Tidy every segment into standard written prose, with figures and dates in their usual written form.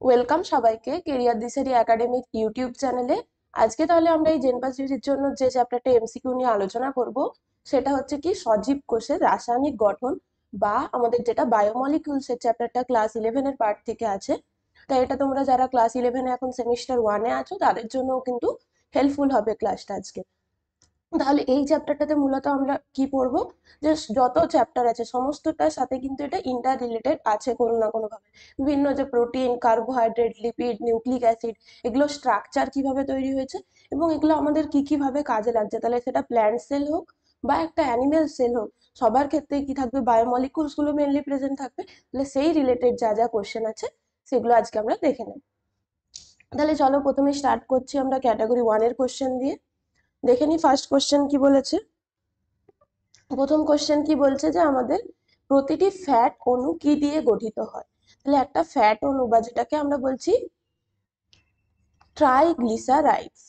Welcome সবাইকে career দিশারি academic YouTube চ্যানেলে। আজকে তাহলে আমরা এই জেনপাস জির জন্য যে চ্যাপ্টারটা এমসিকিউ নিয়ে আলোচনা করব সেটা হচ্ছে কি সজীব কোষের রাসায়নিক গঠন, বা আমাদের যেটা বায়োমলিকিউলস এর চ্যাপ্টারটা ক্লাস 11 এর পার্ট থেকে আছে। তাই এটা তোমরা যারা ক্লাস 11-এ এখন সেমিস্টার 1-এ আছো তাদের জন্যও কিন্তু হেল্পফুল হবে ক্লাসটা আজকে। তাহলে এই চ্যাপ্টারটাতে মূলত আমরা কি পড়বো, যে যত চ্যাপ্টার আছে সমস্তটার সাথে কিন্তু এটা ইন্টার রিলেটেড আছে কোনো না কোনো ভাবে। বিভিন্ন যে protein, carbohydrate, lipid, nucleic acid, এগুলো স্ট্রাকচার কিভাবে তৈরি হয়েছে এবং এগুলো আমাদের কি কি ভাবে কাজে লাগছে, তাহলে সেটা প্ল্যান্ট সেল হোক বা একটা অ্যানিমেল সেল হোক, সবার ক্ষেত্রে কি থাকবে, বায়োমলিকুলস গুলো মেনলি প্রেজেন্ট থাকবে। তাহলে সেই রিলেটেড যা যা কোশ্চেন আছে সেগুলো আজকে আমরা দেখে নেব। তাহলে চলো প্রথমে স্টার্ট করছি আমরা ক্যাটাগরি 1-এর কোশ্চেন দিয়ে। দেখে নি ফার্স্ট কোশ্চেন কি বলেছে। প্রথম কোশ্চেন কি বলছে, যে আমাদের প্রতিটি ফ্যাট অণু কি দিয়ে গঠিত হয়। তাহলে একটা ফ্যাট অণু বা যেটাকে আমরা বলছি ট্রাইগ্লিসারাইডস,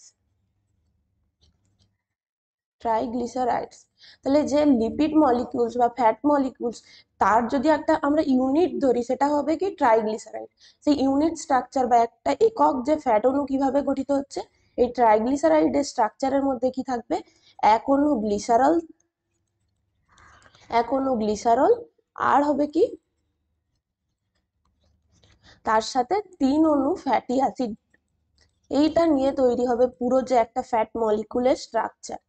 ট্রাইগ্লিসারাইডস। তাহলে যে লিপিড মলিকিউলস বা ফ্যাট মলিকিউলস, তার যদি একটা আমরা ইউনিট ধরি সেটা হবে কি ট্রাইগ্লিসারাইড। সেই ইউনিট স্ট্রাকচার বা একটা একক যে ফ্যাট অণু কিভাবে গঠিত হচ্ছে, এই ট্রাইগ্লিসারাইডের স্ট্রাকচারের মধ্যে কি থাকবে, এক অণু গ্লিসারল, এক অণু গ্লিসারল, আর হবে কি তার সাথে 3 অণু ফ্যাটি অ্যাসিড। এইটা নিয়ে তৈরি হবে পুরো যে একটা ফ্যাট মলিকুলের স্ট্রাকচার,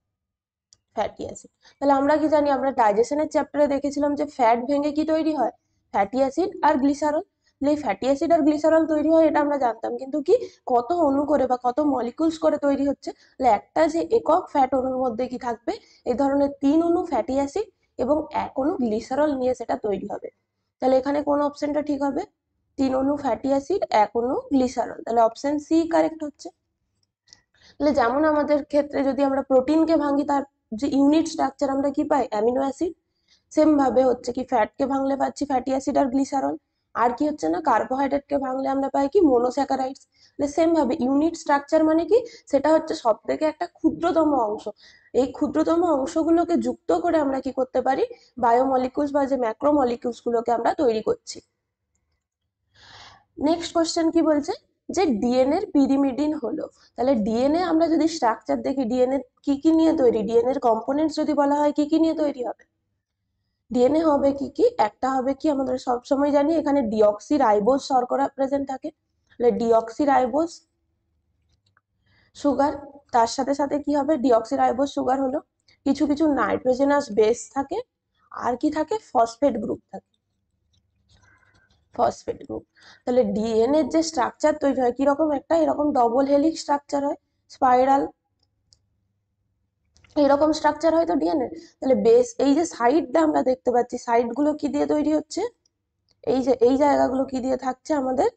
ফ্যাটি অ্যাসিড। তাহলে আমরা কি জানি, আমরা ডাইজেশনের চ্যাপ্টারে দেখেছিলাম যে ফ্যাট ভেঙে কি তৈরি হয়, ফ্যাটি অ্যাসিড আর গ্লিসারল। এই ফ্যাটি অ্যাসিড আর গ্লিসারল তৈরি হয় এটা আমরা জানতাম, কিন্তু কি কত অণু করে বা কত মলিকুলস করে তৈরি হচ্ছে, তাহলে একটা যে একক ফ্যাট অণুর মধ্যে কি থাকবে, এই ধরনের 3 অণু ফ্যাটি অ্যাসিড এবং 1 অণু গ্লিসারল নিয়ে সেটা তৈরি হবে। তাহলে এখানে কোন অপশনটা ঠিক হবে, 3 অণু ফ্যাটি অ্যাসিড, 1 অণু গ্লিসারল, তাহলে অপশন সি কারেক্ট হচ্ছে। তাহলে যেমন আমাদের ক্ষেত্রে যদি আমরা প্রোটিনকে ভাঙি, তার যে ইউনিট স্ট্রাকচার আমরা কি পাই, অ্যামিনো অ্যাসিড। সেম ভাবে হচ্ছে কি ফ্যাটকে ভাঙলে পাচ্ছি ফ্যাটি অ্যাসিড আর গ্লিসারল। আর কি হচ্ছে না, কার্বোহাইড্রেটকে ভাঙলে আমরা পাই কি মনোস্যাকারাইডস। সেম ভাবে ইউনিট স্ট্রাকচার মানে কি, সেটা হচ্ছে সব থেকে একটা ক্ষুদ্রতম অংশ। এই ক্ষুদ্রতম অংশগুলোকে যুক্ত করে আমরা কি করতে পারি, বায়োমলিকুলস বা যে ম্যাক্রোমলিকুলস গুলোকে আমরা তৈরি করছি। নেক্সট কোশ্চেন কি বলছে, যে ডিএনএ এর পিরিমিডিন হলো। তাহলে ডিএনএ আমরা যদি স্ট্রাকচার দেখি, ডিএনএ কি কি নিয়ে তৈরি, ডিএনএ এর কম্পোনেন্টস যদি বলা হয় কি কি নিয়ে তৈরি হবে, ডিএনএ হবে কি কি, একটা হবে কি আমরা সবসময় জানি এখানে ডিঅক্সি রাইবোজ শর্করা প্রেজেন্ট থাকে। তাহলে ডিঅক্সি রাইবোজ সুগার, তার সাথে সাথে কি হবে, ডিঅক্সি রাইবোজ সুগার হলো, কিছু কিছু নাইট্রোজেনাস বেস থাকে, আর কি থাকে, ফসফেট গ্রুপ থাকে, ফসফেট গ্রুপ। তাহলে ডিএনএ যে স্ট্রাকচার তৈরি হয় কিরকম, একটা এরকম ডবল হেলিক্স স্ট্রাকচার হয়, স্পাইরাল, এরকম স্ট্রাকচার হয় তো ডিএনএ। তাহলে বেস, এই যে সাইডটা আমরা দেখতে পাচ্ছি, সাইড গুলো কি দিয়ে তৈরি হচ্ছে, এই যে এই জায়গাগুলো কি দিয়ে থাকছে আমাদের,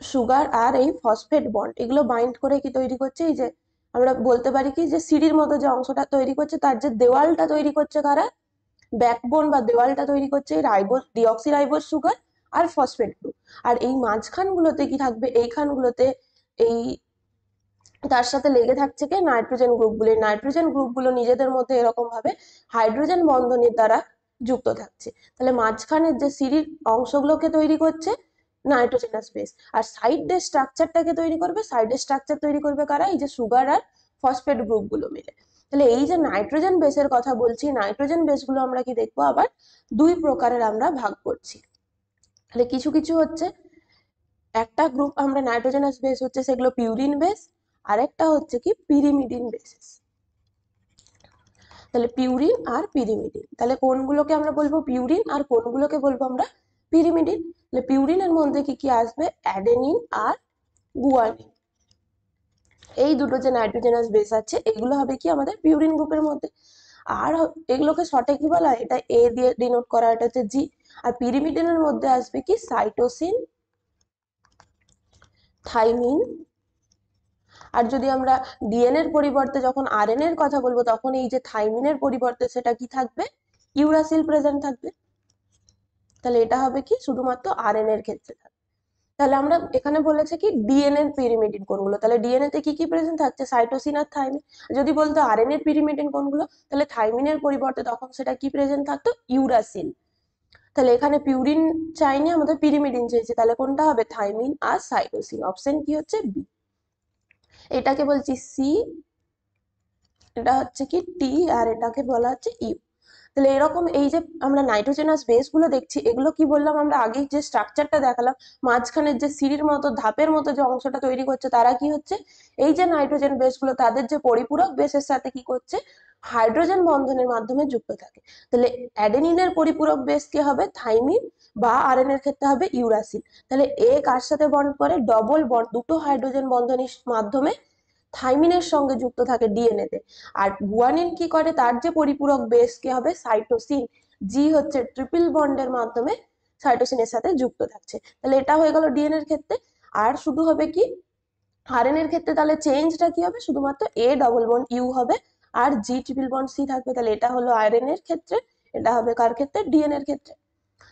সুগার আর এই ফসফেট বন্ড এগুলো বাইন্ড করে কি তৈরি করছে, এই যে আমরা বলতে পারি কি যে সিঁড়ির মতো যে অংশটা তৈরি করছে, তার যে দেওয়ালটা তৈরি করছে কারা, ব্যাকবোন বা দেওয়ালটা তৈরি করছে এই রাইবোজ, ডিঅক্সি রাইবোজ সুগার আর ফসফেট গ্রুপ। আর এই মাঝখানগুলোতে কি থাকবে, এইখানগুলোতে এই তার সাথে লেগে থাকছে কি নাইট্রোজেন গ্রুপগুলো। এই নাইট্রোজেন গ্রুপগুলো নিজেদের মধ্যে এরকম ভাবে হাইড্রোজেন বন্ধনের দ্বারা যুক্ত থাকছে। তাহলে মাঝখানের যে সিঁড়ির অংশগুলোকে তৈরি করছে নাইট্রোজেনাস বেস, আর সাইডের স্ট্রাকচারটাকে তৈরি করবে, সাইডের স্ট্রাকচার তৈরি করবে কারা, এই যে সুগার আর ফসফেট গ্রুপগুলো মিলে। তাহলে এই যে নাইট্রোজেন বেসের কথা বলছি, নাইট্রোজেন বেসগুলো আমরা কি দেখবো, আবার 2 প্রকারের আমরা ভাগ করছি। তাহলে কিছু কিছু হচ্ছে, একটা গ্রুপ আমরা নাইট্রোজেনাস বেস হচ্ছে সেগুলো পিউরিন বেস, আর একটা হচ্ছে কি পিরিমিডিন বেসিস। তাহলে পিউরিন আর পিরিমিডিন, তাহলে কোনগুলোকে আমরা বলবো পিউরিন আর কোনগুলোকে বলবো আমরা পিরিমিডিন। তাহলে পিউরিনের মধ্যে কি কি আসবে, অ্যাডেনিন আর গুয়ানিন, এই দুটো যে নাইট্রোজেনাস বেস আছে এগুলো হবে কি আমাদের পিউরিন গ্রুপের মধ্যে। আর এগুলোকে শর্টে কি বলা হয়, এটা এ দিয়ে ডিনোট করা, এটা হচ্ছে জি। আর পিরিমিডিনের মধ্যে আসবে কি সাইটোসিন, থাইমিন। আর যদি আমরা ডিএনএ এর পরিবর্তে যখন আরএনএ এর কথা বলবো, তখন এই যে থাইমিনের পরিবর্তে সেটা কি থাকবে, ইউরাসিল প্রেজেন্ট থাকবে। তাহলে এটা হবে কি শুধুমাত্র আরএনএ এর ক্ষেত্রে থাকবে। তাহলে আমরা এখানে বলেছে কি ডিএনএ এর পিরিমিডিন কোনগুলো, তাহলে ডিএনএ তে কি কি প্রেজেন্ট থাকছে, সাইটোসিন আর থাইমিন। যদি বলতো আরএনএ এর পিরিমিডিন কোনগুলো, তাহলে থাইমিনের পরিবর্তে তখন সেটা কি প্রেজেন্ট থাকতো, ইউরাসিল। তাহলে এখানে পিউরিন চাইনি, আমাদের পিরিমিডিন চেয়েছে, তাহলে কোনটা হবে? থাইমিন আর সাইটোসিন। অপশন কি হচ্ছে? বি। এটাকে বলছি সি, এটা হচ্ছে কি টি, আর এটাকে বলা হচ্ছে ইউ। তাহলে এরকম এই যে আমরা নাইট্রোজেনাস বেস গুলো দেখছি, এগুলো কি বললাম আমরা আগেই যে স্ট্রাকচারটা দেখালাম, মাঝখানের যে সিঁড়ির মতো ধাপের মতো যে অংশটা তৈরি করছে, তারা কি হচ্ছে? এই যে নাইট্রোজেন বেস গুলো, তাদের যে পরিপূরক বেসের সাথে কি করছে? হাইড্রোজেন বন্ধনের মাধ্যমে যুক্ত থাকে। তাহলে অ্যাডেনিনের পরিপূরক বেস কি হবে? থাইমিন, বা আরএন এর ক্ষেত্রে হবে ইউরাসিল। তাহলে এ কার সাথে বন্ড করে? ডবল বন্ড, দুটো হাইড্রোজেন বন্ধনের মাধ্যমে থাইমিনের সঙ্গে যুক্ত থাকে ডিএনএ তে। আর গুয়ানিন কি করে? তার যে পরিপূরক বেস কি হবে? সাইটোসিন। জি হচ্ছে ট্রিপল বন্ডের মাধ্যমে সাইটোসিনের সাথে যুক্ত থাকছে। তাহলে এটা হয়ে গেল ডিএনএ এর ক্ষেত্রে। আর শুধু হবে কি আরএন এর ক্ষেত্রে? তাহলে চেঞ্জটা কি হবে? শুধুমাত্র এ ডবল বন্ড ইউ হবে, আর জি ট্রিপল বন্ড সি থাকবে। তাহলে এটা হলো আরএন এর ক্ষেত্রে, এটা হবে কার ক্ষেত্রে? ডিএনএ এর ক্ষেত্রে।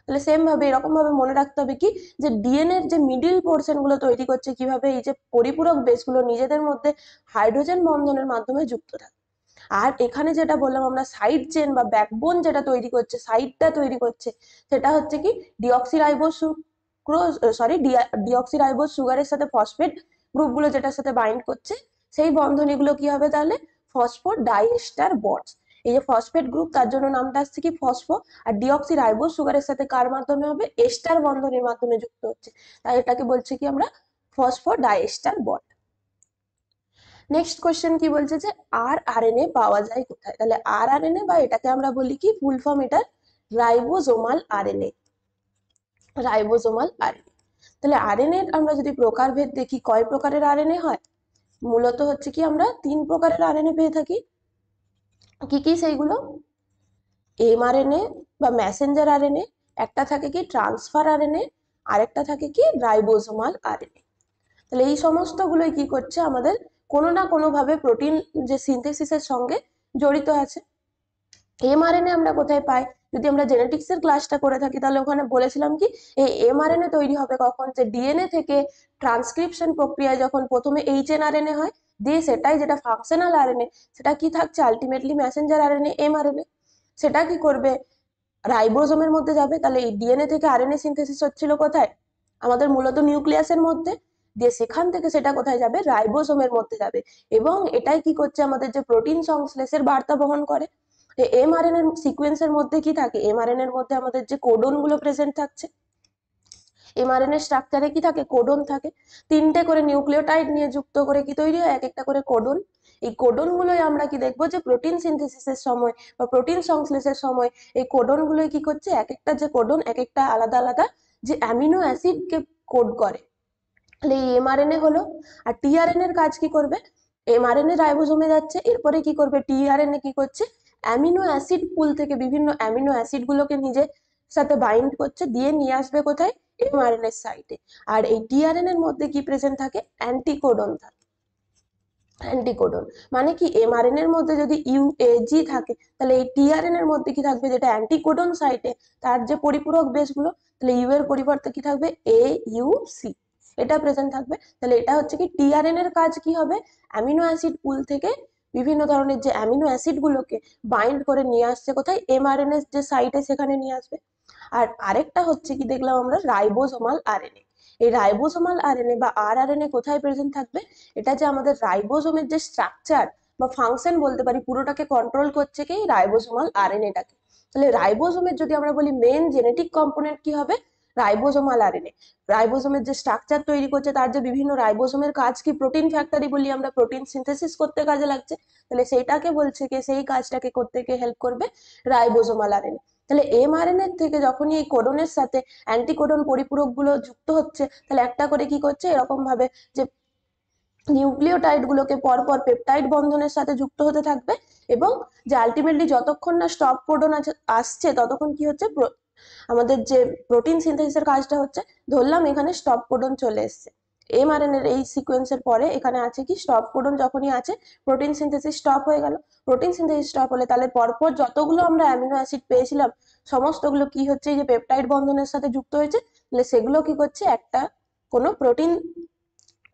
তাহলে সেম ভাবে এরকম ভাবে মনে রাখতে হবে কি, যে ডিএনএ এর যে মিডিল পোর্শন গুলো তৈরি করছে কিভাবে? এই যে পরিপূরক বেস গুলো নিজেদের মধ্যে হাইড্রোজেন বন্ধনের মাধ্যমে যুক্ত থাকে। আর এখানে যেটা বললাম আমরা, সাইড চেন বা ব্যাকবোন যেটা তৈরি করছে, সাইডটা তৈরি করছে, সেটা হচ্ছে কি ডিঅক্সিরাইবোজ সুক্রোজ, সরি, ডিঅক্সিরাইবোজ সুগারের সাথে ফসফেট গ্রুপগুলো যেটার সাথে বাইন্ড করছে, সেই বন্ধনীগুলো কি হবে তাহলে? ফসফো ডাইএস্টার বন্ডস। এই যে ফসফেট গ্রুপ, তার জন্য নামটা আসছে কি? ফসফো। আর ডিঅক্সিরাইবোজ সুগারের সাথে কার মাধ্যমে হবে? এস্টার বন্ধনের মাধ্যমে যুক্ত হচ্ছে, তাই এটাকে বলছে কি আমরা? ফসফো ডাইএস্টার বন্ড। নেক্সট কোশ্চেন কি বলছে? যে আর আরএনএ পাওয়া যায় কোথায়? তাহলে আর আরএনএ, বা এটাকে আমরা বলি কি ফুল ফর্ম এটার? Ribosomal RNA. Ribosomal RNA. তাহলে আরএনএ আমরা যদি প্রকারভেদ দেখি, কয় প্রকারের আরএনএ হয়? মূলত হচ্ছে কি আমরা 3 প্রকারের আরএনএ পেয়ে থাকি। কি কি সেইগুলো? এমআরএনএ বা মেসেঞ্জার আরএনএ, একটা থাকে কি ট্রান্সফার আরএনএ, আরেকটা থাকে কি রাইবোজোমাল আরএনএ। তাহলে এই সমস্তগুলোই কি করছে? আমাদের কোনো না কোনো ভাবে প্রোটিন যে সিনথেসিসের সঙ্গে জড়িত আছে। এমআরএনএ আমরা কোথায় পাই? যদি আমরা জেনেটিক্স এর ক্লাসটা করে থাকি, তাহলে ওখানে বলেছিলাম কি এই এমআরএনএ তৈরি হবে কখন? যে ডিএনএ থেকে ট্রান্সক্রিপশন প্রক্রিয়ায় যখন প্রথমে এইচএনআরএনএ হয়, দিয়ে সেটাই যেটা ফাংশনাল আরএনএ, সেটা কি থাকছে? Ultimately Messenger RNA, mRNA. সেটা কি করবে? রাইবোজোমের মধ্যে যাবে। তাহলে এই ডিএনএ থেকে আরএনএ সিনথেসিস হচ্ছিল কোথায়? আমাদের মূলত নিউক্লিয়াসের মধ্যে। দিয়ে সেখান থেকে সেটা কোথায় যাবে? রাইবোজোমের মধ্যে যাবে। এবং এটাই কি করছে? আমাদের যে প্রোটিন সংশ্লেষের বার্তা বহন করে। এমআরএনএ সিকোয়েন্সের মধ্যে কি থাকে? এমআরএনএ এর মধ্যে আমাদের যে কোডন গুলো প্রেজেন্ট থাকছে, এমআরএনএ স্ট্রাকচারে কি থাকে? কোডন থাকে। 3টে করে নিউক্লিওটাইড নিয়ে যুক্ত করে কি তৈরি হয়? এক একটা করে কোডন। এই কোডন গুলোই আমরা কি দেখবো? যে প্রোটিন সিনথেসিসের সময় বা প্রোটিন সংশ্লেষের সময় এই কোডন গুলোই কি করছে? এক একটা যে কোডন, এক একটা আলাদা আলাদা যে অ্যামিনো অ্যাসিড কে কোড করে। তাহলে এই এমআরএনএ হলো। আর টিআরএনএ এর কাজ কি করবে? এমআরএনএ রাইবোজোমে যাচ্ছে, এরপরে কি করবে? টিআরএনএ কি করছে? অ্যামিনো অ্যাসিড পুল থেকে বিভিন্ন অ্যামিনো অ্যাসিড গুলোকে নিজের সাথে বাইন্ড করছে, দিয়ে নিয়ে আসবে কোথায়? এমআরএনএ সাইটে। আর এই টিআরএনএ এর মধ্যে কি প্রেজেন্ট থাকে? অ্যান্টিকোডন থাকে। অ্যান্টিকোডন মানে কি? এমআরএনএ এর মধ্যে যদি ইউএজি থাকে, তাহলে এই টিআরএনএ এর মধ্যে কি থাকবে? যেটা অ্যান্টিকোডন সাইটে, তার যে পরিপূরক বেস গুলো, তাহলে ইউ এর পরিবর্তে কি থাকবে? এ ইউ সি, এটা প্রেজেন্ট থাকবে। তাহলে এটা হচ্ছে কি টিআরএনএ এর কাজ কি হবে? অ্যামিনো অ্যাসিড পুল থেকে বিভিন্ন ধরনের যে অ্যামিনো অ্যাসিড গুলোকে বাইন্ড করে নিয়ে আসছে কোথায়? এমআরএনএ যে সাইটে, সেখানে নিয়ে আসবে। আর আরেকটা হচ্ছে কি দেখলাম আমরা? Ribosomal RNA. এই রাইবোজোমাল আরএনএ বা আরআরএনএ কোথায় প্রেজেন্ট থাকবে? এটা যে আমাদের রাইবোজোমের যে স্ট্রাকচার বা ফাংশন বলতে পারি, পুরোটাকে কন্ট্রোল করছে কি? রাইবোজোমাল আরএনএটাকে। তাহলে রাইবোজোমের যদি আমরা বলি মেন জেনেটিক কম্পোনেন্ট কি হবে? Ribosomal RNA. রাইবোজোমের যে স্ট্রাকচার তৈরি করছে, তার যে বিভিন্ন রাইবোজোমের কাজ কি? প্রোটিন ফ্যাক্টরি বলি আমরা, প্রোটিন সিনথেসিস করতে কাজে লাগছে। তাহলে সেইটাকে বলছে কি, সেই কাজটাকে করতে গিয়ে হেল্প করবে রাইবোজোমাল আরএনএ। তাহলে এমআরএনএ থেকে যখনই এই কোডনের সাথে অ্যান্টিকোডন পরিপূরক গুলো যুক্ত হচ্ছে, তাহলে একটা করে কি করছে? এরকম ভাবে যে নিউক্লিওটাইড গুলোকে পরপর পেপটাইড বন্ধনের সাথে যুক্ত হতে থাকবে, এবং যে আলটিমেটলি যতক্ষণ না স্টপ কোডন আসছে, ততক্ষণ কি হচ্ছে? আমাদের যে প্রোটিন সিনথেসিসের কাজটা হচ্ছে। ধরলাম এখানে স্টপ কোডন চলে এসছে, এমআরএনএ এর এই সিকোয়েন্সের পরে এখানে আছে কি? স্টপ কোডন যখনই আছে, প্রোটিন সিনথেসিস স্টপ হয়ে গেল। প্রোটিন সিনথেসিস স্টপ হলে তাহলে পরপর যতগুলো আমরা অ্যামিনো অ্যাসিড পেয়েছিলাম, সমস্তগুলো কি হচ্ছে? এই যে পেপটাইড বন্ধনের সাথে যুক্ত হয়েছে, তাহলে সেগুলো কি করছে? একটা কোনো প্রোটিন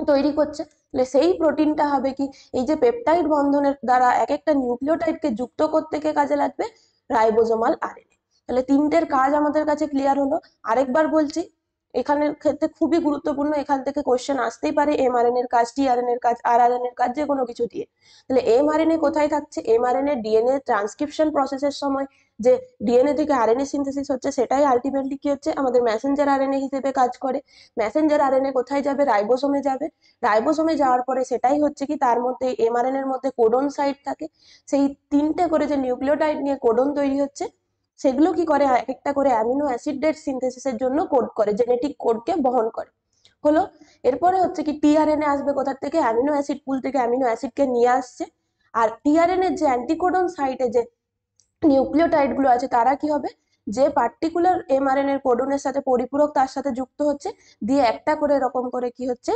তৈরি করছে। তাহলে সেই প্রোটিনটা হবে কি? এই যে পেপটাইড বন্ধনের দ্বারা এক একটা নিউক্লিওটাইডকে যুক্ত করতে কে কাজে লাগবে? Ribosomal RNA. তাহলে তিনটের কাজ আমাদের কাছে ক্লিয়ার হলো। আরেকবার বলছি, এখানের ক্ষেত্রে খুবই গুরুত্বপূর্ণ, এখান থেকে কোশ্চেন আসতেই পারে এমআরএনএ এর কাজ, টিআরএনএ এর কাজ, আরআরএনএ এর কাজ, যে কোনো কিছু দিয়ে। তাহলে এমআরএনএ কোথায় থাকছে? এমআরএনএ ডিএনএ ট্রান্সক্রিপশন প্রসেসের সময় যে ডিএনএ থেকে আরএনএ সিনথেসিস হচ্ছে, সেটাই আলটিমেটলি কি হচ্ছে, আমাদের মেসেঞ্জার আরএনএ হিসেবে কাজ করে। মেসেঞ্জার আরএনএ কোথায় যাবে? রাইবোসোমে যাবে। রাইবোসোমে যাওয়ার পরে সেটাই হচ্ছে কি, তার মধ্যে এমআরএনএ এর মধ্যে কোডন সাইট থাকে, সেই তিনটে করে যে নিউক্লিওটাইড নিয়ে কোডন তৈরি হচ্ছে, সেগুলো কি করে, এক একটা করে অ্যামিনো অ্যাসিডের সিনথেসিসের জন্য কোড করে, জেনেটিক কোডকে বহন করে। হলো। এরপরে হচ্ছে কি, টিআরএনএ আসবে কোথা থেকে? অ্যামিনো অ্যাসিড পুল থেকে অ্যামিনো অ্যাসিডকে নিয়ে আসছে। আর টিআরএনএ যে অ্যান্টিকোডন সাইটে যে নিউক্লিওটাইড গুলো আছে, তারা কি হবে, যে পার্টিকুলার এমআরএনএ এর কোডনের সাথে পরিপূরক তার সাথে যুক্ত হচ্ছে, দিয়ে একটা করে এরকম করে কি হচ্ছে,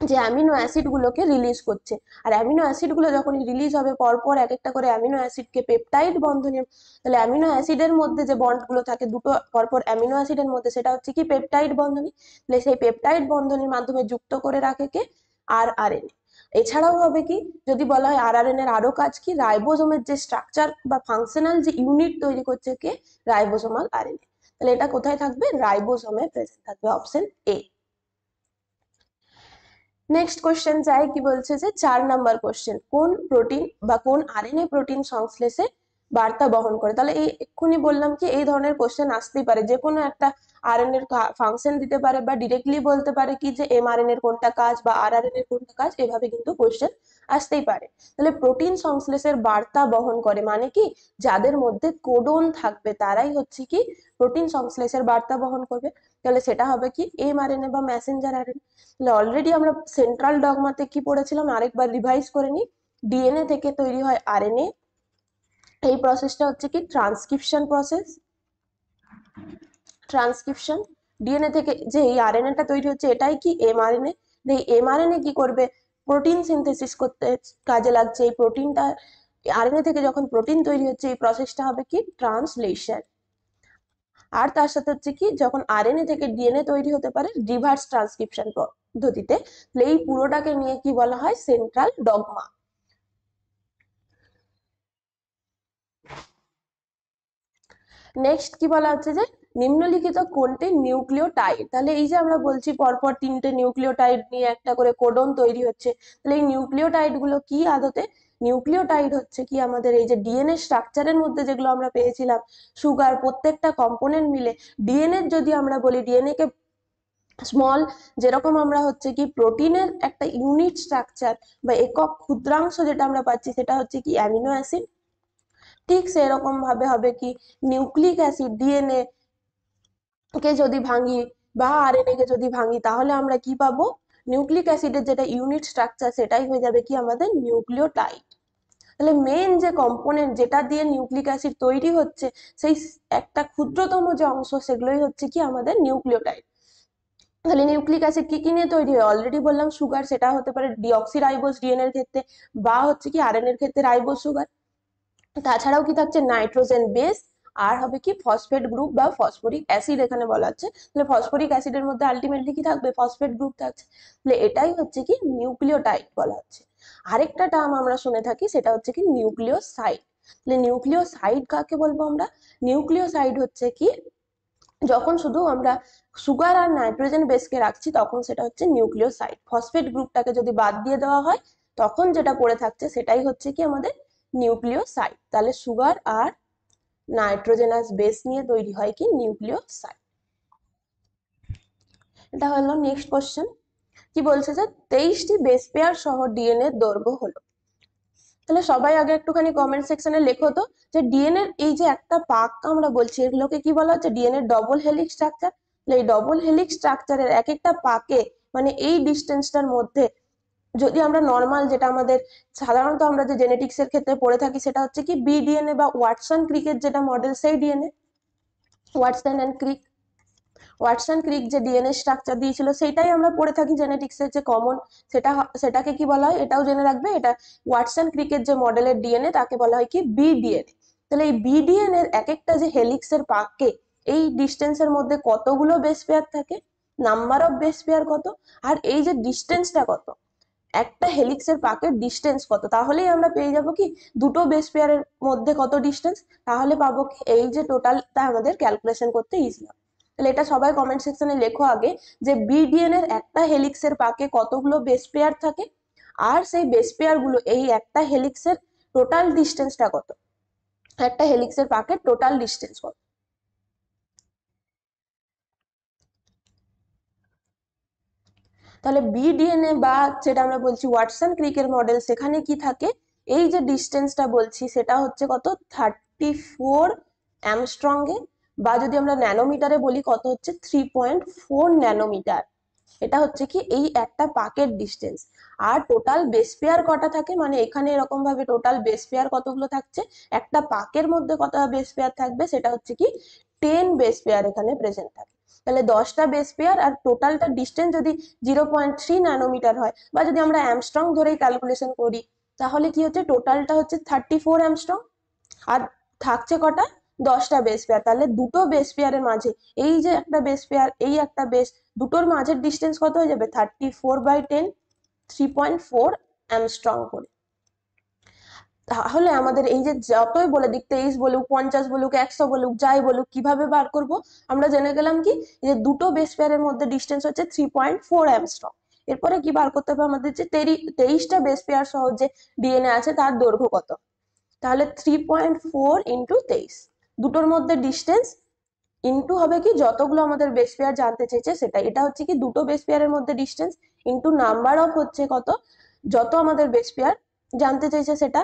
যে অ্যামিনো অ্যাসিড গুলোকে রিলিজ করছে। আর অ্যামিনো অ্যাসিড গুলো যখন রিলিজ হবে, পরপর এক একটা করে অ্যামিনো অ্যাসিডকে পেপটাইড বন্ধনে, তাহলে অ্যামিনো অ্যাসিডের মধ্যে যে বন্ড গুলো থাকে দুটো পরপর অ্যামিনো অ্যাসিডের মধ্যে, সেটা হচ্ছে কি পেপটাইড বন্ধনী। তাহলে সেই পেপটাইড বন্ধনীর মাধ্যমে যুক্ত করে রাখে কে? আরআরএনএ। এছাড়াও হবে কি, যদি বলা হয় আরআরএনএ এর আরো কাজ কি, রাইবোজোমের যে স্ট্রাকচার বা ফাংশনাল যে ইউনিট তৈরি করছে কে? Ribosomal RNA. তাহলে এটা কোথায় থাকবে? রাইবোজোমে প্রেজেন্ট থাকবে, অপশন এ। নেক্সট কোশ্চেন চাই, কি বলছে যে 4 নাম্বার কোশ্চেন, কোন প্রোটিন বা কোন আরএনএ প্রোটিন সংশ্লেষে বার্তা বহন করে? তাহলে এই এক্ষুনি বললাম কি, এই ধরনের কোশ্চেন আসতেই পারে, যে কোনো একটা আরএনএ এর ফাংশন দিতে পারে, বা ডিরেক্টলি বলতে পারে কি যে এমআরএনএ এর কোনটা কাজ বা আরআরএনএ এর কোনটা কাজ, এভাবে কিন্তু কোশ্চেন আসতেই পারে। তাহলে প্রোটিন সংশ্লেষের বার্তা বহন করে মানে কি, যাদের মধ্যে কোডন থাকবে তারাই হচ্ছে কি প্রোটিন সংশ্লেষের বার্তা বহন করবে। তাহলে সেটা হবে কি, এমআরএনএ বা মেসেঞ্জার আরএনএ। তাহলে অলরেডি আমরা সেন্ট্রাল ডগমাতে কি পড়েছিলাম, আরেকবার রিভাইজ করে নিই। ডিএনএ থেকে তৈরি হয় আরএনএ, এই প্রসেসটা হচ্ছে কি ট্রান্সক্রিপশন প্রসেস। ট্রান্সক্রিপশন, ডিএনএ থেকে যে এই আরএনএটা তৈরি হচ্ছে, এটাই কি এমআরএনএ। এই এমআরএনএ কি করবে, প্রোটিন সিনথেসিস করতে কাজে লাগছে। এই প্রোটিনটা, আরএনএ থেকে যখন প্রোটিন তৈরি হচ্ছে, এই প্রসেসটা হবে কি ট্রান্সলেশন। আর তার সাথে হচ্ছে কি, যখন আরএনএ থেকে ডিএনএ তৈরি হতে পারে রিভার্স ট্রান্সক্রিপশন পদ্ধতিতে, তাহলে এই পুরোটাকে নিয়ে কি বলা হয়, সেন্ট্রাল ডগমা। নেক্সট কি বলা হচ্ছে যে নিম্নলিখিত কোনটি নিউক্লিওটাইড? তাহলে এই যে আমরা বলছি পরপর তিনটে নিউক্লিওটাইড নিয়ে একটা করে কোডন তৈরি হচ্ছে, তাহলে এই নিউক্লিওটাইড গুলো কি আদতে? নিউক্লিওটাইড হচ্ছে কি আমাদের এই যে ডিএনএ স্ট্রাকচারের মধ্যে যেগুলো আমরা পেয়েছিলাম, সুগার, প্রত্যেকটা কম্পোনেন্ট মিলে ডিএনএ, যদি আমরা বলি ডিএনএ কে স্মল, যেরকম আমরা হচ্ছে কি প্রোটিনের একটা ইউনিট স্ট্রাকচার বা একক ক্ষুদ্রাংশ যেটা আমরা পাচ্ছি, সেটা হচ্ছে কি অ্যামিনো অ্যাসিড। ঠিক সেরকম ভাবে হবে কি, নিউক্লিক অ্যাসিড, ডিএনএ কে যদি ভাঙি বা আরএনএ কে যদি ভাঙি, তাহলে আমরা কি পাবো, নিউক্লিক অ্যাসিডের যেটা ইউনিট স্ট্রাকচার, সেটাই হয়ে যাবে কি আমাদের নিউক্লিওটাইড। তাহলে মেন যে কম্পোনেন্ট যেটা দিয়ে নিউক্লিক অ্যাসিড তৈরি হচ্ছে, সেই একটা ক্ষুদ্রতম যে অংশ, সেগুলোই হচ্ছে কি আমাদের নিউক্লিওটাইড। তাহলে নিউক্লিক অ্যাসিড কি কি নিয়ে তৈরি হয়? অলরেডি বললাম সুগার, সেটা হতে পারে ডিঅক্সিরাইবোজ ডিএনএ এর ক্ষেত্রে, বা হচ্ছে কি আরএনএ এর ক্ষেত্রে রাইবোজ সুগার। তাছাড়াও কি থাকছে, নাইট্রোজেন বেস, আর হবে কি ফসফেট গ্রুপ বা ফসফরিক অ্যাসিড এখানে বলা হচ্ছে। তাহলে ফসফরিক অ্যাসিডের মধ্যে আলটিমেটলি কি থাকবে, ফসফেট গ্রুপ থাকছে। তাহলে এটাই হচ্ছে কি নিউক্লিওটাইড বলা হচ্ছে। আরেকটা টার্ম আমরা শুনে থাকি, সেটা হচ্ছে কি নিউক্লিওসাইড। তাহলে নিউক্লিওসাইড কাকে বলবো আমরা? নিউক্লিওসাইড হচ্ছে কি, যখন শুধু আমরা সুগার আর নাইট্রোজেন বেসকে রাখছি, তখন সেটা হচ্ছে নিউক্লিওসাইড। ফসফেট গ্রুপটাকে যদি বাদ দিয়ে দেওয়া হয়, তখন যেটা পড়ে থাকছে সেটাই হচ্ছে কি আমাদের নিউক্লিওসাইড। তাহলে সুগার আর নাইট্রোজেনাস বেস নিয়ে তৈরি হয় কি নিউক্লিওসাইড। এটা হলো নেক্সট কোশ্চেন। কি বলছে যে 23টি বেস পেয়ার সহ ডিএনএ দৈর্ঘ্য হলো। তাহলে সবাই আগে একটুখানি কমেন্ট সেকশনে লেখো তো, যে ডিএনএ এই যে একটা পাক আমরা বলছি, এগুলোকে কি বলা হচ্ছে? DNA double helix structure. তাহলে এই ডবল হেলিক্স স্ট্রাকচারের এক একটা পাকে, মানে এই ডিস্টেন্সটার মধ্যে, যদি আমরা নর্মাল যেটা আমাদের সাধারণত আমরা যে জেনেটিক্স এর ক্ষেত্রে পড়ে থাকি, সেটা হচ্ছে কি বিডিএনএ বা ওয়াটসন ক্রিকের যেটা মডেল, সেই ডিএনএ, ওয়াটসন এন্ড ক্রিক। ওয়াটসন ক্রিক যে ডিএনএ স্ট্রাকচার দিয়েছিল, সেটাই আমরা পড়ে থাকি জেনেটিক্স এর যে কমন, সেটাকে কি বলা হয়, এটাও জেনে রাখবে। এটা ওয়াটসন ক্রিকের যে মডেলের ডিএনএ, তাকে বলা হয় কি বিডিএনএ। তাহলে এই বিডিএনএ এর এক একটা যে হেলিক্সের পাকে, এই ডিস্টেন্সের মধ্যে কতগুলো বেস পেয়ার থাকে, নাম্বার অফ বেস পেয়ার কত, আর এই যে ডিস্টেন্সটা কত, একটা হেলিক্সের পাকের ডিস্টেন্স কত, তাহলেই আমরা পেয়ে যাব কি দুটো বেস পেয়ারের মধ্যে কত ডিস্টেন্স, তাহলে পাবো কি এই যে টোটালটা আমাদের ক্যালকুলেশন করতে ইজি হবে। তাহলে এটা সবাই কমেন্ট সেকশনে লেখো আগে যে বিডিএন এর একটা হেলিক্সের পাকে কতগুলো বেস পেয়ার থাকে, আর সেই বেস পেয়ার গুলো এই একটা হেলিক্সের টোটাল ডিস্টেন্সটা কত, একটা হেলিক্সের পাকের টোটাল ডিস্টেন্স কত। তাহলে বিডিএনএ বা যেটা আমরা বলছি ওয়াটসন ক্রিকের মডেল, সেখানে কি থাকে, এই যে ডিস্টেন্সটা বলছি সেটা হচ্ছে কত 34 অ্যামস্ট্রং এ, বা যদি আমরা ন্যানোমিটারে বলি কত হচ্ছে 3.4 ন্যানোমিটার। এটা হচ্ছে কি এই একটা পাকের ডিস্টেন্স। আর টোটাল বেস পেয়ার কটা থাকে, মানে এখানে এরকম ভাবে টোটাল বেস পেয়ার কতগুলো থাকছে, একটা পাকের মধ্যে কত বেস পেয়ার থাকবে, সেটা হচ্ছে কি 10 বেস পেয়ার এখানে প্রেজেন্ট থাকে। তাহলে 10টা বেস পেয়ার, আর টোটালটা ডিস্টেন্স যদি 0.3 ন্যানোমিটার হয়, বা যদি আমরা অ্যামস্ট্রং ধরেই ক্যালকুলেশন করি, তাহলে কি হচ্ছে টোটালটা হচ্ছে 34 অ্যামস্ট্রং, আর থাকছে কটা 10টা বেস পেয়ার। তাহলে দুটো বেস পেয়ারের মাঝে, এই যে একটা বেস পেয়ার এই একটা বেস, দুটোর মাঝের ডিস্টেন্স কত হয়ে যাবে 34/10, 3.4 অ্যামস্ট্রং করে। তাহলে আমাদের এই যে যতই বলে দিক 23 বলুক 50 বলুক 100 বলুক যাই বলুক, কিভাবে বার করব, আমরা জেনে গেলাম কি যে দুটো বেস পেয়ারের মধ্যে ডিস্টেন্স হচ্ছে 3.4 অ্যামস্ট্রং। এরপরে কি বার করতে হবে আমাদের, যে 23টা বেস পেয়ার সহ যে ডিএনএ আছে তার দৈর্ঘ্য কত। তাহলে 3.4 ইন্টু 23, দুটোর মধ্যে ডিস্টেন্স ইন্টু হবে কি যতগুলো আমাদের বেস পেয়ার জানতে চেয়েছে সেটা, এটা হচ্ছে কি দুটো বেস পেয়ারের মধ্যে ডিস্টেন্স ইন্টু নাম্বার অফ হচ্ছে কত, যত আমাদের বেস পেয়ার জানতে চেয়েছে সেটা।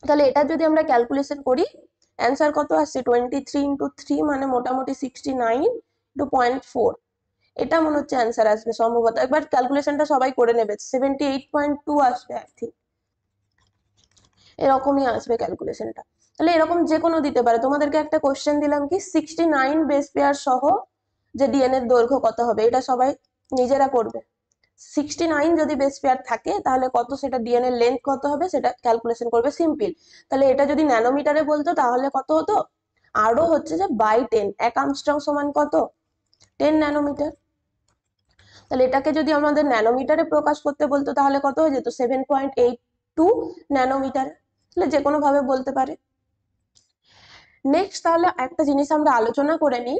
তাহলে এটা যদি আমরা ক্যালকুলেশন করি, অ্যান্সার কত আসছে 23 ইন্টু 3 মানে মোটামুটি 69 ইন্টু 0.4, এটা মনে হচ্ছে অ্যান্সার আসবে সম্ভবত। একবার ক্যালকুলেশনটা সবাই করে নেবে, 78.2 আসবে আই থিঙ্ক, এরকমই আসবে ক্যালকুলেশনটা। তাহলে এরকম যে কোনো দিতে পারে। তোমাদেরকে একটা কোশ্চেন দিলাম কি 69 বেস পেয়ার সহ যে ডিএনএ এর দৈর্ঘ্য কত হবে, এটা সবাই নিজেরা করবে। 69 যদি বেস পেয়ার থাকে তাহলে কত, সেটা ডিএনএ লেন্থ কত হবে সেটা ক্যালকুলেশন করবে, সিম্পল। তাহলে এটা যদি ন্যানোমিটারে বলতো তাহলে কত হতো, আরো হচ্ছে যে বাই 10, 1 আর্মস্ট্রং সমান কত 10 ন্যানোমিটার। তাহলে এটাকে যদি আমাদের ন্যানোমিটারে প্রকাশ করতে বলতো তাহলে কত হয়ে যেত 7.82 ন্যানোমিটার। তাহলে যে কোনো ভাবে বলতে পারে। নেক্সট তাহলে একটা জিনিস আমরা আলোচনা করে নিই,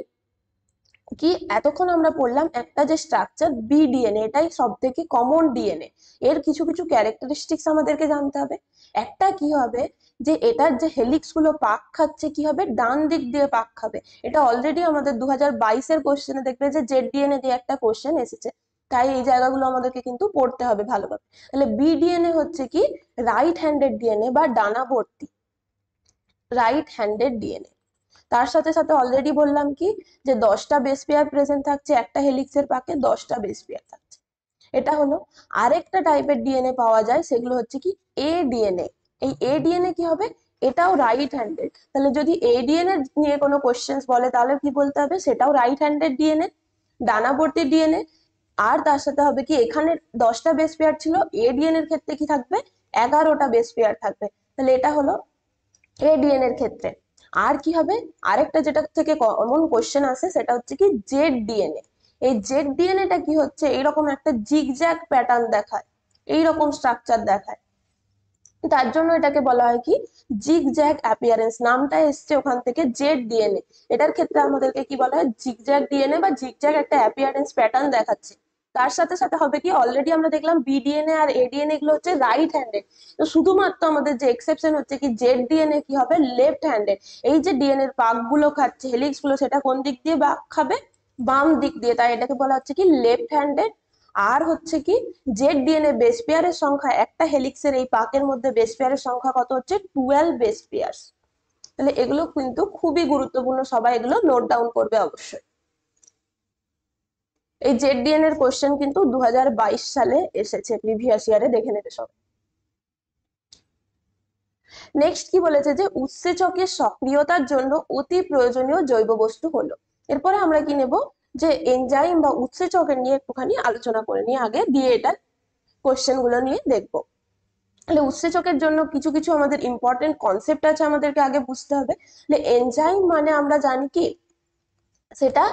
কি এতক্ষণ আমরা পড়লাম একটা যে স্ট্রাকচার বিডিএনএ, এটাই সব থেকে কমন ডিএনএ, এর কিছু কিছু ক্যারেক্টারিস্টিক্স আমাদেরকে জানতে হবে। একটা কি হবে, যে এটার যে হেলিক্স গুলো পাক খাচ্ছে কি হবে, ডান দিক দিয়ে পাক খাবে। এটা অলরেডি আমাদের 2022-এর কোশ্চেনে দেখবে যে জেড ডিএনএ দিয়ে একটা কোশ্চেন এসেছে, তাই এই জায়গাগুলো আমাদেরকে কিন্তু পড়তে হবে ভালোভাবে। তাহলে বিডিএনএ হচ্ছে কি রাইট হ্যান্ডেড ডিএনএ বা ডানাবর্তী রাইট হ্যান্ডেড ডিএনএ। তার সাথে সাথে অলরেডি বললাম কি যে 10টা বেস পেয়ার প্রেজেন্ট থাকছে, একটা হেলিক্সের পাকে 10টা বেস পেয়ার থাকছে। এটা হলো। আরেকটা টাইপের ডিএনএ পাওয়া যায়, সেগুলো হচ্ছে কি এ ডিএনএ। এই এ ডিএনএ কি হবে, এটাও রাইট হ্যান্ডেড। তাহলে যদি এ ডিএনএ নিয়ে কোনো কোশ্চেন্স বলে তাহলে কি বলতে হবে, সেটাও রাইট হ্যান্ডেড ডিএনএ, ডানাবর্তী ডিএনএ। আর তার সাথে হবে কি এখানে 10টা বেস পেয়ার ছিল, এ ডিএনএ এর ক্ষেত্রে কি থাকবে 11টা বেস পেয়ার থাকবে। তাহলে এটা হলো এ ডিএনএ এর ক্ষেত্রে। আর কি হবে, আরেকটা যেটা থেকে কমন কোশ্চেন আসে সেটা হচ্ছে কি জেড ডিএনএ। এই জেড ডিএনএটা কি হচ্ছে, এইরকম একটা জিগজ্যাগ প্যাটার্ন দেখায়, এইরকম স্ট্রাকচার দেখায়, তার জন্য এটাকে বলা হয় কি জিগজ্যাগ অ্যাপিয়ারেন্স, নামটা এসছে ওখান থেকে জেড ডিএনএ। এটার ক্ষেত্রে আমাদেরকে কি বলা হয়, জিগজ্যাগ ডিএনএ বা জিগজ্যাগ একটা অ্যাপিয়ারেন্স প্যাটার্ন দেখাচ্ছে। তার সাথে সাথে হবে কি, অলরেডি আমরা দেখলাম বিডিএনএ আর এডিএনএ গুলো হচ্ছে রাইট হ্যান্ডেড, তো শুধুমাত্র আমাদের যে এক্সেপশন হচ্ছে কি জেড ডিএনএ কি হবে লেফট হ্যান্ডেড। এই যে ডিএনএ এর পাক গুলো খাচ্ছে হেলিক্স গুলো, সেটা কোন দিক দিয়ে পাক খাবে, বাম দিক দিয়ে, তাই এটাকে বলা হচ্ছে কি লেফট হ্যান্ডেড। আর হচ্ছে কি জেড ডিএনএ বেস পেয়ারের সংখ্যা, একটা হেলিক্সের এই পাকের মধ্যে বেস পেয়ারের সংখ্যা কত হচ্ছে 12 বেস পেয়ার। তাহলে এগুলো কিন্তু খুবই গুরুত্বপূর্ণ, সবাই এগুলো নোট ডাউন করবে অবশ্যই। এই জেড ডিএনএ এর কোশ্চেন কিন্তু 2022 সালে এসেছে, প্রিভিয়াস ইয়ারে দেখে নেবে সব। নেক্সট কি বলেছে, যে উৎসেচকের সক্রিয়তার জন্য অতি প্রয়োজনীয় জৈব বস্তু হলো। এরপরে আমরা কি নেব, যে এনজাইম বা উৎসেচকের নিয়ে একটুখানি আলোচনা করে নিয়ে আগে দিয়ে এটা কোশ্চেন গুলো নিয়ে দেখবো। তাহলে উৎসেচকের জন্য কিছু কিছু আমাদের ইম্পর্টেন্ট কনসেপ্ট আছে, আমাদেরকে আগে বুঝতে হবে। এনজাইম মানে আমরা জানি কি সেটা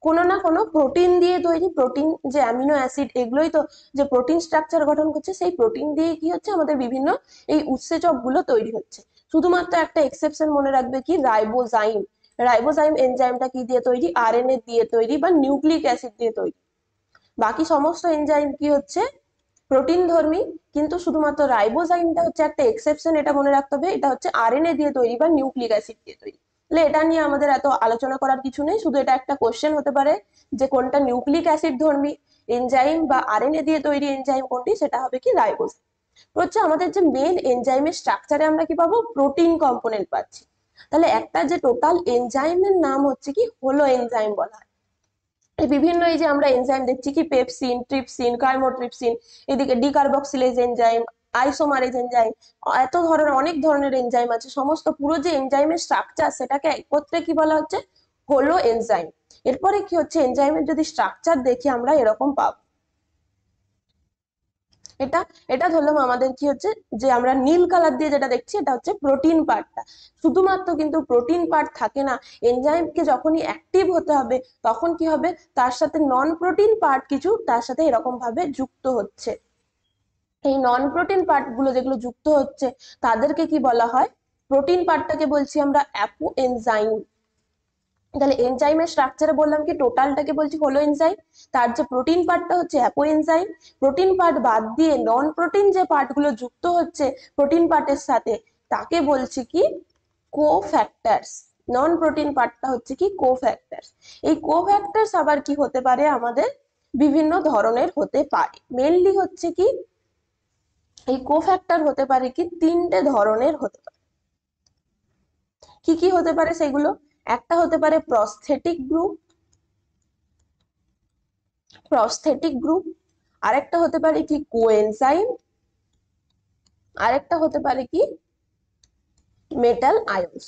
কোনো না কোনো প্রোটিন দিয়ে তৈরি। প্রোটিন যে অ্যামিনো অ্যাসিড এগুলোই তো যে প্রোটিন স্ট্রাকচার গঠন করছে, সেই প্রোটিন দিয়ে কি হচ্ছে আমাদের বিভিন্ন এই উৎসেচক গুলো তৈরি হচ্ছে। শুধুমাত্র একটা এক্সেপশন মনে রাখবে কি, রাইবোজাইম। রাইবোজাইম এনজাইমটা কি দিয়ে তৈরি? আরএনএ দিয়ে তৈরি বা নিউক্লিক অ্যাসিড দিয়ে তৈরি। বাকি সমস্ত এনজাইম কি হচ্ছে? প্রোটিন ধর্মী। কিন্তু শুধুমাত্র রাইবোজাইমটা হচ্ছে একটা এক্সেপশন, এটা মনে রাখতে হবে, এটা হচ্ছে আরএনএ দিয়ে তৈরি বা নিউক্লিক অ্যাসিড দিয়ে তৈরি। তাহলে এটা নিয়ে আমাদের এত আলোচনা করার কিছু নেই, শুধু এটা একটা কোশ্চেন হতে পারে যে কোনটা নিউক্লিক অ্যাসিড ধর্মী এনজাইম বা আরএনএ দিয়ে তৈরি এনজাইম কোনটি, সেটা হবে কি রাইবোজাইম। হচ্ছে আমাদের যে মেন এনজাইমের স্ট্রাকচারে আমরা কি পাবো? প্রোটিন কম্পোনেন্ট পাচ্ছি। তাহলে একটা যে টোটাল এনজাইমের নাম হচ্ছে কি হলো এনজাইম বলা হয়। এই বিভিন্ন এই যে আমরা এনজাইম দেখছি কি, পেপসিন, ট্রিপসিন, কাইমোট্রিপসিন, এদিকে ডিকার্বক্সিলেজ এনজাইম, আইসোমারেজ এনজাইম, এত ধরনের অনেক ধরনের এনজাইম আছে। সমস্ত পুরো যে এনজাইমের স্ট্রাকচার সেটাকে একত্রে কি বলা হচ্ছে? হলো এনজাইম। এরপরে কি হচ্ছে, এনজাইমের যদি স্ট্রাকচার দেখি আমরা এরকম পাবো। এটা এটা ধরলাম আমাদের কি হচ্ছে, যে আমরা নীল কালার দিয়ে যেটা দেখছি এটা হচ্ছে প্রোটিন পার্টটা। শুধুমাত্র কিন্তু প্রোটিন পার্ট থাকে না, এনজাইমকে যখনই অ্যাক্টিভ হতে হবে তখন কি হবে, তার সাথে নন প্রোটিন পার্ট কিছু তার সাথে এরকম ভাবে যুক্ত হচ্ছে। এই নন প্রোটিন পার্ট গুলো যেগুলো যুক্ত হচ্ছে তাদেরকে কি বলা হয়? প্রোটিন পার্টটাকে বলছি আমরা অ্যাপো এনজাইম। তাহলে এনজাইমের স্ট্রাকচারে বললাম কি, টোটালটাকে বলছি হলো এনজাইম, তার যে প্রোটিন পার্টটা হচ্ছে অ্যাপো এনজাইম। প্রোটিন পার্ট বাদ দিয়ে নন প্রোটিন যে পার্টগুলো যুক্ত হচ্ছে প্রোটিন পার্টের সাথে তাকে বলছি কি কোফ্যাক্টরস। নন প্রোটিন পার্টটা হচ্ছে কি কোফ্যাক্টরস। এই কোফ্যাক্টরস আবার কি হতে পারে আমাদের? বিভিন্ন ধরনের হতে পারে। মেনলি হচ্ছে কি, এই কোফ্যাক্টর হতে পারে কি তিনটে ধরনের হতে পারে। কি কি হতে পারে সেগুলো? একটা হতে পারে প্রস্থেটিক গ্রুপ, আরেকটা হতে পারে কি কোএনজাইম, আরেকটা হতে পারে কি মেটাল আয়ন্স।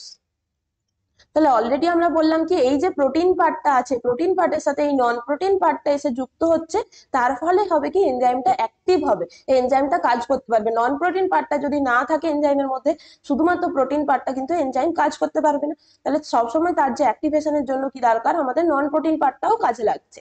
তাহলে অলরেডি আমরা বললাম কি, এই যে প্রোটিন পার্টটা আছে প্রোটিন পার্টের সাথে এই নন প্রোটিন পার্টটা এসে যুক্ত হচ্ছে, তার ফলে হবে কি এনজাইমটা অ্যাক্টিভ হবে, এনজাইমটা কাজ করতে পারবে। নন প্রোটিন পার্টটা যদি না থাকে এনজাইমের মধ্যে, শুধুমাত্র প্রোটিন পার্টটা, কিন্তু এনজাইম কাজ করতে পারবে না। তাহলে সবসময় তার যে অ্যাক্টিভেশনের জন্য কি দরকার, আমাদের নন প্রোটিন পার্টটাও কাজে লাগছে।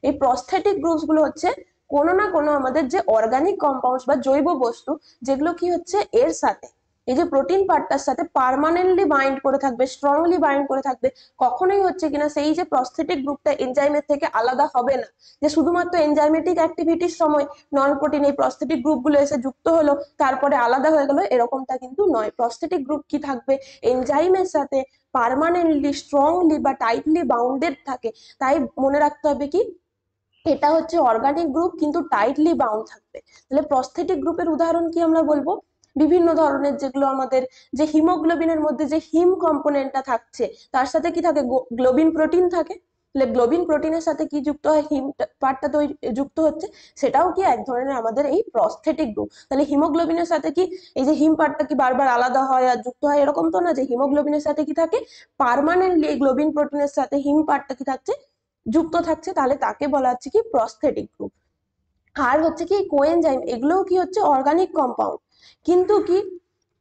এই প্রস্থেটিক গ্রুপস গুলো হচ্ছে কোনো না কোনো আমাদের যে অর্গানিক কম্পাউন্ডস বা জৈব বস্তু, যেগুলো কি হচ্ছে এর সাথে, এই যে প্রোটিন পার্টটার সাথে পার্মানেন্টলি বাইন্ড করে থাকবে, স্ট্রংলি বাইন্ড করে থাকবে। কখনোই হচ্ছে কিনা সেই যে প্রস্থেটিক গ্রুপটা এনজাইমের থেকে আলাদা হবে না, যে শুধুমাত্র এনজাইমেটিক অ্যাক্টিভিটির সময় নন প্রোটিন এই প্রস্থেটিক গ্রুপগুলো এসে যুক্ত হলো তারপরে আলাদা হয়ে গেল, এরকমটা কিন্তু নয়। প্রস্থেটিক গ্রুপ কি থাকবে, এনজাইমের সাথে পার্মানেন্টলি, স্ট্রংলি বা টাইটলি বাউন্ডেড থাকে। তাই মনে রাখতে হবে কি, এটা হচ্ছে অর্গানিক গ্রুপ কিন্তু টাইটলি বাউন্ড থাকবে। তাহলে প্রস্থেটিক গ্রুপের উদাহরণ কি আমরা বলবো? বিভিন্ন ধরনের, যেগুলো আমাদের যে হিমোগ্লোবিনের মধ্যে যে হিম কম্পোনেন্টটা থাকছে তার সাথে কি থাকে, গ্লোবিন প্রোটিন থাকে। তাহলে গ্লোবিন প্রোটিনের সাথে কি যুক্ত হয়, হিম পার্টটা তৈরি যুক্ত হচ্ছে, সেটাও কি এক ধরনের আমাদের এই প্রস্থেটিক গ্রুপ। তাহলে হিমোগ্লোবিনের সাথে কি এই যে হিম পার্টটা কি বারবার আলাদা হয় আর যুক্ত হয়, এরকম তো না, যে হিমোগ্লোবিনের সাথে কি থাকে, পার্মানেন্টলি এই গ্লোবিন প্রোটিনের সাথে হিম পার্টটা কি থাকছে, যুক্ত থাকছে। তাহলে তাকে বলা হচ্ছে কি প্রস্থেটিক গ্রুপ। আর হচ্ছে কি কোএনজাইম, এগুলোও কি হচ্ছে অর্গানিক কম্পাউন্ড, কিন্তু কি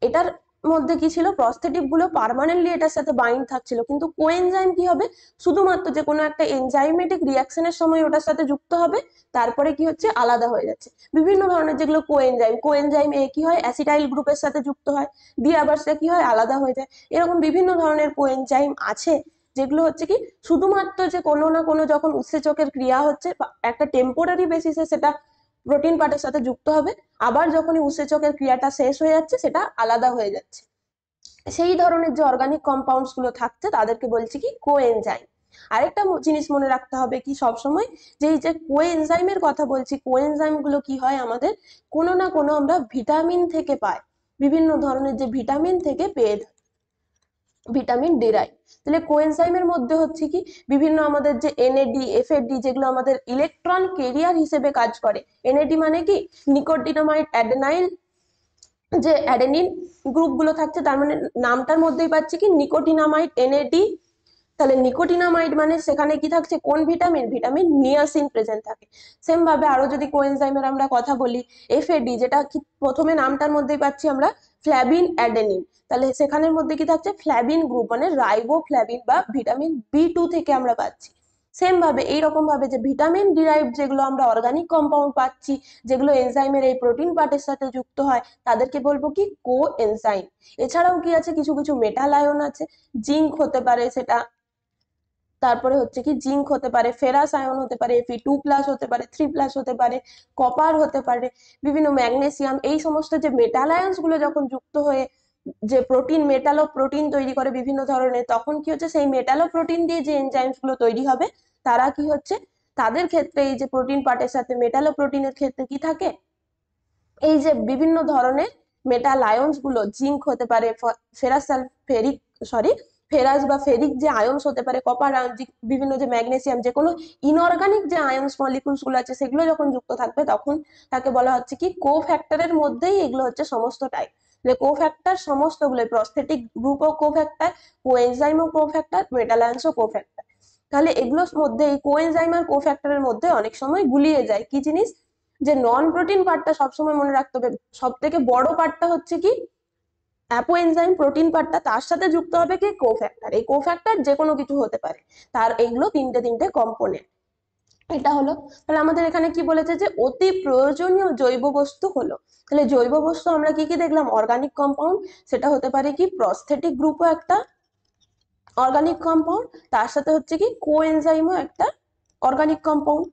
এটার মধ্যে কি ছিল, প্রস্থেটিক গুলো পার্মানেন্টলি এটার সাথে বাইন্ড থাকছিল, কিন্তু কোএনজাইম কি হবে, শুধুমাত্র যে কোনো একটা এনজাইমেটিক রিয়াকশনের সময় ওটার সাথে যুক্ত হবে, তারপরে কি হচ্ছে আলাদা হয়ে যাচ্ছে। বিভিন্ন ধরনের যেগুলো কোএনজাইম, কোএনজাইম এ কি হয়, অ্যাসিটাইল গ্রুপের সাথে যুক্ত হয়, দিয়ে আবার সে কি হয় আলাদা হয়ে যায়। এরকম বিভিন্ন ধরনের কোএনজাইম আছে, যেগুলো হচ্ছে কি শুধুমাত্র যে কোনো না কোনো যখন উৎসেচকের ক্রিয়া হচ্ছে একটা টেম্পোরারি বেসিসে সেটা প্রোটিন পার্টের সাথে যুক্ত হবে, আবার যখনই উৎসেচকের ক্রিয়াটা শেষ হয়ে যাচ্ছে সেটা আলাদা হয়ে যাচ্ছে। সেই ধরনের যে অর্গানিক কম্পাউন্ডস গুলো থাকছে তাদেরকে বলছি কি কোএনজাইম। আরেকটা জিনিস মনে রাখতে হবে কি সবসময়, যে এই যে কোএনজাইমের কথা বলছি, কোএনজাইম গুলো কি হয় আমাদের কোনো না কোনো আমরা ভিটামিন থেকে পাই, বিভিন্ন ধরনের যে ভিটামিন থেকে পেয়ে থাকি, ভিটামিন ডিরাইভ। তাহলে কোএনজাইমের মধ্যে হচ্ছে কি বিভিন্ন আমাদের যে এনএডি, এফএডি, যেগুলো আমাদের ইলেকট্রন ক্যারিয়ার হিসেবে কাজ করে। এনএডি মানে কি নিকোটিনামাইড অ্যাডেনাইল, যে অ্যাডেনিন গ্রুপ গুলো থাকছে, তার মানে নামটার মধ্যেই পাচ্ছি কি নিকোটিনামাইড, এনএডি। তাহলে নিকোটিনামাইড মানে সেখানে কি থাকছে, কোন ভিটামিন, ভিটামিন নিয়াসিন প্রেজেন্ট থাকে। সেম ভাবে আরো যদি কোএনজাইমের আমরা কথা বলি, এফএডি, যেটা কি প্রথমে নামটার মধ্যেই পাচ্ছি আমরা ফ্ল্যাভিন অ্যাডেনিন, তাহলে সেখানের মধ্যে কি থাকছে ফ্ল্যাভিন গ্রুপ, মানে রাইবোফ্ল্যাভিন বা ভিটামিন বি2 থেকে আমরা পাচ্ছি। সেম ভাবে এইরকম ভাবে যে ভিটামিন ডিরাইভ যেগুলো আমরা অর্গানিক কম্পাউন্ড পাচ্ছি, যেগুলো এনজাইমের এই প্রোটিন পার্টের সাথে যুক্ত হয়, তাদেরকে বলবো কি কো এনজাইম। এছাড়াও কি আছে, কিছু কিছু মেটাল আয়ন আছে, জিঙ্ক হতে পারে সেটা, তারপরে হচ্ছে কি জিঙ্ক হতে পারে, ফেরাস আয়ন হতে পারে, Fe2+ হতে পারে, 3+ হতে পারে, কপার হতে পারে, বিভিন্ন ম্যাগনেসিয়াম, এই সমস্ত যে মেটাল আয়নস গুলো যখন যুক্ত হয়ে যে প্রোটিন, মেটালো প্রোটিন তৈরি করে বিভিন্ন ধরনের, তখন কি হচ্ছে সেই মেটালো প্রোটিন দিয়ে যে এনজাইমস গুলো তৈরি হবে, তারা কি হচ্ছে, তাদের ক্ষেত্রে এই যে প্রোটিন পার্টের সাথে মেটালো প্রোটিনের ক্ষেত্রে কি থাকে, এই যে বিভিন্ন ধরনের মেটাল আয়নস গুলো, জিঙ্ক হতে পারে, ফেরাস ফেরিক, সরি ফেরাস বা ফেরিক যে আয়নস হতে পারে, কপার আয়ন, বিভিন্ন যে ম্যাগনেসিয়াম, যে কোনো ইনঅর্গানিক যে আয়নস মলিকুলস গুলো আছে, সেগুলো যখন যুক্ত থাকবে তখন তাকে বলা হচ্ছে কি কো ফ্যাক্টরের মধ্যেই এগুলো হচ্ছে সমস্তটাই। কো ফ্যাক্টর সমস্তগুলো, প্রস্থেটিক গ্রুপ ও কো ফ্যাক্টর, কোএনজাইম ও কো ফ্যাক্টর, মেটাল আয়নস ও কো ফ্যাক্টর। তাহলে এগুলোর মধ্যে এই কোএনজাইম আর কো ফ্যাক্টরের মধ্যে অনেক সময় গুলিয়ে যায় কি জিনিস, যে নন প্রোটিন পার্টটা সবসময় মনে রাখতে হবে, সব থেকে বড় পার্টটা হচ্ছে কি অ্যাপো এনজাইম, প্রোটিন পার্টটা, তার সাথে যুক্ত হবে কি কোফ্যাক্টর। এই কোফ্যাক্টর যে কোনো কিছু হতে পারে, তার এইগুলো তিনটে তিনটে কম্পোনেন্ট। এটা হলো, তাহলে আমাদের এখানে কি বলেছে যে অতি প্রয়োজনীয় জৈব বস্তু হলো, তাহলে জৈব বস্তু আমরা কি কি দেখলাম, অর্গানিক কম্পাউন্ড, সেটা হতে পারে কি প্রস্থেটিক গ্রুপও একটা অর্গানিক কম্পাউন্ড, তার সাথে হচ্ছে কি কোএনজাইমও একটা অর্গানিক কম্পাউন্ড।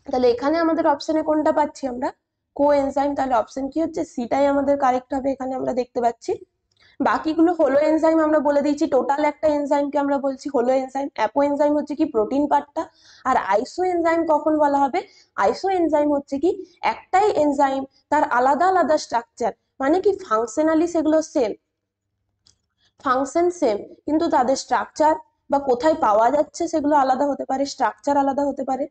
তাহলে এখানে আমাদের অপশনে কোনটা পাচ্ছি আমরা, কোএনজাইম, তাহলে অপশন কি হচ্ছে, সিটাই আমাদের কারেক্ট হবে, এখানে আমরা দেখতে পাচ্ছি। বাকিগুলো হলো এনজাইম, আমরা বলে দিয়েছি টোটাল একটা এনজাইমকে আমরা বলছি হলো এনজাইম। অ্যাপো এনজাইম হচ্ছে কি প্রোটিন পার্টটা, আর আইসো এনজাইম কখন বলা হবে, আইসো এনজাইম হচ্ছে কি একটাই এনজাইম, তার আলাদা আলাদা স্ট্রাকচার, মানে কি ফাংশনালি সেগুলো সেম, ফাংশন সেম, কিন্তু তাদের স্ট্রাকচার বা কোথায় পাওয়া যাচ্ছে সেগুলো আলাদা হতে পারে, স্ট্রাকচার আলাদা হতে পারে।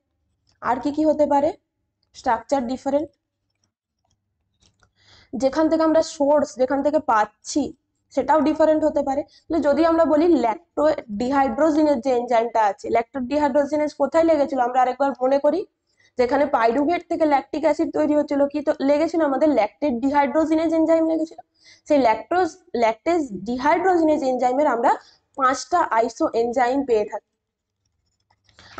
আর কি কি হতে পারে, স্ট্রাকচার ডিফারেন্ট, যেখান থেকে আমরা সোর্স, যেখান থেকে পাচ্ছি সেটাও ডিফারেন্ট হতে পারে। তাহলে যদি আমরা বলি ল্যাকটো ডিহাইড্রোজিনেজ যে এনজাইমটা আছে, ল্যাকটো ডিহাইড্রোজিনেজ কোথায় লেগেছিল আমরা আরেকবার মনে করি, যেখানে পাইরুভেট থেকে ল্যাকটিক অ্যাসিড তৈরি হচ্ছিল, কি তো লেগেছিল আমাদের ল্যাকটেড ডিহাইড্রোজিনেজ এনজাইম লেগেছিল। সেই ল্যাকটেজ ডিহাইড্রোজিনেজ এনজাইমের আমরা 5টা আইসো এনজাইম পেয়ে থাকি।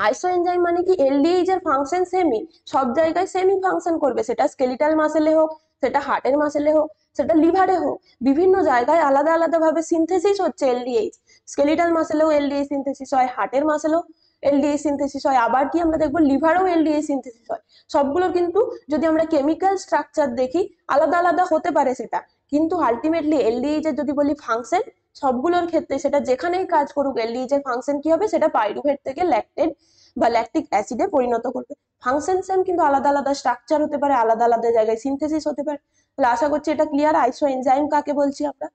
আইসো এনজাইম মানে কি এলডিএইচ এর ফাংশন সেমই, সব জায়গায় সেমই ফাংশন করবে, সেটা স্কেলিটাল মাসেলে হোক, সেটা হার্টের মাসেলে হোক, সেটা লিভারে হোক, বিভিন্ন জায়গায় আলাদা আলাদা ভাবে সিনথেসিস হচ্ছে এলডিএইচ। স্কেলিটাল মাসেলেও এলডিএইচ সিনথেসিস হয়, হার্টের মাসেলেও এলডিএইচ সিনথেসিস হয়, আবার কি আমরা দেখবো লিভারেও এলডিএইচ সিনথেসিস হয়। সবগুলোর কিন্তু যদি আমরা কেমিক্যাল স্ট্রাকচার দেখি আলাদা আলাদা হতে পারে সেটা, কিন্তু আলটিমেটলি এলডিএইচ এর যদি বলি ফাংশন, সবগুলোর ক্ষেত্রে সেটা যেখানেই কাজ করুক এলডিএইচ এর ফাংশন কি হবে, সেটা পাইরুভেট থেকে ল্যাকটেড বা ল্যাকটিক অ্যাসিডে পরিণত করবে। ফাংশন সেম কিন্তু আলাদা আলাদা স্ট্রাকচার হতে পারে, আলাদা আলাদা জায়গায় সিনথেসিস হতে পারে। তাহলে আশা করছি এটা ক্লিয়ার, আইসো এনজাইম কাকে বলছি আমরা।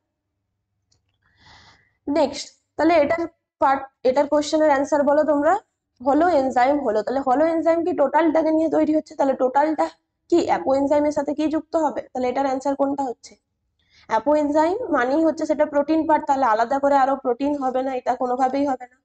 নেক্সট, তাহলে এটার কোশ্চেনের অ্যান্সার বলো তোমরা। হলো এনজাইম হলো, তাহলে হলো এনজাইম কি টোটালটাকে নিয়ে তৈরি হচ্ছে, তাহলে টোটালটা কি অ্যাপো এনজাইমের সাথে কি যুক্ত হবে, তাহলে এটার অ্যান্সার কোনটা হচ্ছে, অ্যাপো এনজাইম মানেই হচ্ছে সেটা প্রোটিন পার্ট, তাহলে আলাদা করে আরো প্রোটিন হবে না, এটা কোনোভাবেই হবে না।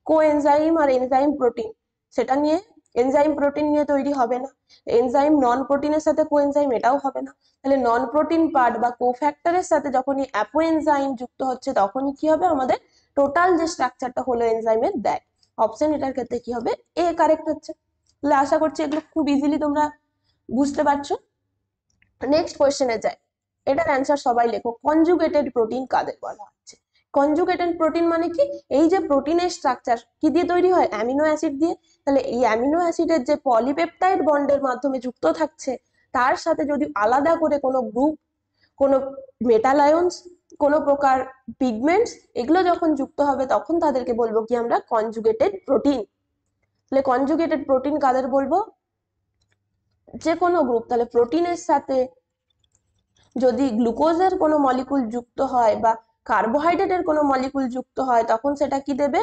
কো এনজাইম আর এনজাইম প্রোটিন, সেটা নিয়ে এনজাইম প্রোটিন নিয়ে তৈরি হবে না। এনজাইম নন প্রোটিনের সাথে কো এনজাইম, এটাও হবে না। তাহলে নন প্রোটিন পার্ট বা কোফ্যাক্টরের সাথে যখনই অ্যাপো এনজাইম যুক্ত হচ্ছে তখনই কি হবে, আমাদের টোটাল যে স্ট্রাকচারটা হলো এনজাইমের দেয়। অপশন এটার ক্ষেত্রে কি হবে, এ কারেক্ট হচ্ছে। তাহলে আশা করছি এগুলো খুব ইজিলি তোমরা বুঝতে পারছো। নেক্সট কোয়েশ্চেনে যাই, এটার অ্যান্সার সবাই লেখো, কনজুগেটেড প্রোটিন কাদের বলা হচ্ছে। কনজুগেটেড প্রোটিন মানে কি, এই যে প্রোটিনের স্ট্রাকচার কি দিয়ে তৈরি হয়, অ্যামিনো অ্যাসিড দিয়ে, তাহলে এই অ্যামিনো অ্যাসিডের যে পলিপেপটাইড বন্ডের মাধ্যমে যুক্ত থাকছে, তার সাথে যদি আলাদা করে কোনো গ্রুপ, কোনো মেটাল আয়নস, কোনো প্রকার পিগমেন্টস, এগুলো যখন যুক্ত হবে তখন তাদেরকে বলবো কি আমরা কনজুগেটেড প্রোটিন। তাহলে কনজুগেটেড প্রোটিন কাদের বলবো, যে কোনো গ্রুপ, তাহলে প্রোটিনের সাথে যদি গ্লুকোজের কোনো মলিকুল যুক্ত হয় বা কার্বোহাইড্রেটের কোনো মলিকুল যুক্ত হয় তখন সেটা কি দেবে,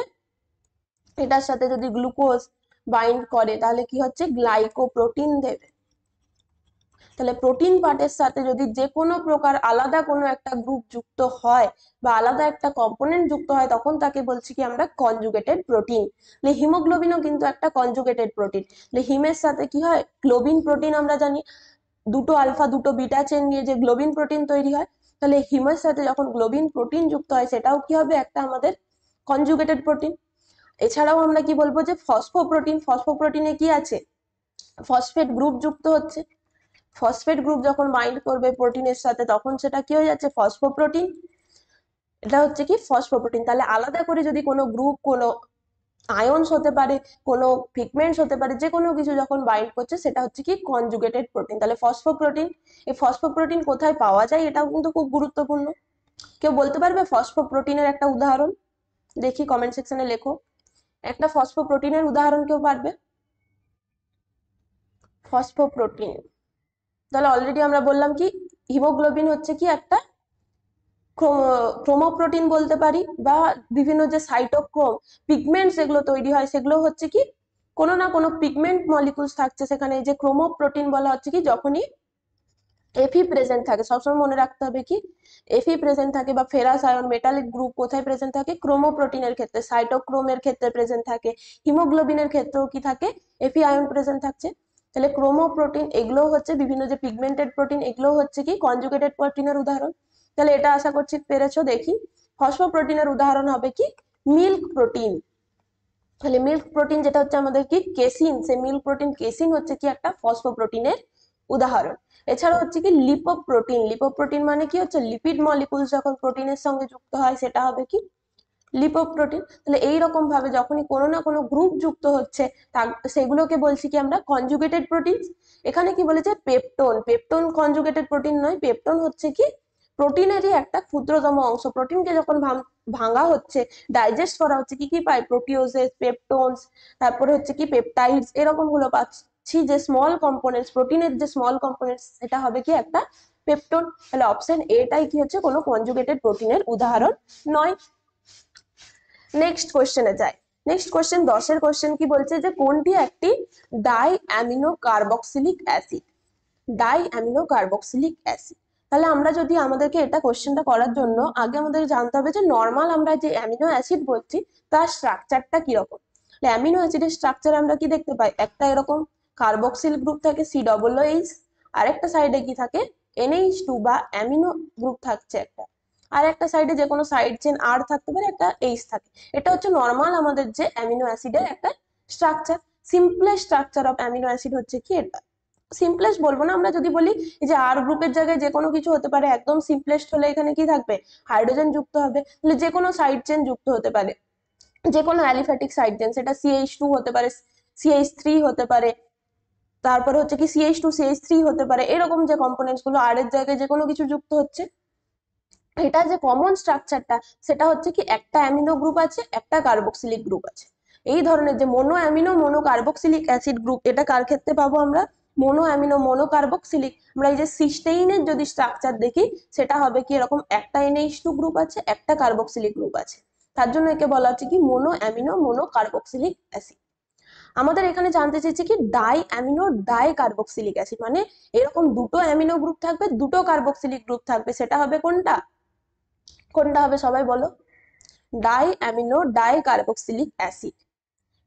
এটার সাথে যদি গ্লুকোজ বাইন্ড করে তাহলে কি হচ্ছে গ্লাইকোপ্রোটিন দেবে। তাহলে প্রোটিন পার্টের সাথে যদি যে কোনো প্রকার আলাদা কোনো একটা গ্রুপ যুক্ত হয় বা আলাদা একটা কম্পোনেন্ট যুক্ত হয় তখন তাকে বলছি কি আমরা কনজুগেটেড প্রোটিন। তাহলে হিমোগ্লোবিনও কিন্তু একটা কনজুগেটেড প্রোটিন। তাহলে হিমের সাথে কি হয়, গ্লোবিন প্রোটিন আমরা জানি, দুটো আলফা দুটো বিটা চেন নিয়ে যে গ্লোবিন প্রোটিন তৈরি হয়, তাহলে হিমের সাথে যখন গ্লোবিন প্রোটিন যুক্ত হয় সেটাও কি হবে, একটা আমাদের কনজুগেটেড প্রোটিন। এছাড়াও আমরা কি বলবো যে ফসফোপ্রোটিন, ফসফোপ্রোটিনে কি আছে, ফসফেট গ্রুপ যুক্ত হচ্ছে। ফসফেট গ্রুপ যখন বাইন্ড করবে প্রোটিনের সাথে তখন সেটা কি হয়ে যাচ্ছে, ফসফোপ্রোটিন। এটা হচ্ছে কি ফসফোপ্রোটিন। তাহলে আলাদা করে যদি কোনো গ্রুপ, কোনো আয়নস হতে পারে, কোনো পিগমেন্টস হতে পারে, যে কোনো কিছু যখন বাইন্ড করছে সেটা হচ্ছে কি কনজুগেটেড প্রোটিন। তাহলে ফসফোপ্রোটিন, এই ফসফোপ্রোটিন কোথায় পাওয়া যায় এটাও কিন্তু খুব গুরুত্বপূর্ণ। কেউ বলতে পারবে ফসফোপ্রোটিনের একটা উদাহরণ? দেখি কমেন্ট সেকশনে লেখো একটা ফসফোপ্রোটিনের উদাহরণ, কেউ পারবে? ফসফোপ্রোটিন, তাহলে অলরেডি আমরা বললাম কি হিমোগ্লোবিন হচ্ছে কি একটা ক্রোমোপ্রোটিন বলতে পারি, বা বিভিন্ন যে সাইটোক্রোম পিগমেন্টস যেগুলো তৈরি হয় সেগুলো হচ্ছে কি কোনো না কোনো পিগমেন্ট মলিকুলস থাকছে সেখানে। যে ক্রোমোপ্রোটিন বলা হচ্ছে কি যখনই এফি প্রেজেন্ট থাকে, সবসময় মনে রাখতে হবে কি এফি প্রেজেন্ট থাকে, বা ফেরাস আয়ন মেটালিক গ্রুপ কোথায় প্রেজেন্ট থাকে, ক্রোমোপ্রোটিনের ক্ষেত্রে, সাইটোক্রোমের ক্ষেত্রে প্রেজেন্ট থাকে, হিমোগ্লোবিনের ক্ষেত্রেও কি থাকে, এফি আয়ন প্রেজেন্ট থাকছে। তাহলে ক্রোমোপ্রোটিন এগুলো হচ্ছে বিভিন্ন যে পিগমেন্টেড প্রোটিন, এগুলো হচ্ছে কি কনজুগেটেড প্রোটিনের উদাহরণ। তাহলে এটা আশা করছি পেরেছো। দেখি ফসফোপ্রোটিনের উদাহরণ হবে কি মিল্ক প্রোটিন। তাহলে মিল্ক প্রোটিন যেটা হচ্ছে আমাদের কি কেসিন, সে মিল্ক প্রোটিন কেসিন হচ্ছে কি একটা ফসফোপ্রোটিনের উদাহরণ। এছাড়া হচ্ছে কি লিপোপ্রোটিন, লিপোপ্রোটিন মানে কি হচ্ছে লিপিড মলিকুলস যখন প্রোটিনের সঙ্গে যুক্ত হয় সেটা হবে কি লিপোপ্রোটিন। তাহলে এইরকম ভাবে যখনই কোনো না কোনো গ্রুপ যুক্ত হচ্ছে সেগুলোকে বলছি কি আমরা কনজুগেটেড প্রোটিন। এখানে কি বলেছে পেপটোন, পেপটোন কনজুগেটেড প্রোটিন নয়, পেপটোন হচ্ছে কি প্রোটিনেরই একটা ক্ষুদ্রতম অংশ। প্রোটিনকে যখন ভাঙা হচ্ছে, ডাইজেস্ট করা হচ্ছে, কি কি পাই, প্রোটিওজেস, পেপটোনস, তারপরে হচ্ছে কি পেপটাইডস, এরকম গুলো পাচ্ছি যে স্মল কম্পোনেন্টস, প্রোটিনের যে স্মল কম্পোনেন্টস সেটা হবে কি একটা পেপটোন। তাহলে অপশন এটাই কি হচ্ছে কোনো কনজুগেটেড প্রোটিনের উদাহরণ নয়। নেক্সট কোশ্চেনে যাই। নেক্সট কোশ্চেন 10-এর কোশ্চেন কি বলছে যে কোনটি একটি die amino carboxylic acid, die amino carboxylic acid. তাহলে আমরা যদি আমাদেরকে এটা কোশ্চেনটা করার জন্য আগে আমাদের জানতে হবে যে নর্মাল আমরা যে অ্যামিনো অ্যাসিড বলছি তার স্ট্রাকচারটা কিরকম। অ্যামিনো অ্যাসিডের স্ট্রাকচার আমরা কি দেখতে পাই, একটা এরকম কার্বক্সিল গ্রুপ থাকে COOH, আরেকটা সাইডে কি থাকে NH2 বা অ্যামিনো গ্রুপ থাকছে একটা, আর একটা সাইডে যে কোনো সাইড চেন আর থাকতে পারে, একটা H থাকে। এটা হচ্ছে নর্মাল আমাদের যে অ্যামিনো অ্যাসিডের একটা structure. Simplest structure of amino acid হচ্ছে কি এটা, সিম্পলেস্ট বলবো না, আমরা যদি বলি এই যে আর গ্রুপের জায়গায় যে কোনো কিছু হতে পারে, একদম সিম্পলেস্ট হলে এখানে কি থাকবে হাইড্রোজেন যুক্ত হবে, তাহলে যে কোনো সাইড চেন যুক্ত হতে পারে, যে কোনো অ্যালিফ্যাটিক সাইড চেন, সেটা CH2 হতে পারে, CH3 হতে পারে, তারপরে হচ্ছে কি CH2 CH3 হতে পারে, এরকম যে কম্পোনেন্টস গুলো আর এর জায়গায় যে কোনো কিছু যুক্ত হচ্ছে। এটা যে কমন স্ট্রাকচারটা সেটা হচ্ছে কি একটা অ্যামিনো গ্রুপ আছে, একটা কার্বক্সিলিক গ্রুপ আছে। এই ধরনের যে mono amino mono carboxylic acid group, এটা কার ক্ষেত্রে পাবো আমরা, মোনো অ্যামিনো মোনো কার্বক্সিলিক। আমরা এই যে সিস্টেইনের যদি স্ট্রাকচার দেখি সেটা হবে কি এরকম, একটা NH2 গ্রুপ আছে, একটা কার্বক্সিলিক গ্রুপ আছে, তার জন্য একে বলা হচ্ছে কি mono amino mono carboxylic acid. আমাদের এখানে জানতে চেয়েছি কি die amino die carboxylic acid, মানে এরকম দুটো অ্যামিনো গ্রুপ থাকবে, দুটো কার্বক্সিলিক গ্রুপ থাকবে, সেটা হবে কোনটা, কোনটা হবে সবাই বলো, die amino die carboxylic acid.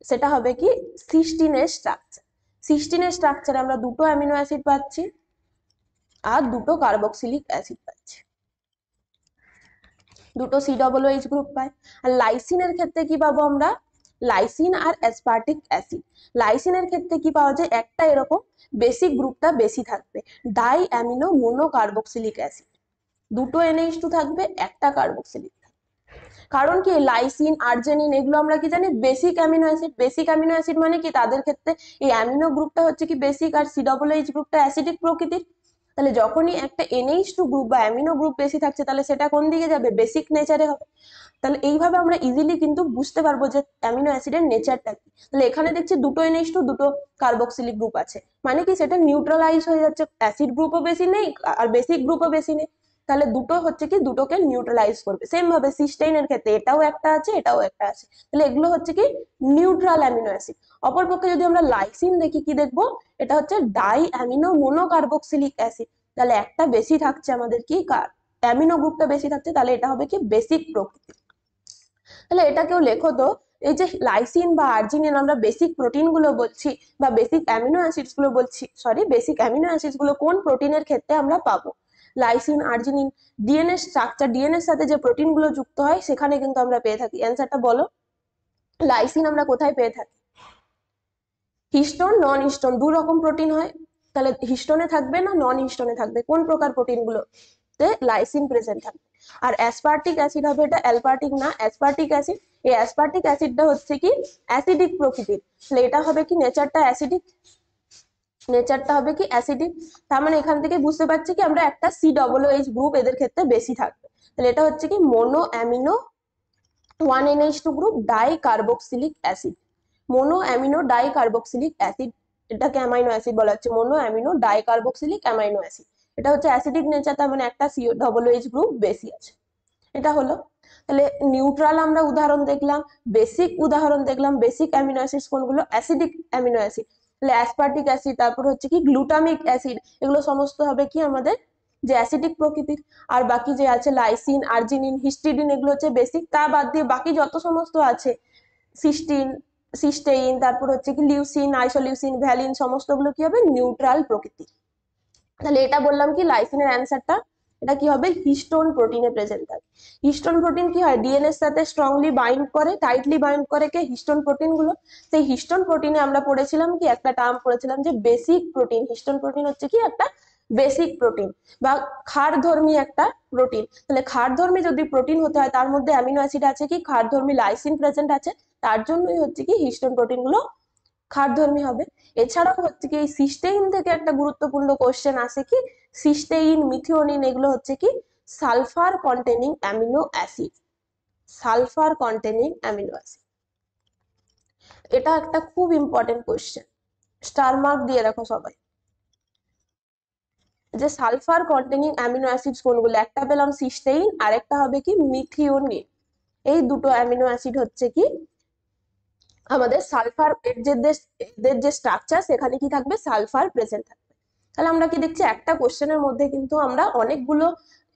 সেটা হবে কি সিস্টিনের স্ট্রাকচার। সিস্টিনের স্ট্রাকচারে আমরা দুটো অ্যামিনো অ্যাসিড পাচ্ছি আর দুটো কার্বক্সিলিক অ্যাসিড পাচ্ছি, দুটো COOH গ্রুপ পাই। আর লাইসিনের ক্ষেত্রে কি পাবো আমরা, লাইসিন আর অ্যাসপার্টিক অ্যাসিড। লাইসিনের ক্ষেত্রে কি পাওয়া যায়, একটা এরকম বেসিক গ্রুপটা বেশি থাকবে, die amino mono carboxylic acid, দুটো NH2 থাকবে, একটা কার্বক্সিলিক। কারণ কি লাইসিন আর্জেনিন এগুলো আমরা কি জানি basic amino acid, basic amino acid মানে কি তাদের ক্ষেত্রে এই অ্যামিনো গ্রুপটা হচ্ছে কি বেসিক, আর COOH গ্রুপটা অ্যাসিডিক প্রকৃতির। তাহলে যখনই একটা NH2 গ্রুপ বা অ্যামিনো গ্রুপ বেশি থাকছে তাহলে সেটা কোন দিকে যাবে, বেসিক নেচারে হবে। তাহলে এইভাবে আমরা ইজিলি কিন্তু বুঝতে পারবো যে অ্যামিনো অ্যাসিডের নেচারটা কি। তাহলে এখানে দেখছি দুটো NH2 দুটো কার্বক্সিলিক গ্রুপ আছে, মানে কি সেটা নিউট্রালাইজ হয়ে যাচ্ছে, অ্যাসিড গ্রুপও বেশি নেই আর বেসিক গ্রুপও বেশি নেই, তাহলে দুটো হচ্ছে কি দুটোকে নিউট্রালাইজ করবে। সেম ভাবে সিস্টেইনের ক্ষেত্রে এটাও একটা আছে এটাও একটা আছে, তাহলে এগুলো হচ্ছে কি নিউট্রাল অ্যামিনো অ্যাসিড। অপরপক্ষে যদি আমরা লাইসিন দেখি কি দেখবো, এটা হচ্ছে ডাই অ্যামিনো মোনোকার্বক্সিলিক অ্যাসিড, তাহলে একটা বেশি থাকছে আমাদের কি অ্যামিনো গ্রুপটা বেশি থাকছে, তাহলে এটা হবে কি বেসিক প্রকৃতি। তাহলে এটা কেউ লেখো তো, এই যে লাইসিন বা আর্জিনিন আমরা বেসিক প্রোটিন গুলো বলছি বা বেসিক অ্যামিনো অ্যাসিডস গুলো বলছি, সরি বেসিক অ্যামিনো অ্যাসিডস গুলো কোন প্রোটিনের ক্ষেত্রে আমরা পাবো, লাইসিন আর্জিনিন ডিএনএ স্ট্রাকচার, ডিএনএর সাথে যে প্রোটিন গুলো যুক্ত হয় সেখানে কিন্তু আমরা পেয়ে থাকি। অ্যান্সারটা বলো, লাইসিন আমরা কোথায় পেয়ে থাকি? হিস্টোন নন হিস্টোন দু রকম প্রোটিন হয়, তাহলে হিস্টোনে থাকবে না নন হিস্টোনে থাকবে, কোন প্রকার প্রোটিন গুলোতে লাইসিন প্রেজেন্ট থাকবে? আর অ্যাসপার্টিক অ্যাসিড হবে, এটা অ্যালপার্টিক না, অ্যাসপার্টিক অ্যাসিড। এই অ্যাসপার্টিক অ্যাসিডটা হচ্ছে কি অ্যাসিডিক প্রকৃতির, তাহলে এটা হবে কি নেচারটা অ্যাসিডিক, নেচারটা হবে কি অ্যাসিডিক। তার মানে এখান থেকে বুঝতে পারছি কি আমরা একটা COOH গ্রুপ এদের ক্ষেত্রে বেশি থাকবে, তাহলে এটা হচ্ছে কি mono amino 1NH2 group dicarboxylic acid, mono amino dicarboxylic acid, এটাকে অ্যামাইনো অ্যাসিড বলা হচ্ছে, mono amino dicarboxylic amino acid. এটা হচ্ছে অ্যাসিডিক নেচার, তার মানে একটা COOH গ্রুপ বেশি আছে। এটা হলো, তাহলে নিউট্রাল আমরা উদাহরণ দেখলাম, বেসিক উদাহরণ দেখলাম। বেসিক অ্যামিনো অ্যাসিড কোনগুলো? অ্যাসিডিক অ্যামিনো অ্যাসিড, তাহলে অ্যাসপার্টিক অ্যাসিড, তারপর হচ্ছে কি গ্লুটামিক অ্যাসিড, এগুলো সমস্ত হবে কি আমাদের যে অ্যাসিডিক প্রকৃতির। আর বাকি যে আছে লাইসিন, আর্জিনিন, হিস্টিডিন, এগুলো হচ্ছে বেসিক। তা বাদ দিয়ে বাকি যত সমস্ত আছে সিস্টিন, সিস্টেইন, তারপর হচ্ছে কি লিউসিন, আইসোলিউসিন, ভ্যালিন, সমস্তগুলো কি হবে নিউট্রাল প্রকৃতির। তাহলে এটা বললাম কি লাইসিনের অ্যান্সারটা, এটা কি হবে হিস্টোন প্রোটিনে প্রেজেন্ট থাকে। হিস্টোন প্রোটিন কি হয় ডিএনএ এর সাথে স্ট্রংলি বাইন্ড করে, টাইটলি বাইন্ড করে কে হিস্টোন প্রোটিন গুলো। সেই হিস্টোন প্রোটিনে আমরা পড়েছিলাম কি একটা টার্ম পড়েছিলাম যে বেসিক প্রোটিন। হিস্টোন প্রোটিন হচ্ছে কি একটা বেসিক প্রোটিন বা ক্ষারধর্মী একটা প্রোটিন। তাহলে ক্ষারধর্মী যদি প্রোটিন হতে হয় তার মধ্যে অ্যামিনো অ্যাসিড আছে কি ক্ষারধর্মী লাইসিন প্রেজেন্ট আছে, তার জন্যই হচ্ছে কি হিস্টোন প্রোটিন গুলো ক্ষারধর্মী হবে। এছাড়াও হচ্ছে কি এই সিস্টেইন থেকে একটা গুরুত্বপূর্ণ কোশ্চেন আসে কি সিস্টেইন, মিথিওনিন, এগুলো হচ্ছে কি sulphur containing amino acid, sulphur containing amino acid. এটা একটা খুব ইম্পর্টেন্ট কোশ্চেন, স্টার মার্ক দিয়ে রাখো সবাই, যে সালফার কন্টেনিং অ্যামিনো অ্যাসিড কোনগুলো? একটা পেলাম সিস্টেইন, আর একটা হবে কি মিথিওনিন। এই দুটো অ্যামিনো অ্যাসিড হচ্ছে কি আমাদের সালফার, এদের যে স্ট্রাকচার সেখানে কি থাকবে সালফার প্রেজেন্ট থাকবে। তাহলে আমরা কি দেখছি একটা কোশ্চেনের মধ্যে কিন্তু আমরা অনেকগুলো,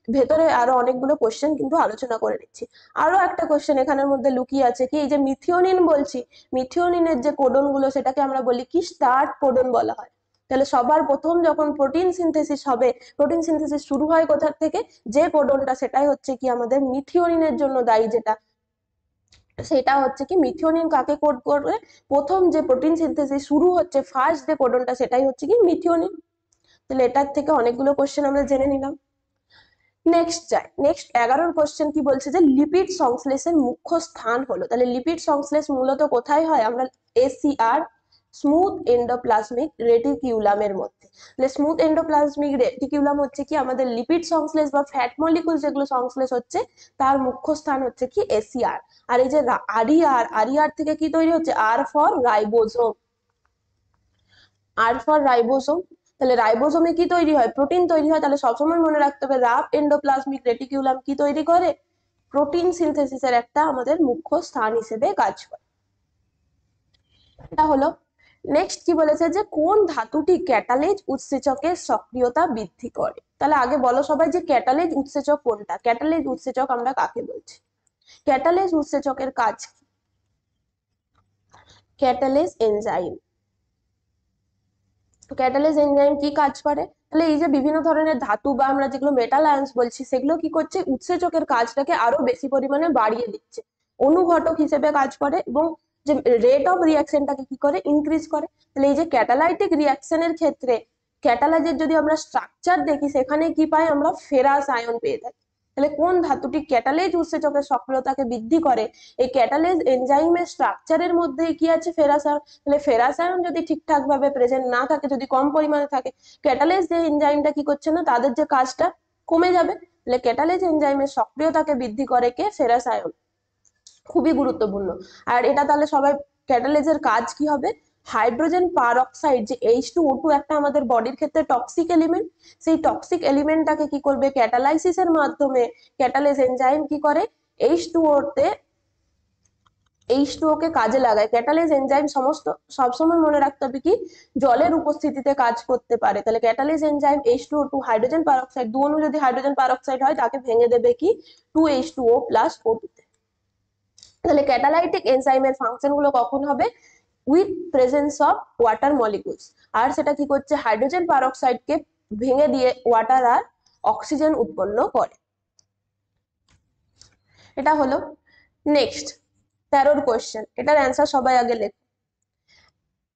ভেতরে আরো অনেকগুলো কোশ্চেন কিন্তু আলোচনা করে নিচ্ছি। আরো একটা কোশ্চেন এখানের মধ্যে লুকিয়ে আছে কি এই যে মিথিওনিন বলছি, মিথিওনিনের যে কোডন গুলো সেটাকে আমরা বলি কি স্টার্ট কোডন বলা হয়। তাহলে সবার প্রথম যখন প্রোটিন সিনথেসিস হবে, প্রোটিন সিনথেসিস শুরু হয় কোথা থেকে? যে কোডনটা সেটাই হচ্ছে কি আমাদের মিথিওনিনের জন্য দায়ী, যেটা সেটা হচ্ছে কি মিথিওনিন কাকে কোড করবে? প্রথম যে প্রোটিন সিনথেসিস শুরু হচ্ছে ফার্স্ট যে কোডনটা সেটাই হচ্ছে কি মিথিওনিন। তাহলে এটার থেকে অনেকগুলো কোশ্চেন আমরা জেনে নিলাম। নেক্সট যাই, নেক্সট 11 কোশ্চেন কি বলছে যে লিপিড সংশ্লেষের মুখ্য স্থান হলো। তাহলে লিপিড সংশ্লেষ মূলত কোথায় হয়? আমরা ACR, স্মুথ এন্ডোপ্লাজমিক রেটিকিউলামের মধ্যে। তাহলে স্মুথ এন্ডোপ্লাজমিক রেটিকিউলাম হচ্ছে কি আমাদের লিপিড সংশ্লেষ বা ফ্যাট মলিকুল যেগুলো সংশ্লেষ হচ্ছে তার মুখ্য স্থান হচ্ছে কি ACR। আর এই যে আরিআর থেকে কি তৈরি হচ্ছে? R for ribosome, R for ribosome. তাহলে রাইবোসোমে কি তৈরি হয়? প্রোটিন তৈরি হয়। তাহলে সবসময় মনে রাখতে হবে রাফ এন্ডোপ্লাজমিক রেটিকিউলাম কি তৈরি করে? প্রোটিন সিনথেসিসের একটা আমাদের মুখ্য স্থান হিসেবে কাজ করে। এটা হলো। নেক্সট কি বলেছে যে কোন ধাতুটি ক্যাটালেজ উৎসেচকের সক্রিয়তা বৃদ্ধি করে? তাহলে আগে বলো সবাই যে ক্যাটালেজ উৎসেচক কোনটা? ক্যাটালেজ উৎসেচক আমরা কাকে বলছি? ক্যাটালেজ উৎসেচকের কাজ কি? ক্যাটালেজ এনজাইম, ক্যাটালিস এনজাইম কি কাজ করে? তাহলে এই যে বিভিন্ন ধরনের ধাতু বা আমরা যেগুলো মেটাল আয়ন্স বলছি সেগুলো কি করছে? উৎসেচকের কাজটাকে আরো বেশি পরিমাণে বাড়িয়ে দিচ্ছে, অনুঘটক হিসেবে কাজ করে এবং যে রেট অফ রিয়াকশনটাকে কি করে? ইনক্রিজ করে। তাহলে এই যে ক্যাটালাইটিক রিয়াকশনের ক্ষেত্রে ক্যাটালাইজের যদি আমরা স্ট্রাকচার দেখি সেখানে কি পাই? আমরা ফেরাস আয়ন পেয়ে থাকি। তাহলে কোন ধাতুটি ক্যাটালেজ উৎসেচকের সক্রিয়তাকে বৃদ্ধি করে? এই ক্যাটালেজ এনজাইমের স্ট্রাকচারের মধ্যে কি আছে? Ferrous ion. তাহলে ফেরাস আয়ন যদি ঠিকঠাক ভাবে প্রেজেন্ট না থাকে, যদি কম পরিমাণে থাকে, ক্যাটালেজ যে এনজাইমটা কি করছে না, তাদের যে কাজটা কমে যাবে। তাহলে ক্যাটালেজ এনজাইমের সক্রিয়তাকে বৃদ্ধি করে কে? Ferrous ion. খুবই গুরুত্বপূর্ণ। আর এটা তাহলে সবাই, ক্যাটালেজের কাজ কি হবে? হাইড্রোজেন পারঅক্সাইড যে H2O2 একটা আমাদের বডির ক্ষেত্রে টক্সিক এলিমেন্ট, সেই টক্সিক এলিমেন্টটাকে কি করবে? ক্যাটালাইসিসের মাধ্যমে ক্যাটালেজ এনজাইম কি করে? H2O তে H2O কে কাজে লাগায়। ক্যাটালেজ এনজাইম সবসময় মনে রাখতে হবে কি জলের উপস্থিতিতে কাজ করতে পারে। তাহলে catalase enzyme H2O2 hydrogen peroxide, দু অণু যদি হাইড্রোজেন পারঅক্সাইড হয় তাকে ভেঙে দেবে কি 2H2O+O2 তে। তাহলে ক্যাটালাইটিক এনজাইমের ফাংশন গুলো কখন হবে? With presence of water molecules. আর সেটা কি করছে? হাইড্রোজেন পারঅক্সাইডকে ভেঙে দিয়ে ওয়াটার আর অক্সিজেন উৎপন্ন করে। এটা হলো। নেক্সট 13 কোশ্চেন, এটার অ্যান্সার সবাই আগে লেখ।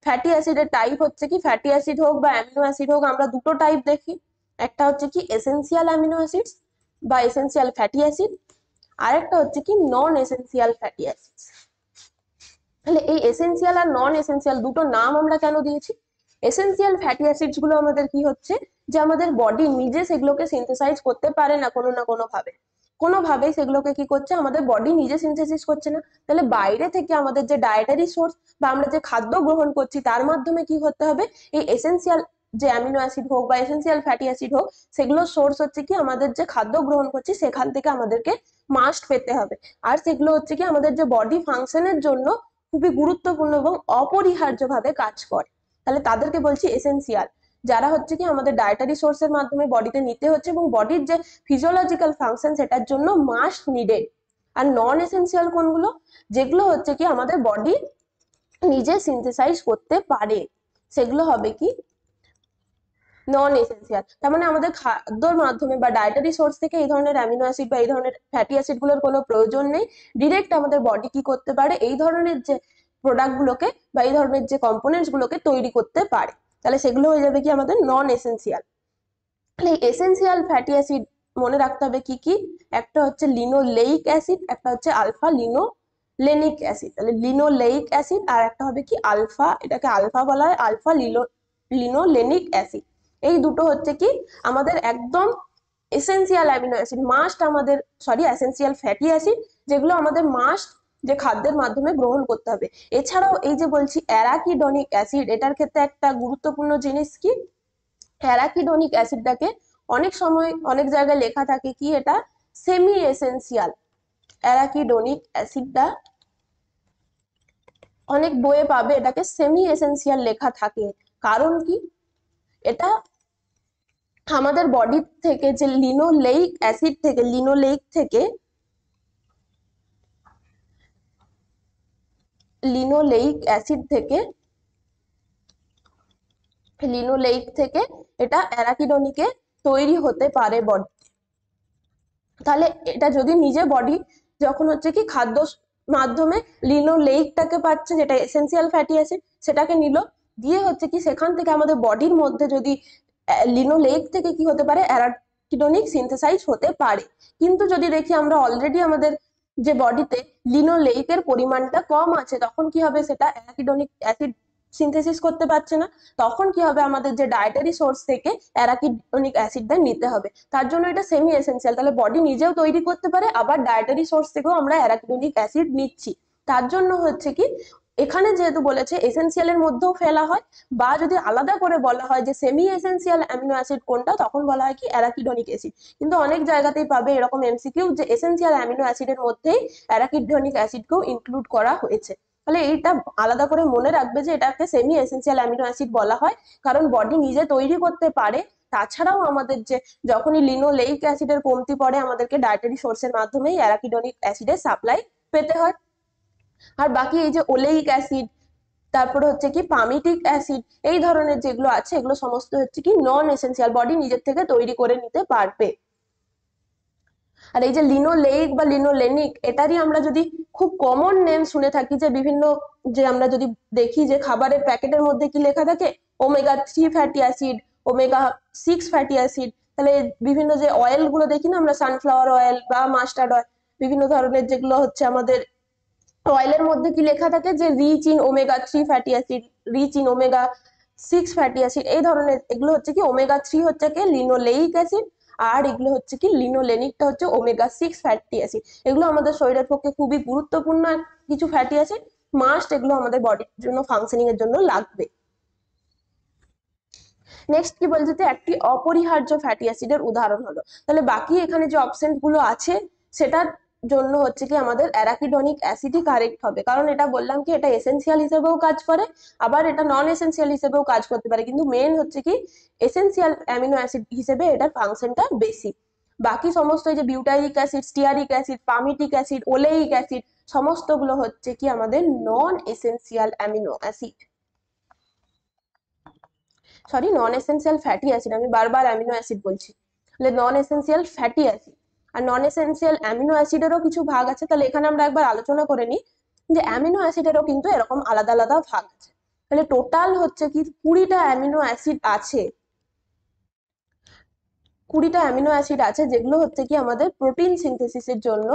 ফ্যাটি অ্যাসিডের টাইপ হচ্ছে কি, ফ্যাটি অ্যাসিড হোক বা অ্যামিনো অ্যাসিড হোক, আমরা দুটো টাইপ দেখি। একটা হচ্ছে কি এসেনশিয়াল অ্যামিনো অ্যাসিডস বা এসেনশিয়াল ফ্যাটি অ্যাসিড, আর একটা হচ্ছে কি নন এসেনশিয়াল ফ্যাটি অ্যাসিডস। তাহলে এই এসেনশিয়াল আর নন এসেনশিয়াল দুটো নাম আমরা কেন দিয়েছি? এসেনশিয়াল ফ্যাটি অ্যাসিডস গুলো আমাদের কি হচ্ছে, যে আমাদের বডি নিজে সেগুলোকে সিনথেসাইজ করতে পারে না কোনো না কোনোভাবে সেগুলোকে কি করছে, আমাদের বডি নিজে সিনথেসিস করছে না। তাহলে বাইরে থেকে আমাদের যে ডায়েটারি সোর্স বা আমরা যে খাদ্য গ্রহণ করছি তার মাধ্যমে কি করতে হবে, এই এসেনশিয়াল যে অ্যামিনো অ্যাসিড হোক বা এসেনশিয়াল ফ্যাটি অ্যাসিড হোক, সেগুলোর সোর্স হচ্ছে কি আমাদের যে খাদ্য গ্রহণ করছি সেখান থেকে আমাদেরকে মাস্ট পেতে হবে। আর সেগুলো হচ্ছে কি আমাদের যে বডি ফাংশনের জন্য খুবই গুরুত্বপূর্ণ এবং অপরিহার্যভাবে কাজ করে। তাহলে তাদেরকে বলছি এসেনশিয়াল, যারা হচ্ছে কি আমাদের ডায়েটারি সোর্সের মাধ্যমে বডিতে নিতে হচ্ছে এবং বডির যে ফিজিওলজিক্যাল ফাংশন সেটার জন্য মাস্ট নিডেড। আর নন এসেনশিয়াল কোনগুলো, যেগুলো হচ্ছে কি আমাদের বডি নিজে সিনথেসাইজ করতে পারে, সেগুলো হবে কি নন এসেনশিয়াল। তার মানে আমাদের খাদ্যর মাধ্যমে বা ডায়েটারি সোর্স থেকে এই ধরনের অ্যামিনো অ্যাসিড বা এই ধরনের ফ্যাটি অ্যাসিড গুলোর কোনো প্রয়োজন নেই। ডিরেক্ট আমাদের বডি কি করতে পারে, এই ধরনের যে প্রোডাক্ট গুলোকে বা এই ধরনের যে কম্পোনেন্টস গুলোকে তৈরি করতে পারে। তাহলে সেগুলো হয়ে যাবে কি আমাদের নন এসেনশিয়াল। তাহলে এসেনশিয়াল ফ্যাটি অ্যাসিড মনে রাখতে হবে কি কি, একটা হচ্ছে লিনোলেইক অ্যাসিড, একটা হচ্ছে আলফা লিনোলেনিক অ্যাসিড। তাহলে লিনোলেইক অ্যাসিড আর একটা হবে কি আলফা, এটাকে আলফা বলা হয়, আলফা লিনোলেনিক অ্যাসিড। এই দুটো হচ্ছে কি আমাদের একদম এসেনশিয়াল অ্যামিনো অ্যাসিড, মাস্ট আমাদের, সরি এসেনশিয়াল ফ্যাটি অ্যাসিড, যেগুলো আমাদের মাস্ট যে খাদ্যের মাধ্যমে গ্রহণ করতে হবে। এছাড়াও এই যে বলছি অ্যারাকিডনিক অ্যাসিড, এটার ক্ষেত্রে একটা গুরুত্বপূর্ণ জিনিস কি, অ্যারাকিডনিক অ্যাসিডটাকে অনেক সময় অনেক জায়গায় লেখা থাকে কি এটা সেমি এসেনশিয়াল। অ্যারাকিডনিক অ্যাসিডটা অনেক বইয়ে পাবে এটাকে সেমি এসেনশিয়াল লেখা থাকে। কারণ কি, এটা আমাদের বডি থেকে যে লিনোলেইক অ্যাসিড থেকে লিনোলেইক অ্যাসিড থেকে লিনোলেইক থেকে এটা অ্যারাকিডনিকে তৈরি হতে পারে বডি। তাহলে এটা যদি নিজে বডি যখন হচ্ছে কি খাদ্য মাধ্যমে লিনোলেইকটাকে পাচ্ছে, যেটা এসেনশিয়াল ফ্যাটি অ্যাসিড, সেটাকে নিল, দিয়ে হচ্ছে কি সেখান থেকে আমাদের বডির মধ্যে যদি লিনোলেইক থেকে কি হতে পারে অ্যারাকিডনিক সিনথেসাইজ হতে পারে। কিন্তু যদি দেখি আমরা অলরেডি আমাদের যে বডিতে লিনোলেইকের পরিমাণটা কম আছে, তখন কি হবে, সেটা অ্যারাকিডনিক অ্যাসিড সিনথেসিস করতে পারছে না। তখন কি হবে, আমাদের যে ডায়েটারি সোর্স থেকে অ্যারাকিডনিক অ্যাসিডটা নিতে হবে। তার জন্য এটা সেমি এসেনশিয়াল, তাহলে বডি নিজেও তৈরি করতে পারে, আবার ডায়েটারি সোর্স থেকেও আমরা অ্যারাকিডনিক অ্যাসিড নিচ্ছি। তার জন্য হচ্ছে কি এখানে যেহেতু বলেছে এসেনশিয়ালের মধ্যেও ফেলা হয়, বা যদি আলাদা করে বলা হয় যে সেমি এসেনশিয়াল অ্যামিনো অ্যাসিড কোনটা, তখন বলা হয় কি অ্যারাকিডনিক অ্যাসিড। কিন্তু অনেক জায়গাতেই পাবে এরকম এমসিকিউ যে এসেনশিয়াল অ্যামিনো অ্যাসিডের মধ্যেই অ্যারাকিডনিক অ্যাসিডকেও ইনক্লুড করা হয়েছে। তাহলে এইটা আলাদা করে মনে রাখবে যে এটাকে সেমি এসেনশিয়াল অ্যামিনো অ্যাসিড বলা হয়, কারণ বডি নিজে তৈরি করতে পারে। তাছাড়াও আমাদের যে যখনই লিনোলেইক অ্যাসিডের কমতি পড়ে, আমাদেরকে ডায়েটারি সোর্সের মাধ্যমেই অ্যারাকিডনিক অ্যাসিডের সাপ্লাই পেতে হয়। আর বাকি এই যে ওলেইক অ্যাসিড, তারপরে হচ্ছে কি পামিটিক অ্যাসিড, এই ধরনের যেগুলো আছে এগুলো সমস্ত হচ্ছে কি নন এসেনশিয়াল, বডি নিজের থেকে তৈরি করে নিতে পারবে। আর এই যে লিনোলেইক বা লিনোলেনিক, এটারই আমরা যদি খুব কমন নেম শুনে থাকি, যে বিভিন্ন, যে আমরা যদি দেখি যে খাবারের প্যাকেটের মধ্যে কি লেখা থাকে, omega 3 fatty acid, omega 6 fatty acid. তাহলে বিভিন্ন যে অয়েল গুলো দেখি না আমরা, সানফ্লাওয়ার অয়েল বা মাস্টার্ড অয়েল, বিভিন্ন ধরনের যেগুলো হচ্ছে আমাদের অয়েলের মধ্যে কি লেখা থাকে, যে rich in omega 3 fatty acid, rich in omega 6 fatty acid, এই ধরনের। এগুলো হচ্ছে কি ওমেগা 3 হচ্ছে কি লিনোলেইক অ্যাসিড, আর এগুলো হচ্ছে কি লিনোলেনিকটা হচ্ছে ওমেগা 6 ফ্যাটি অ্যাসিড। এগুলো আমাদের শরীরের পক্ষে খুবই গুরুত্বপূর্ণ কিছু ফ্যাটি অ্যাসিড, মাস্ট এগুলো আমাদের বডির জন্য ফাংশনিং এর জন্য লাগবে। নেক্সট কি বলছে, যে একটি অপরিহার্য ফ্যাটি অ্যাসিডের উদাহরণ হলো। তাহলে বাকি এখানে যে অপশন গুলো আছে সেটার জন্য হচ্ছে কি আমাদের অ্যারাকিডনিক অ্যাসিডই কারেক্ট হবে, কারণ এটা বললাম কি এটা এসেনশিয়াল হিসেবেও কাজ করে, আবার এটা নন এসেনশিয়াল হিসেবেও কাজ করতে পারে, কিন্তু মেন হচ্ছে কি এসেনশিয়াল অ্যামিনো অ্যাসিড হিসেবে এটার ফাংশনটা বেশি। বাকি সমস্ত এই যে butyric acid, stearic acid, palmitic acid, oleic acid, সমস্তগুলো হচ্ছে কি আমাদের non essential amino acid, sorry non essential fatty acid, আমি বারবার অ্যামিনো অ্যাসিড বলছি। তাহলে নন এসেনশিয়াল ফ্যাটি অ্যাসিড আর নন এসেনশিয়াল অ্যামিনো অ্যাসিডেরও কিছু ভাগ আছে, তাহলে এখানে আমরা একবার আলোচনা করে নিই। যে অ্যামিনো অ্যাসিডেরও কিন্তু এরকম আলাদা আলাদা ভাগ আছে। তাহলে টোটাল হচ্ছে কি 20টা অ্যামিনো অ্যাসিড আছে, 20টা অ্যামিনো অ্যাসিড আছে, যেগুলো হচ্ছে কি আমাদের প্রোটিন সিনথেসিসের জন্য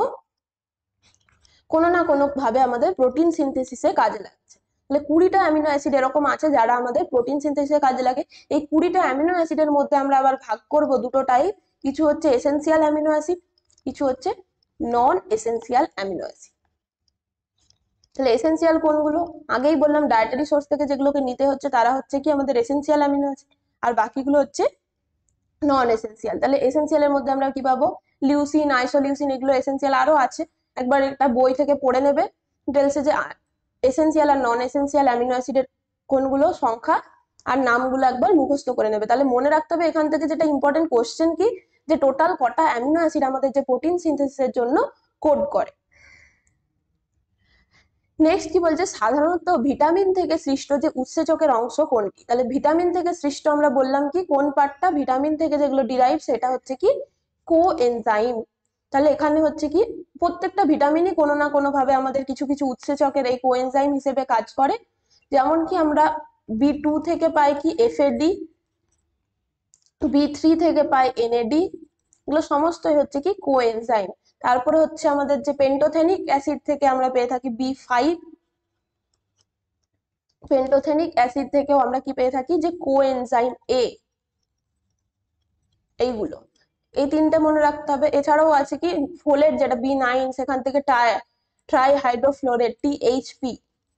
কোনো না কোনো ভাবে আমাদের প্রোটিন সিনথেসিসে কাজে লাগছে। তাহলে 20টা অ্যামিনো অ্যাসিড এরকম আছে যারা আমাদের প্রোটিন সিনথেসিসে কাজে লাগে। এই 20টা অ্যামিনো অ্যাসিডের মধ্যে আমরা আবার ভাগ করব দুটো টাইপ, কিছু হচ্ছে এসেনশিয়াল অ্যামিনো অ্যাসিড, কিছু হচ্ছে নন এসেনশিয়াল অ্যামিনো অ্যাসিড। তাহলে এসেনশিয়াল কোনগুলো? আগেই বললাম ডায়েটারি সোর্স থেকে যেগুলোকে নিতে হচ্ছে তারা হচ্ছে কি আমাদের এসেনশিয়াল অ্যামিনো অ্যাসিড, আর বাকিগুলো হচ্ছে নন এসেনশিয়াল। তাহলে এসেনশিয়ালের মধ্যে আমরা কি পাবো? লিউসিন, আইসোলিউসিন, এগুলো এসেনশিয়াল। আরো আছে, একবার একটা বই থেকে পড়ে নেবে ডিটেলসে যে এসেনশিয়াল আর নন এসেনশিয়াল অ্যামিনো অ্যাসিডের কোনগুলো সংখ্যা আর নামগুলো একবার মুখস্থ করে নেবে। তাহলে মনে রাখতে হবে এখান থেকে যেটা ইম্পর্টেন্ট কোশ্চেন কি, যে টোটাল কটা অ্যামিনো অ্যাসিড আমাদের যে প্রোটিন সিনথেসিসের জন্য কোড করে। নেক্সট কি বলছে, সাধারণত ভিটামিন থেকে সৃষ্ট যে উৎসেচকের অংশ কোনটি? তাহলে ভিটামিন থেকে সৃষ্ট আমরা বললাম কি কোন পার্টটা ভিটামিন থেকে যেগুলো ডিরাইভ সেটা হচ্ছে কি কোএনজাইম। তাহলে এখানে হচ্ছে কি প্রত্যেকটা ভিটামিনই কোনো না কোনো ভাবে আমাদের কিছু কিছু উৎসেচকের এই কোএনজাইম হিসেবে কাজ করে। যেমন কি আমরা B2 থেকে পাই কি FAD, B3 থেকে পাই NAD, এগুলো সমস্তই হচ্ছে কি কোএনজাইম। তারপরে হচ্ছে আমাদের যে পেন্টোথেনিক অ্যাসিড থেকে আমরা পেয়ে থাকি B5, পেন্টোথেনিক অ্যাসিড থেকেও আমরা কি পেয়ে থাকি যে কোএনজাইম A। এইগুলো এই তিনটে মনে রাখতে হবে। এছাড়াও আছে কি ফোলেট যেটা B9, সেখান থেকে ট্রাই হাইড্রোফ্লোরেট THP,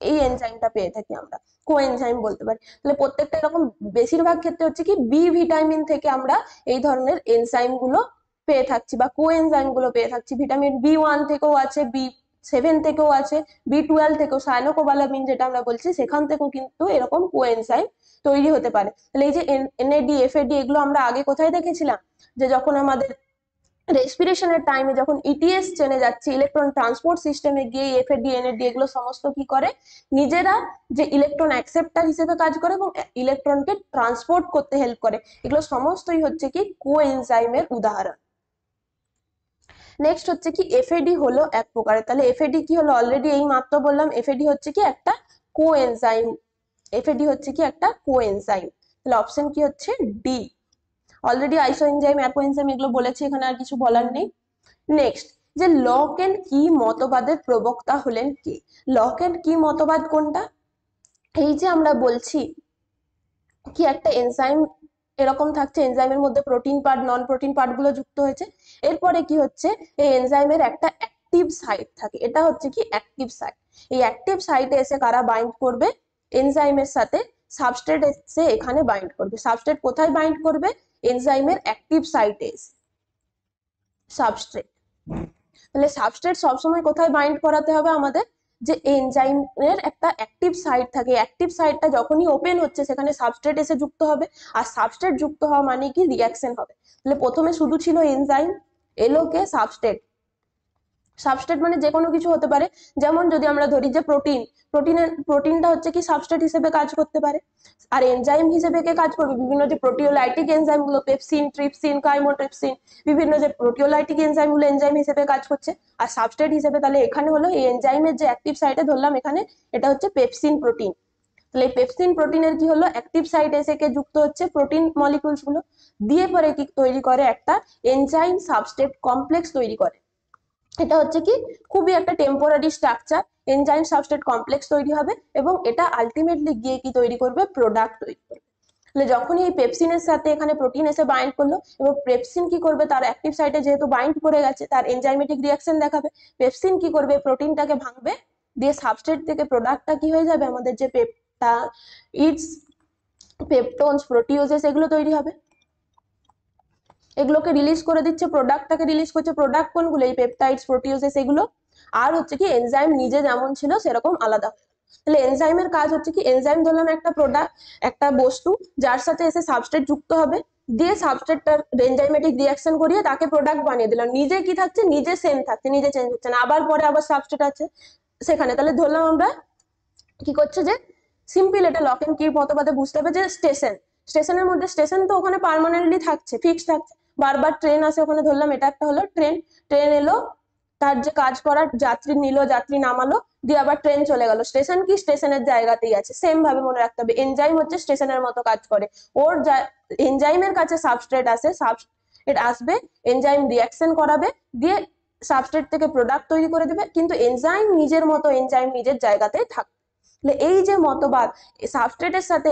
এই এনজাইমটা পেয়ে থাকি আমরা, কোএনজাইম বলতে পারি। তাহলে প্রত্যেকটা এরকম বেশিরভাগ ক্ষেত্রে হচ্ছে কি বি ভিটামিন থেকে আমরা এই ধরনের এনজাইম গুলো পেয়ে থাকছি বা কোএনজাইম গুলো পেয়ে থাকছি। ভিটামিন B1 থেকেও আছে, B7 থেকেও আছে, B12 থেকেও, সায়ানোকোবালামিন যেটা আমরা বলছি সেখান থেকেও কিন্তু এরকম কোএনজাইম তৈরি হতে পারে। তাহলে এই যে NAD FAD এগুলো আমরা আগে কোথায় দেখেছিলাম, যে যখন আমাদের রেসপিরেশনের টাইমে যখন ETS চেনে যাচ্ছে, ইলেকট্রন ট্রান্সপোর্ট সিস্টেমে গিয়ে FAD NAD এগুলো সমস্ত কি করে, নিজেরা যে ইলেকট্রন অ্যাকসেপ্টার হিসেবে কাজ করে এবং ইলেকট্রনকে ট্রান্সপোর্ট করতে হেল্প করে, এগুলো সমস্তই হচ্ছে কি কোএনজাইমের উদাহরণ। নেক্সট হচ্ছে কি FAD হলো এক প্রকারের। তাহলে FAD কি হলো, অলরেডি এই মাত্র বললাম FAD হচ্ছে কি একটা কোএনজাইম, FAD হচ্ছে কি একটা কোএনজাইম। তাহলে অপশন কি হচ্ছে ডি। অলরেডি আইসো এনজাইম, অ্যাপো এনজাইম এগুলো বলেছি, এখানে আর কিছু বলার নেই। নেক্সট, যে লক এন্ড কি মতবাদের প্রবক্তা হলেন কে? লক এন্ড কি মতবাদ কোনটা? এই যে আমরা বলছি কি একটা এনজাইম এরকম থাকছে, এনজাইমের মধ্যে protein part non protein part গুলো যুক্ত হয়েছে, এরপরে কি হচ্ছে এই এনজাইমের একটা অ্যাক্টিভ সাইট থাকে, এটা হচ্ছে কি অ্যাক্টিভ সাইট। এই অ্যাক্টিভ সাইটে এসে কারা বাইন্ড করবে? এনজাইমের সাথে সাবস্ট্রেট এসে এখানে বাইন্ড করবে। সাবস্ট্রেট কোথায় বাইন্ড করবে? এনজাইমের অ্যাক্টিভ সাইটে এসে। সাবস্ট্রেট, তাহলে সাবস্ট্রেট সবসময় কোথায় বাইন্ড করাতে হবে আমাদের? যে এনজাইমের একটা অ্যাক্টিভ সাইট থাকে, অ্যাক্টিভ সাইটটা যখনই ওপেন হচ্ছে সেখানে সাবস্ট্রেট এসে যুক্ত হবে, আর সাবস্ট্রেট যুক্ত হওয়া মানে কি রিঅ্যাকশন হবে। তাহলে প্রথমে শুধু ছিল এনজাইম, এলো কে সাবস্ট্রেট। সাবস্ট্রেট মানে যে কোনো কিছু হতে পারে, যেমন যদি আমরা ধরি যে প্রোটিনটা হচ্ছে কি সাবস্ট্রেট হিসেবে কাজ করতে পারে। আর এনজাইম হিসেবে কে কাজ করবে? বিভিন্ন যে প্রোটিওলাইটিক এনজাইম গুলো, পেপসিন, ট্রিপসিন, কাইমোট্রিপসিন, বিভিন্ন যে প্রোটিওলাইটিক এনজাইম গুলো এনজাইম হিসেবে কাজ করছে। আর সাবস্ট্রেট হিসেবে তাহলে এখানে হলো এই এনজাইমের যে অ্যাক্টিভ সাইটে ধরলাম এখানে এটা হচ্ছে পেপসিন প্রোটিন। তাহলে এই পেপসিন প্রোটিনের কি হলো, অ্যাক্টিভ সাইট এসে কে যুক্ত হচ্ছে প্রোটিন মলিকুলস গুলো, দিয়ে পরে কি তৈরি করে একটা এনজাইম সাবস্ট্রেট কমপ্লেক্স তৈরি করে। এটা হচ্ছে কি খুবই একটা temporary structure, enzyme substrate complex তৈরি হবে এবং এটা আলটিমেটলি গিয়ে কি তৈরি করবে? প্রোডাক্ট তৈরি করবে। তাহলে যখনই এই পেপসিনের সাথে এখানে প্রোটিন এসে বাইন্ড করলো এবং পেপসিন কি করবে, তার অ্যাক্টিভ সাইটে যেহেতু বাইন্ড করে গেছে তার এনজাইমেটিক রিঅ্যাকশন দেখাবে। পেপসিন কি করবে? প্রোটিনটাকে ভাঙবে, দিয়ে সাবস্ট্রেট থেকে প্রোডাক্টটা কি হয়ে যাবে? আমাদের যে পেপটাইডস, পেপটোনস, প্রোটিওজেস এগুলো তৈরি হবে। এগুলোকে রিলিজ করে দিচ্ছে, প্রোডাক্টটাকে রিলিজ করছে। প্রোডাক্ট কোনগুলো? এই পেপটাইডস, প্রোটিওজেস এগুলো। আর হচ্ছে কি এনজাইম নিজে যেমন ছিল সেরকম আলাদা। তাহলে এনজাইমের কাজ হচ্ছে কি, এনজাইম ধরলাম একটা প্রোডাক্ট, একটা বস্তু যার সাথে এসে সাবস্ট্রেট যুক্ত হবে, দিয়ে সাবস্ট্রেটটার এনজাইমেটিক রিঅ্যাকশন করিয়ে তাকে প্রোডাক্ট বানিয়ে দিলাম। নিজে কি থাকছে? নিজে সেম থাকছে, নিজে চেঞ্জ হচ্ছে না। আবার পরে আবার সাবস্ট্রেট আছে সেখানে। তাহলে ধরলাম আমরা কি করছে, যে সিম্পল এটা লক এন্ড কির মতবাদে বুঝতে হবে যে স্টেশনের মধ্যে স্টেশন তো ওখানে পার্মানেন্টলি থাকছে, ফিক্স থাকছে, বারবার ট্রেন আসে ওখানে। ধরলাম এটা একটা হলো ট্রেন, ট্রেন এলো, তার যে কাজ করার, যাত্রী নিল, যাত্রী নামালো, দিয়ে আবার ট্রেন চলে গেল, স্টেশন কি স্টেশনের জায়গাতেই আছে, সেম ভাবে মনে রাখতে হবে। এনজাইম হচ্ছে স্টেশনের মতো কাজ করে, ওর এনজাইমের কাছে সাবস্ট্রেট আসবে, এনজাইম রিয়াকশন করাবে, দিয়ে সাবস্ট্রেট থেকে প্রোডাক্ট তৈরি করে দেবে, কিন্তু এনজাইম নিজের মতো, এনজাইম নিজের জায়গাতেই থাকবে। তাহলে এই যে মতবাদ, সাবস্ট্রেটের সাথে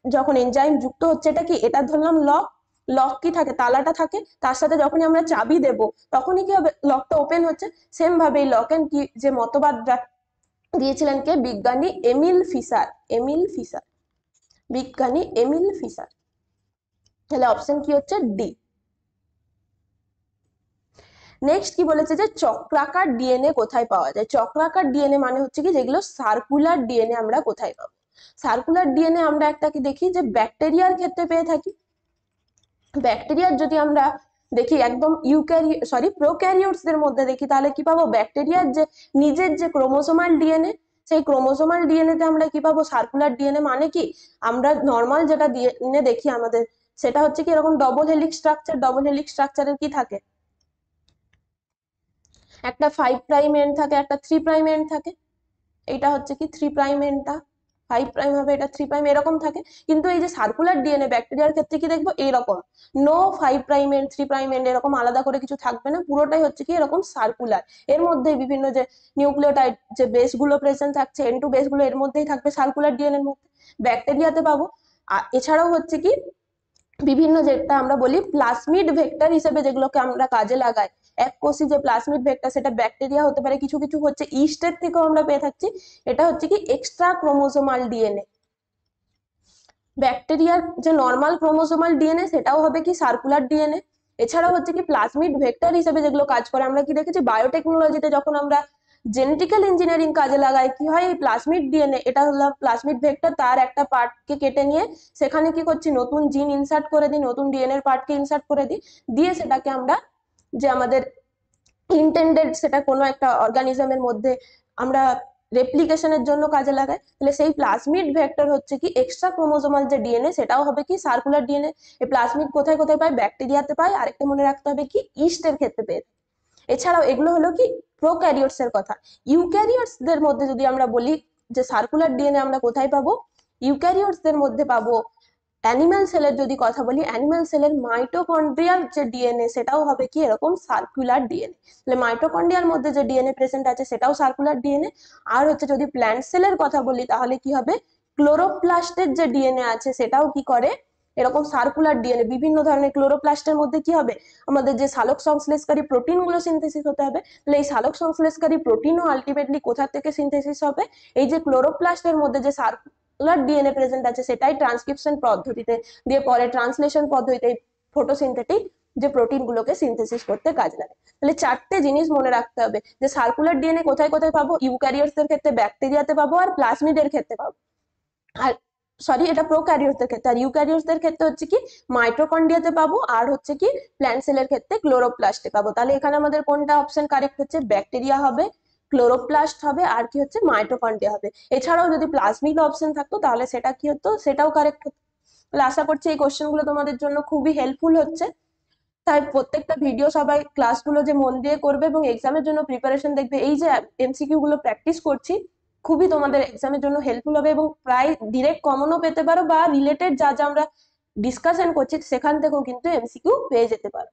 যখন এনজাইম যুক্ত হচ্ছে, এটা কি, এটা ধরলাম লক, লক কি থাকে, তালাটা থাকে, তার সাথে যখনই আমরা চাবি দেব তখনই কি হবে, লকটা ওপেন হচ্ছে। সেম ভাবে এই লক এন্ড কি যে মতবাদ দিয়েছিলেন কে, বিজ্ঞানী এমিল ফিশার, এমিল ফিশার, বিজ্ঞানী এমিল ফিশার। তাহলে অপশন কি হচ্ছে ডি। নেক্সট কি বলেছে যে চক্রাকার ডিএনএ কোথায় পাওয়া যায়। চক্রাকার ডিএনএ মানে হচ্ছে কি যেগুলো সার্কুলার ডিএনএ আমরা কোথায় পাবো। সার্কুলার ডিএনএ আমরা একটা কি দেখি যে ব্যাকটেরিয়ার ক্ষেত্রে পেয়ে থাকি। ব্যাকটেরিয়ার যদি আমরা দেখি একদম প্রোক্যারিওটসদের মধ্যে দেখি, তাহলে কি পাবো, ব্যাকটেরিয়ার যে নিজের যে ক্রোমোসোমাল ডিএনএ, সেই ক্রোমোসোমাল ডিএনএ তে আমরা কি পাবো, সার্কুলার ডিএনএ। মানে কি, আমরা নর্মাল যেটা ডিএনএ দেখি আমাদের, সেটা হচ্ছে কি এরকম double helix structure, double helix স্ট্রাকচারের কি থাকে, একটা 5' এন্ড থাকে, একটা 3' এন্ড থাকে। এটা হচ্ছে কি 3' এন্ডটা 5' হবে, এটা 3' এরকম থাকে। কিন্তু এই যে সার্কুলার ডিএনএ ব্যাকটেরিয়ার ক্ষেত্রে কি দেখবো, এইরকম নো 5' এন্ড 3' এন্ড, এরকম আলাদা করে কিছু থাকবে না, পুরোটাই হচ্ছে কি এরকম সার্কুলার। এর মধ্যে বিভিন্ন যে নিউক্লিওটাইড যে বেস গুলো প্রেজেন্ট থাকছে, N2 বেস গুলো এর মধ্যেই থাকবে সার্কুলার ডিএনএ এর মধ্যে, ব্যাকটেরিয়াতে পাবো। আর এছাড়াও হচ্ছে কি বিভিন্ন, যেটা আমরা বলি প্লাজমিড ভেক্টর হিসেবে যেগুলোকে আমরা কাজে লাগাই, এককোষী যে প্লাজমিড ভেক্টর, সেটা ব্যাকটেরিয়া হতে পারে, কিছু কিছু হচ্ছে ইস্টের থেকেও আমরা পেয়ে থাকছি। এটা হচ্ছে কি এক্সট্রা ক্রোমোসোমাল ডিএনএ। ব্যাকটেরিয়ার যে নর্মাল ক্রোমোসোমাল ডিএনএ সেটাও হবে কি সার্কুলার ডিএনএ। এছাড়াও হচ্ছে কি প্লাজমিড ভেক্টর হিসেবে যেগুলো কাজ করে, আমরা কি দেখেছি বায়োটেকনোলজিতে যখন আমরা জেনেটিক্যাল ইঞ্জিনিয়ারিং কাজে লাগাই, কি হয়, এই প্লাজমিড ডিএনএ, এটা হলো প্লাজমিড ভেক্টর, তার একটা পার্টকে কেটে নিয়ে সেখানে কি করছি, নতুন জিন ইনসার্ট করে দিই, নতুন ডিএনএ এর পার্টকে ইনসার্ট করে দিই, দিয়ে সেটাকে আমরা যে আমাদের ইন্টেন্ডেড সেটা কোনো একটা অর্গানিজমের মধ্যে আমরা রেপ্লিকেশনের জন্য কাজে লাগায়। তাহলে সেই প্লাজমিড ভেক্টর হচ্ছে কি এক্সট্রা ক্রোমোসোমাল যে ডিএনএ, সেটাও হবে কি সার্কুলার ডিএনএ। এই প্লাজমিড কোথায় কোথায় পাই, ব্যাকটেরিয়াতে পাই, আরেকটা মনে রাখতে হবে কি ইস্টের ক্ষেত্রে পেয়ে। এছাড়াও এগুলো হলো কি প্রোক্যারিওটস এর কথা। ইউক্যারিওটস দের মধ্যে যদি আমরা বলি যে সার্কুলার ডিএনএ আমরা কোথায় পাবো, ইউক্যারিওটস দের মধ্যে পাবো। অ্যানিমাল সেলের যদি কথা বলি, অ্যানিমাল সেলের মাইটোকন্ড্রিয়াল যে ডিএনএ, সেটাও হবে কি এরকম সার্কুলার ডিএনএ। তাহলে মাইটোকন্ড্রিয়ার মধ্যে যে ডিএনএ প্রেজেন্ট আছে সেটাও সার্কুলার ডিএনএ। আর হচ্ছে যদি প্ল্যান্ট সেলের কথা বলি, তাহলে কি হবে, ক্লোরোপ্লাস্টের যে ডিএনএ আছে সেটাও কি করে এরকম সার্কুলার ডিএনএ। বিভিন্ন ধরনের ক্লোরোপ্লাস্টের মধ্যে কি হবে, আমাদের যে সালোক সংশ্লেষকারী প্রোটিন গুলো সিনথেসিস হতে হবে। তাহলে এই সালোক সংশ্লেষকারী প্রোটিনও আলটিমেটলি কোথা থেকে সিনথেসিস হবে, এই যে ক্লোরোপ্লাস্টের মধ্যে যে সার্কুলার ডিএনএ প্রেজেন্ট আছে, সেটাই ট্রান্সক্রিপশন পদ্ধতিতে দিয়ে পরে ট্রান্সলেশন পদ্ধতিতে ফটোসিনথেটিক যে প্রোটিন গুলোকে সিনথেসিস করতে কাজ লাগে। তাহলে চারটে জিনিস মনে রাখতে হবে, যে সার্কুলার ডিএনএ কোথায় কোথায় পাবো, ইউক্যারিওটস এর ক্ষেত্রে, ব্যাকটেরিয়াতে পাবো, আর প্লাজমিডের ক্ষেত্রে পাবো। আর সরি, এটা প্রোক্যারিওটসের ক্ষেত্রে। আর ইউক্যারিওটসের ক্ষেত্রে হচ্ছে কি মাইটোকন্ড্রিয়াতে পাবো, আর হচ্ছে কি প্ল্যান্ট সেলের ক্ষেত্রে ক্লোরোপ্লাস্টে পাবো। তাহলে এখানে আমাদের কোনটা অপশন কারেক্ট হচ্ছে, ব্যাকটেরিয়া হবে, ক্লোরোপ্লাস্ট হবে, আর কি হচ্ছে মাইটোকন্ড্রিয়া হবে। এছাড়াও যদি প্লাজমিড অপশন থাকতো তাহলে সেটা কি হতো, সেটাও কারেক্ট হতো। তাহলে আশা করছি এই কোশ্চেন গুলো তোমাদের জন্য খুবই হেল্পফুল হচ্ছে। তাই প্রত্যেকটা ভিডিও সবাই ক্লাসগুলো যে মন দিয়ে করবে এবং এক্সামের জন্য প্রিপারেশন দেখবে, এই যে এমসিকিউ গুলো প্র্যাকটিস করছি, খুবই তোমাদের এক্সামের জন্য হেল্পফুল হবে, এবং প্রায় ডিরেক্ট কমনও পেতে পারো, বা রিলেটেড যা যা আমরা ডিসকাশন করছি সেখান থেকেও কিন্তু এমসিকিউ পেয়ে যেতে পারো।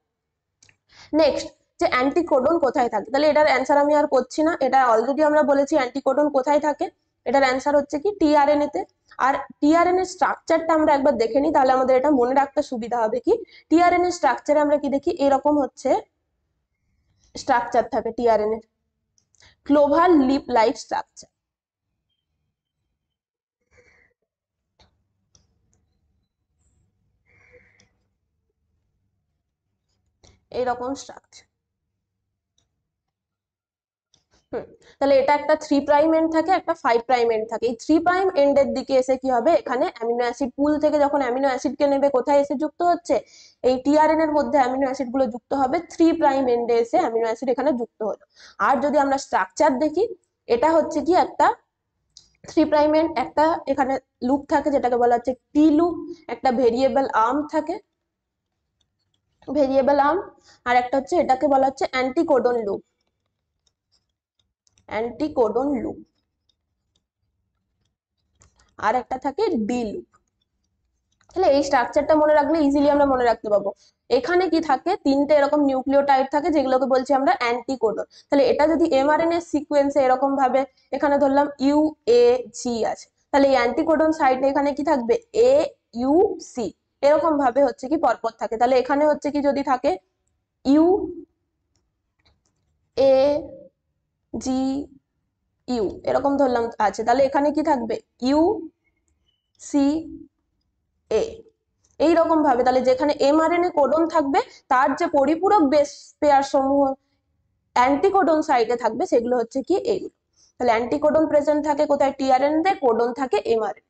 নেক্সট, যে অ্যান্টিকোডন কোথায় থাকে, তাহলে এটার অ্যান্সার আমি আর করছি না, এটা অলরেডি আমরা বলেছি অ্যান্টিকোডন কোথায় থাকে। এটার অ্যান্সার হচ্ছে কি টিআরএনএ তে। আর টিআরএনএ স্ট্রাকচারটা আমরা একবার দেখে নিই, তাহলে আমাদের এটা মনে রাখতে সুবিধা হবে। কি টিআরএনএ স্ট্রাকচারে আমরা কি দেখি, এরকম হচ্ছে স্ট্রাকচার থাকে tRNA, clover leaf like structure, এইরকম স্ট্রাকচার। তাহলে এটা একটা 3' এন্ড থাকে, একটা 5' এন্ড থাকে। এই 3' এন্ডের দিকে এসে কি হবে, এখানে অ্যামিনো অ্যাসিড পুল থেকে যখন অ্যামিনো অ্যাসিড কে নেবে, কোথায় এসে যুক্ত হচ্ছে, এই টিআরএন এর মধ্যে অ্যামিনো অ্যাসিড গুলো যুক্ত হবে, 3' এন্ডে এসে অ্যামিনো অ্যাসিড এখানে যুক্ত হলো। আর যদি আমরা স্ট্রাকচার দেখি, এটা হচ্ছে কি একটা 3' এন্ড, একটা এখানে লুপ থাকে যেটাকে বলা হচ্ছে টি লুপ, একটা ভেরিয়েবল আর্ম থাকে, ভেরিয়েবল আর্ম, আর একটা হচ্ছে এটাকে বলা হচ্ছে অ্যান্টিকোডন লুপ। অ্যান্টিকোডন লুপ, আর একটা থাকে ডি লুপ। তাহলে এই স্ট্রাকচারটা মনে রাখলে ইজিলি আমরা মনে রাখতে পারবো। এখানে কি থাকে, তিনটে এরকম নিউক্লিওটাইড থাকে যেগুলোকে বলছি আমরা অ্যান্টিকোডন। তাহলে এটা যদি এমআরএনএ সিকোয়েন্সে এরকম ভাবে এখানে ধরলাম ইউ এ জি আছে, তাহলে এই অ্যান্টিকোডন সাইডে এখানে কি থাকবে এ ইউ সি, এরকম ভাবে হচ্ছে কি পরপর থাকে। তাহলে এখানে হচ্ছে কি যদি থাকে ইউ এ জি ইউ এরকম ধরলাম আছে, তাহলে এখানে কি থাকবে ইউ সি এ, এইরকম ভাবে। তাহলে যেখানে এমআরএনএ কোডন থাকবে তার যে পরিপূরক বেস পেয়ার সমূহ অ্যান্টিকোডন সাইটে থাকবে সেগুলো হচ্ছে কি এইগুলো। তাহলে অ্যান্টিকোডন প্রেজেন্ট থাকে কোথায়, টিআরএনএ, কোডন থাকে এমআরএনএ।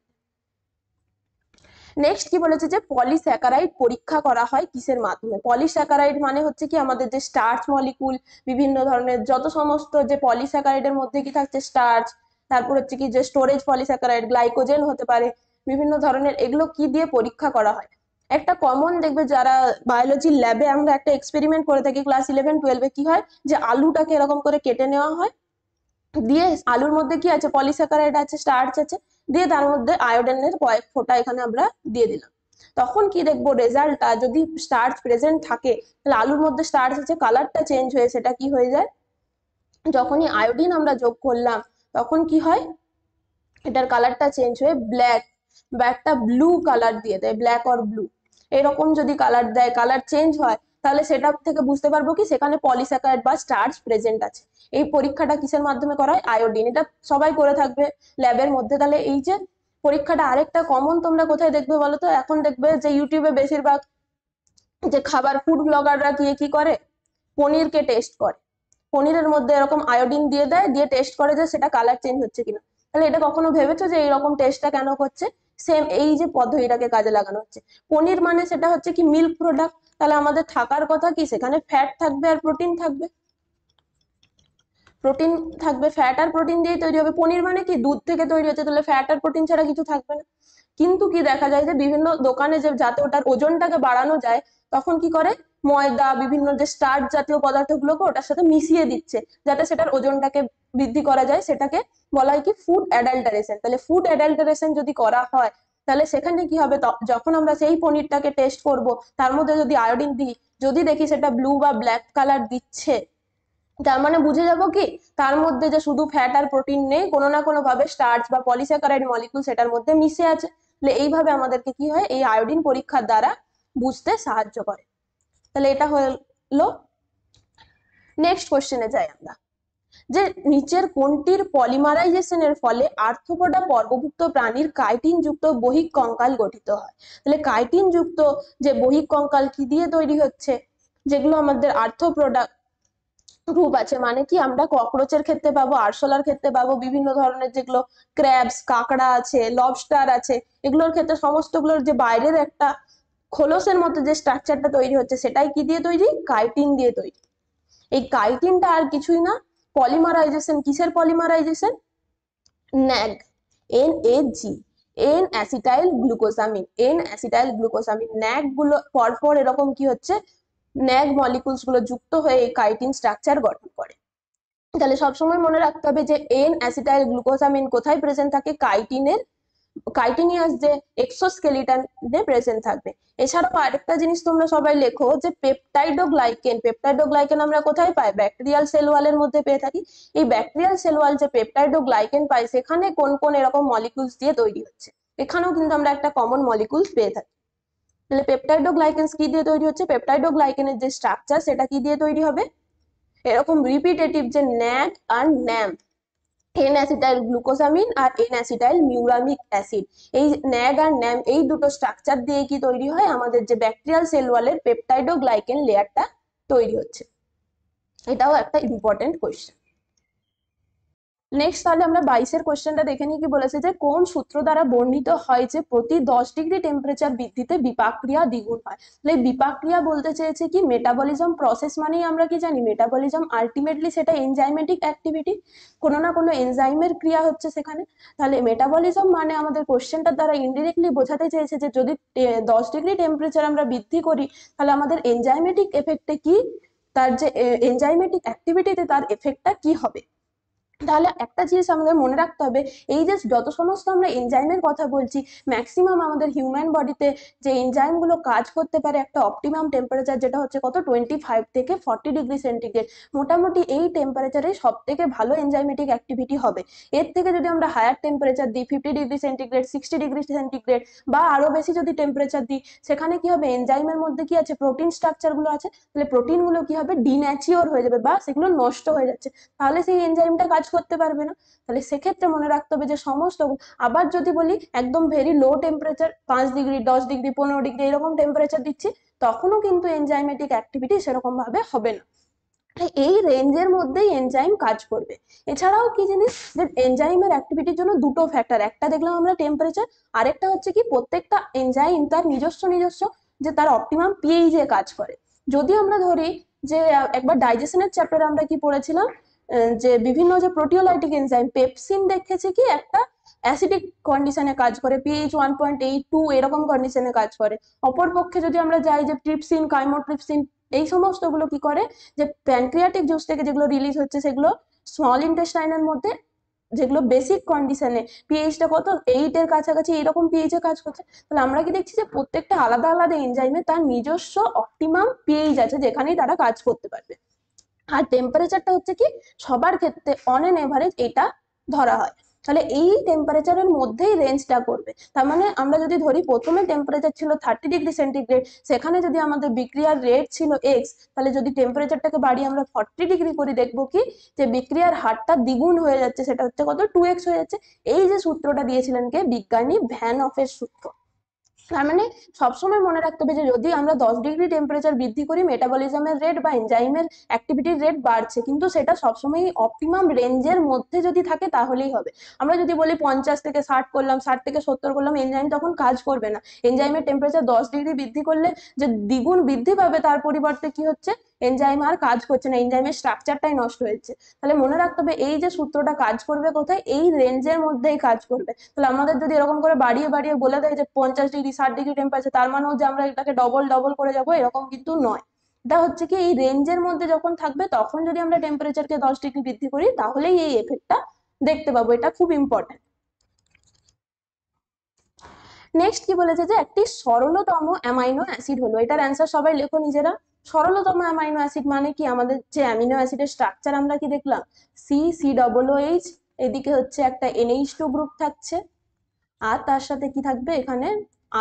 নেক্সট কি বলেছে যে পলিস্যাকারাইড পরীক্ষা করা হয় কিসের মাধ্যমে। পলিস্যাকারাইড মানে হচ্ছে কি আমাদের যে স্টার্চ মলিকুল, বিভিন্ন ধরনের যত সমস্ত যে পলিস্যাকারাইডের মধ্যে কি থাকছে স্টার্চ, তারপর হচ্ছে কি যে স্টোরেজ পলিস্যাকারাইড, গ্লাইকোজেন হতে পারে, বিভিন্ন ধরনের, এগুলো কি দিয়ে পরীক্ষা করা হয়। একটা কমন দেখবে যারা বায়োলজি ল্যাবে আমরা একটা এক্সপেরিমেন্ট করে থাকি ক্লাস 11-12-এ, কি হয় যে আলুটাকে এরকম করে কেটে নেওয়া হয়, দিয়ে আলুর মধ্যে কি আছে পলিস্যাকারাইড আছে, স্টার্চ আছে, দিয়ে তার মধ্যে আয়োডিনের কয়েক ফোঁটা এখানে আমরা দিয়ে দিলাম। তখন কি দেখবো রেজাল্টটা, যদি স্টার্চ প্রেজেন্ট থাকে তাহলে আলুর মধ্যে স্টার্চ আছে, কালারটা চেঞ্জ হয়ে সেটা কি হয়ে যায়, যখনই আয়োডিন আমরা যোগ করলাম তখন কি হয় এটার কালারটা চেঞ্জ হয়ে ব্ল্যাক বা একটা ব্লু কালার দিয়ে দেয়, ব্ল্যাক অর ব্লু এরকম যদি কালার দেয়, কালার চেঞ্জ হয়, তাহলে সেটা থেকে বুঝতে পারবো কি সেখানে পলিস্যাকারাইড বা স্টার্চ প্রেজেন্ট আছে। এই পরীক্ষাটা কিসের মাধ্যমে করা হয়, আয়োডিন, এটা সবাই করে থাকবে ল্যাবের মধ্যে। তাহলে এই যে পরীক্ষাটা আরেকটা কমন তোমরা কোথায় দেখবে বলো তো, এখন দেখবে যে ইউটিউবে বেশিরভাগ যে খাবার ফুড ব্লগাররা গিয়ে কি করে পনিরকে টেস্ট করে, পনিরের মধ্যে এরকম আয়োডিন দিয়ে দেয়, দিয়ে টেস্ট করে যে সেটা কালার চেঞ্জ হচ্ছে কিনা। তাহলে এটা কখনো ভেবেছো যে এইরকম টেস্টটা কেন করছে, সেম এই যে পদ্ধতিটাকে কাজে লাগানো হচ্ছে। পনির মানে সেটা হচ্ছে কি মিল্ক প্রোডাক্ট, তাহলে আমাদের থাকার কথা কি সেখানে ফ্যাট থাকবে আর প্রোটিন থাকবে, প্রোটিন থাকবে, ফ্যাট আর প্রোটিন দিয়ে তৈরি হবে। পনির মানে কি দুধ থেকে তৈরি হচ্ছে, তাহলে ফ্যাট আর প্রোটিন ছাড়া কিছু থাকবে না। কিন্তু কি দেখা যায় যে বিভিন্ন দোকানে যে যাতে ওটার ওজনটাকে বাড়ানো যায় তখন কি করে ময়দা বিভিন্ন যে স্টার্চ জাতীয় পদার্থগুলোকে ওটার সাথে মিশিয়ে দিচ্ছে যাতে সেটার ওজনটাকে বৃদ্ধি করা যায়, সেটাকে বলা হয় কি ফুড অ্যাডাল্টারেশন। তাহলে ফুড অ্যাডাল্টারেশন যদি করা হয় তাহলে সেখানে কি হবে, যখন আমরা সেই পনিরটাকে টেস্ট করব তার মধ্যে যদি আয়োডিন দিই, যদি দেখি সেটা ব্লু বা ব্ল্যাক কালার দিচ্ছে, তার মানে বুঝে যাব কি তার মধ্যে যে শুধু ফ্যাট আর প্রোটিন নেই, কোনো না কোনো ভাবে স্টার্চ বা পলিস্যাকারাইড মলিকুল সেটার মধ্যে মিশে আছে। তাহলে এইভাবে আমাদেরকে কি হয় এই আয়োডিন পরীক্ষার দ্বারা বুঝতে সাহায্য করে। তাহলে এটা হলো। নেক্সট কোশ্চেনে যাই আমরা, যে নিচের কোনটির পলিমারাইজেশনের ফলে আর্থ্রোপোডা পর্বভুক্ত প্রাণীর কাইটিন যুক্ত বহিঃ কঙ্কাল গঠিত হয়। তাহলে কাইটিন যুক্ত যে বহিঃ কঙ্কাল কি দিয়ে তৈরি হচ্ছে, যেগুলো আমাদের আর্থ্রোপোডা গ্রুপ আছে, মানে কি আমরা ককরোচের ক্ষেত্রে পাবো, আরশোলার ক্ষেত্রে পাবো, বিভিন্ন ধরনের যেগুলো ক্র্যাবস কাঁকড়া আছে, লবস্টার আছে, এগুলোর ক্ষেত্রে সমস্তগুলোর যে বাইরের একটা খোলসের মধ্যে যে স্ট্রাকচারটা তৈরি হচ্ছে সেটাই কি দিয়ে তৈরি, কাইটিন দিয়ে তৈরি। এই কাইটিনটা আর কিছুই না, পলিমারাইজেশন, কিসের polymerization, NAG, NAG, N acetyl glucosamine, N acetyl glucosamine, NAG গুলো পরপর এরকম কি হচ্ছে ন্যাগ মলিকুলস গুলো যুক্ত হয়ে এই কাইটিন স্ট্রাকচার গঠন করে। তাহলে সবসময় মনে রাখতে হবে যে এন অ্যাসিটাইল গ্লুকোসামিন কোথায় প্রেজেন্ট থাকে, কাইটিনের কাইটিনিয়াস যে এক্সোস্কেলিটনে প্রেজেন্ট থাকবে। এছাড়াও আরেকটা জিনিস তোমরা সবাই লেখো যে পেপটাইডোগ্লাইকেন, পেপটাইডোগ্লাইকেন আমরা কোথায় পাই, ব্যাকটেরিয়াল সেল ওয়ালের মধ্যে পেয়ে থাকি। এই ব্যাকটেরিয়াল সেল ওয়াল যে পেপটাইডোগ্লাইকেন পাই সেখানে কোন কোন এরকম মলিকুলস দিয়ে তৈরি হচ্ছে, এখানেও কিন্তু আমরা একটা কমন মলিকুলস পেয়ে থাকি। তাহলে পেপটাইডোগ্লাইকেনস কি দিয়ে তৈরি হচ্ছে, পেপটাইডোগ্লাইকেনের যে স্ট্রাকচার সেটা কি দিয়ে তৈরি হবে, এরকম রিপিটেটিভ যে ন্যাগ আর ন্যাম, এন অ্যাসিটাইল গ্লুকোসামিন আর এন অ্যাসিটাইল মিউরামিক অ্যাসিড, এই ন্যাগ আর ন্যাম এই দুটো স্ট্রাকচার দিয়ে কি তৈরি হয়, আমাদের যে ব্যাকটেরিয়াল সেল ওয়ালের পেপটাইডোগ্লাইকেন লেয়ারটা তৈরি হচ্ছে। এটাও একটা ইম্পর্টেন্ট কোয়েশ্চেন। নেক্সট তাহলে আমরা 22-এর কোশ্চেনটা দেখে নিই, কি বলেছে যে কোন সূত্র দ্বারা বর্ণিত হয় যে প্রতি 10 ডিগ্রি টেম্পারেচার বৃদ্ধিতে বিপাক ক্রিয়া দ্বিগুণ হয়। তাহলে বিপাক ক্রিয়া বলতে চেয়েছে কি মেটাবলিজম প্রসেস, মানেই আমরা কি জানি মেটাবলিজম আলটিমেটলি সেটা এনজাইমেটিক অ্যাক্টিভিটি, কোনো না কোনো এনজাইমের ক্রিয়া হচ্ছে সেখানে। তাহলে মেটাবলিজম মানে আমাদের কোশ্চেনটার দ্বারা ইনডিরেক্টলি বোঝাতে চেয়েছে যে যদি 10 ডিগ্রি টেম্পারেচার আমরা বৃদ্ধি করি তাহলে আমাদের এনজাইমেটিক এফেক্টে কি, তার যে এনজাইমেটিক অ্যাক্টিভিটিতে তার এফেক্টটা কি হবে। তাহলে একটা জিনিস আমাদের মনে রাখতে হবে, এই যে যত সমস্ত আমরা এনজাইমের কথা বলছি, ম্যাক্সিমাম আমাদের হিউম্যান বডিতে যে এনজাইমগুলো কাজ করতে পারে একটা অপটিমাম টেম্পারেচার যেটা হচ্ছে কত 25 থেকে 40 ডিগ্রি সেন্টিগ্রেড, মোটামুটি এই টেম্পারেচারে সব থেকে ভালো এনজাইমেটিক অ্যাক্টিভিটি হবে। এর থেকে যদি আমরা হায়ার টেম্পারেচার দিই 50 ডিগ্রি সেন্টিগ্রেড, 60 ডিগ্রি সেন্টিগ্রেড বা আরো বেশি যদি টেম্পারেচার দিই, সেখানে কি হবে, এনজাইমের মধ্যে কি আছে, প্রোটিন স্ট্রাকচারগুলো আছে, তাহলে প্রোটিনগুলো কি হবে, ডিন্যাচিওর হয়ে যাবে বা সেগুলো নষ্ট হয়ে যাচ্ছে, তাহলে সেই এনজাইমটা কাজ করতে পারবে না। তাহলে সেক্ষেত্রে মনে রাখতে হবে যে সমস্ত, আবার যদি বলি একদম very low temperature 5 degree, 10 degree, 15 degree এরকম টেম্পারেচার দিচ্ছি, তখনও কিন্তু এনজাইমেটিক অ্যাক্টিভিটি সেরকম ভাবে হবে না। এই রেঞ্জের মধ্যেই এনজাইম কাজ করবে। এছাড়াও কি জিনিস, যে এনজাইমের অ্যাক্টিভিটির জন্য দুটো ফ্যাক্টর, একটা দেখলাম আমরা টেম্পারেচার, আরেকটা হচ্ছে কি প্রত্যেকটা এনজাইম তার নিজস্ব যে তার অপটিমাম পিএইচ এ কাজ করে। যদি আমরা ধরি যে একবার ডাইজেশনের চ্যাপ্টারে আমরা কি পড়েছিলাম, যে বিভিন্ন যে প্রোটিওলাইটিক এনজাইম, পেপসিন দেখেছি কি একটা অ্যাসিডিক কন্ডিশনে কাজ করে, পিএইচ 1.82 এরকম কন্ডিশনে কাজ করে। অপরপক্ষে যদি আমরা যাই যে ট্রিপসিন, কাইমোট্রিপসিন, এই সমস্তগুলো কি করে, যে প্যানক্রিয়াটিক জুস থেকে যেগুলো রিলিজ হচ্ছে সেগুলো স্মল ইন্টেস্টাইনের মধ্যে, যেগুলো বেসিক কন্ডিশনে পিএইচটা কত 8 এর কাছাকাছি এরকম পিএইচ এ কাজ করছে। তাহলে আমরা কি দেখছি যে প্রত্যেকটা আলাদা আলাদা এনজাইমে তার নিজস্ব অপটিমাম পিএইচ আছে যেখানেই তারা কাজ করতে পারবে। আর টেম্পারেচারটা হচ্ছে কি সবার ক্ষেত্রে অন এন এভারেজ এটা ধরা হয়। তাহলে এই টেম্পারেচারের মধ্যেই রেঞ্জটা করবে। তার মানে আমরা যদি ধরি প্রথমে টেম্পারেচার ছিল 30 ডিগ্রি সেন্টিগ্রেড, সেখানে যদি আমাদের বিক্রিয়ার রেট ছিল এক্স, তাহলে যদি টেম্পারেচারটাকে বাড়িয়ে আমরা 40 ডিগ্রি করি, দেখবো কি যে বিক্রিয়ার হারটা দ্বিগুণ হয়ে যাচ্ছে, সেটা হচ্ছে কত 2x হয়ে যাচ্ছে। এই যে সূত্রটা দিয়েছিলেন কে, বিজ্ঞানী ভ্যান অফের সূত্র। তার মানে সবসময় মনে রাখতে হবে যে যদি আমরা 10 ডিগ্রি টেম্পারেচার বৃদ্ধি করি, মেটাবলিজমের রেট বা এনজাইমের অ্যাক্টিভিটির রেট বাড়ছে, কিন্তু সেটা সবসময় অপটিমাম রেঞ্জের মধ্যে যদি থাকে তাহলেই হবে। আমরা যদি বলি 50 থেকে 60 করলাম, 60 থেকে 70 করলাম, এনজাইম তখন কাজ করবে না। এনজাইমের টেম্পারেচার 10 ডিগ্রি বৃদ্ধি করলে যে দ্বিগুণ বৃদ্ধি পাবে, তার পরিবর্তে কি হচ্ছে, এনজাইম আর কাজ করছে না, এনজাইমের স্ট্রাকচারটাই নষ্ট হয়েছে। তাহলে মনে রাখতে হবে এই যে সূত্রটা কাজ করবে কোথায়, এই রেঞ্জের মধ্যেই কাজ করবে। তাহলে আমাদের যদি এরকম করে বাড়িয়ে বাড়িয়ে বলে দেয় যে 50 ডিগ্রি 60 ডিগ্রি টেম্পারেচার, তার মানেও যে আমরা এটাকে ডবল ডবল করে যাবো, এরকম কিন্তু নয়। এটা হচ্ছে কি এই রেঞ্জের মধ্যে যখন থাকবে, তখন যদি আমরা টেম্পারেচারকে 10 ডিগ্রি বৃদ্ধি করি, তাহলেই এই এফেক্টটা দেখতে পাবো। এটা খুব ইম্পর্টেন্ট। নেক্সট কি বলেছে, যে একটি সরলতম অ্যামাইনো অ্যাসিড হলো, এটার অ্যান্সার সবাই লেখো নিজেরা। সরলতম অ্যামাইনো অ্যাসিড মানে কি, আমাদের যে অ্যামিনো অ্যাসিডের স্ট্রাকচার আমরা কি দেখলাম, C, COOH, এদিকে হচ্ছে একটা NH2 গ্রুপ থাকছে, আর তার সাথে কি থাকবে এখানে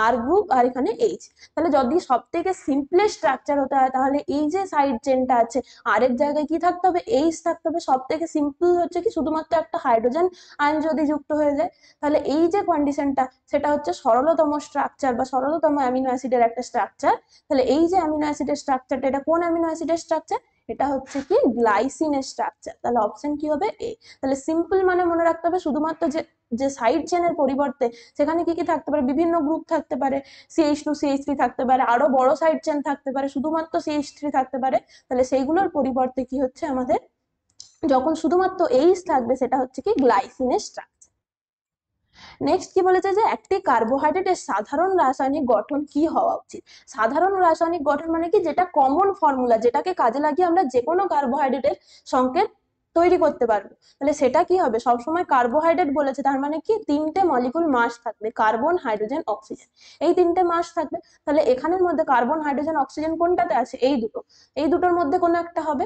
আর গ্রুপ, আর এখানে এইচ। তাহলে যদি সব থেকে সিম্পলেস্ট স্ট্রাকচার হতে হয়, তাহলে এই যে সাইড চেনটা আছে, আর এর জায়গায় কি থাকতে হবে, এইচ থাকতে হবে। সব থেকে সিম্পল হচ্ছে কি শুধুমাত্র একটা হাইড্রোজেন আয়ন যদি যুক্ত হয়ে যায়, তাহলে এই যে কন্ডিশনটা, সেটা হচ্ছে সরলতম স্ট্রাকচার বা সরলতম অ্যামিনো অ্যাসিডের একটা স্ট্রাকচার। তাহলে এই যে অ্যামিনো অ্যাসিডের স্ট্রাকচারটা, এটা কোন অ্যামিনো অ্যাসিডের স্ট্রাকচার, এটা হচ্ছে কি গ্লাইসিনের স্ট্রাকচার। তাহলে অপশন কি হবে এ। তাহলে সিম্পল মানে মনে রাখতে হবে শুধুমাত্র যে যে সাইড চেনের পরিবর্তে সেখানে কি কি থাকতে পারে, বিভিন্ন গ্রুপ থাকতে পারে, CH2 CH3 থাকতে পারে, আরো বড় সাইড চেন থাকতে পারে, শুধুমাত্র CH3 থাকতে পারে। তাহলে সেইগুলোর পরিবর্তে কি হচ্ছে আমাদের, যখন শুধুমাত্র এইচ থাকবে, সেটা হচ্ছে কি গ্লাইসিনের স্ট্রাকচার। নেক্সট কি বলেছে, যে একটি কার্বোহাইড্রেটের সাধারণ রাসায়নিক গঠন কি হওয়া উচিত। সাধারণ রাসায়নিক গঠন মানে কি, যেটা কমন ফর্মুলা, যেটাকে কাজে লাগিয়ে আমরা যে কোনো কার্বোহাইড্রেটের সংকেত তৈরি করতে পারবো। তাহলে সেটা কি হবে, সবসময় কার্বোহাইড্রেট বলেছে, তার মানে কি তিনটে মলিকুল মাস থাকবে, কার্বন, হাইড্রোজেন, অক্সিজেন, এই তিনটে মাস থাকবে। তাহলে এখানের মধ্যে কার্বন, হাইড্রোজেন, অক্সিজেন কোনটাতে আছে, এই দুটো, এই দুটোর মধ্যে কোনো একটা হবে।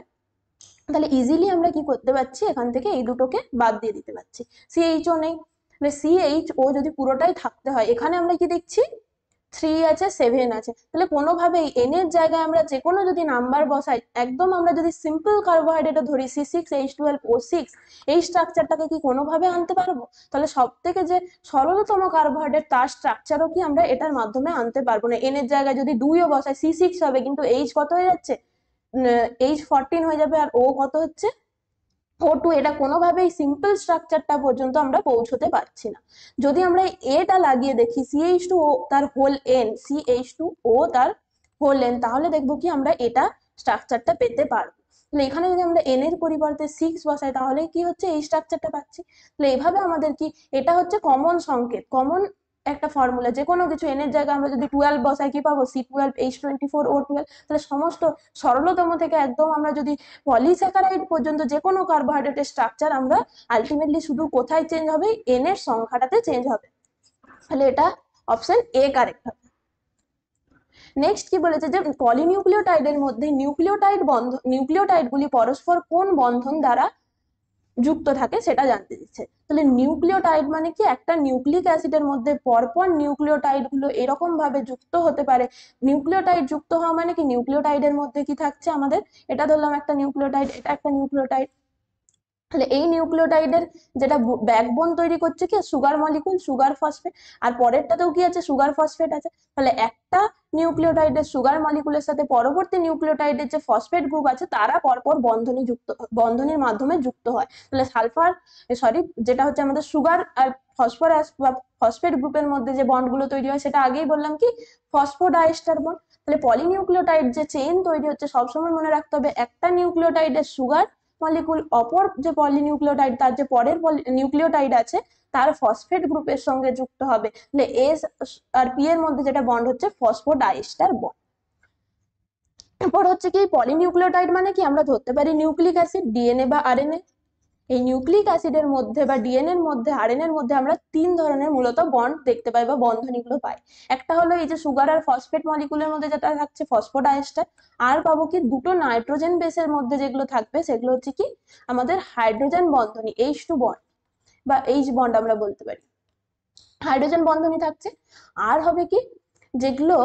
তাহলে ইজিলি আমরা কি করতে পারছি, এখান থেকে এই দুটোকে বাদ দিয়ে দিতে পারছি। CHO নেই, CHO যদি পুরোটাই থাকতে হয়, এখানে আমরা কি দেখছি 3 আছে, 7 আছে, তাহলে কোনোভাবেই এন এর জায়গায় আমরা যে কোনো যদি নাম্বার বসাই, একদম আমরা যদি সিম্পল কার্বোহাইড্রেট ধরি C6H12O6, এই স্ট্রাকচারটাকে কি কোনোভাবে আনতে পারবো? তাহলে সব থেকে যে সরলতম কার্বোহাইড্রেট, তার স্ট্রাকচারও কি আমরা এটার মাধ্যমে আনতে পারবো না। এন এর জায়গায় যদি 2ও বসাই, C6 হবে, কিন্তু এইচ কত হয়ে যাচ্ছে, H14 হয়ে যাবে, আর ও কত হচ্ছে O2। এটা কোনোভাবেই সিম্পল স্ট্রাকচারটা পর্যন্ত আমরা পৌঁছতে পারছি না। যদি আমরা এটা লাগিয়ে দেখি CH2O তার হোল এন, CH2O তার হোল এন, তাহলে দেখবো কি আমরা এটা স্ট্রাকচারটা পেতে পারবো। তাহলে এখানে যদি আমরা এন এর পরিবর্তে 6 বসাই, তাহলে কি হচ্ছে এই স্ট্রাকচারটা পাচ্ছি। তাহলে এইভাবে আমাদের কি, এটা হচ্ছে কমন সংকেত, কমন একটা ফর্মুলা, যে কোনো কিছু এন এর জায়গায় আমরা যদি 12 বসাই কি পাবো, C12H24O12। তাহলে সমস্ত সরলতম থেকে একদম আমরা যদি পলিস্যাকারাইড পর্যন্ত যে কোনো কার্বোহাইড্রেটের স্ট্রাকচার আমরা আলটিমেটলি শুধু কোথায় চেঞ্জ হবে, এন এর সংখ্যাটাতে চেঞ্জ হবে। তাহলে এটা অপশন এ কারেক্ট হবে। নেক্সট কি বলেছে যে পলিনিউক্লিওটাইডের মধ্যে নিউক্লিওটাইডগুলি পরস্পর কোন বন্ধন দ্বারা যুক্ত থাকে সেটা জানতে দিচ্ছে। তাহলে নিউক্লিওটাইড মানে কি, একটা নিউক্লিক অ্যাসিডের মধ্যে পরপর নিউক্লিওটাইড গুলো এরকম ভাবে যুক্ত হতে পারে। নিউক্লিওটাইড যুক্ত হওয়া মানে কি, নিউক্লিওটাইডের মধ্যে কি থাকছে আমাদের, এটা ধরলাম একটা নিউক্লিওটাইড, এটা একটা নিউক্লিওটাইড। তাহলে এই নিউক্লিওটাইডের যেটা ব্যাকবোন তৈরি করছে কি, সুগার মলিকুল, সুগার ফসফেট, আর পরেরটাতেও কি আছে, সুগার ফসফেট আছে। তাহলে একটা নিউক্লিওটাইডের সুগার মলিকুলের সাথে পরবর্তী নিউক্লিওটাইডের যে ফসফেট গ্রুপ আছে তারা পরপর বন্ধনীর মাধ্যমে যুক্ত হয়। তাহলে যেটা হচ্ছে আমাদের সুগার আর ফসফরাস বা ফসফেট গ্রুপের মধ্যে যে বন্ডগুলো তৈরি হয় সেটা আগেই বললাম কি, ফসফোডাইস্টার বন্ড। তাহলে পলিনিউক্লিওটাইড যে চেইন তৈরি হচ্ছে, সবসময় মনে রাখতে হবে একটা নিউক্লিওটাইডের সুগার মলিকুল অপর যে পলিনিউক্লিওটাইড, তার যে পরের নিউক্লিওটাইড আছে তার ফসফেট গ্রুপের সঙ্গে যুক্ত হবে। তাহলে এস আর পি এর মধ্যে যেটা বন্ড হচ্ছে ফসফোডাইস্টার বন্ড। এরপর হচ্ছে কি, পলিনিউক্লিওটাইড মানে কি, আমরা ধরতে পারি নিউক্লিক অ্যাসিড, ডিএনএ বা আরএনএ। এই নিউক্লিক অ্যাসিডের মধ্যে বা ডিএনএ এর মধ্যে, আরএনএ এর মধ্যে আমরা তিন ধরনের মূলত বন্ড দেখতে পাই বা বন্ধনীগুলো পাই। একটা হলো এই যে সুগার আর ফসফেট মলিকুলের মধ্যে যেটা থাকছে ফসফোডাইস্টার। আর পাবো কি, দুটো নাইট্রোজেন বেসের মধ্যে যেগুলো থাকবে সেগুলো হচ্ছে কি আমাদের হাইড্রোজেন বন্ধনী, H2 বন্ড বা H বন্ড আমরা বলতে পারি, হাইড্রোজেন বন্ধনী থাকছে। আর হবে কি, যেগুলো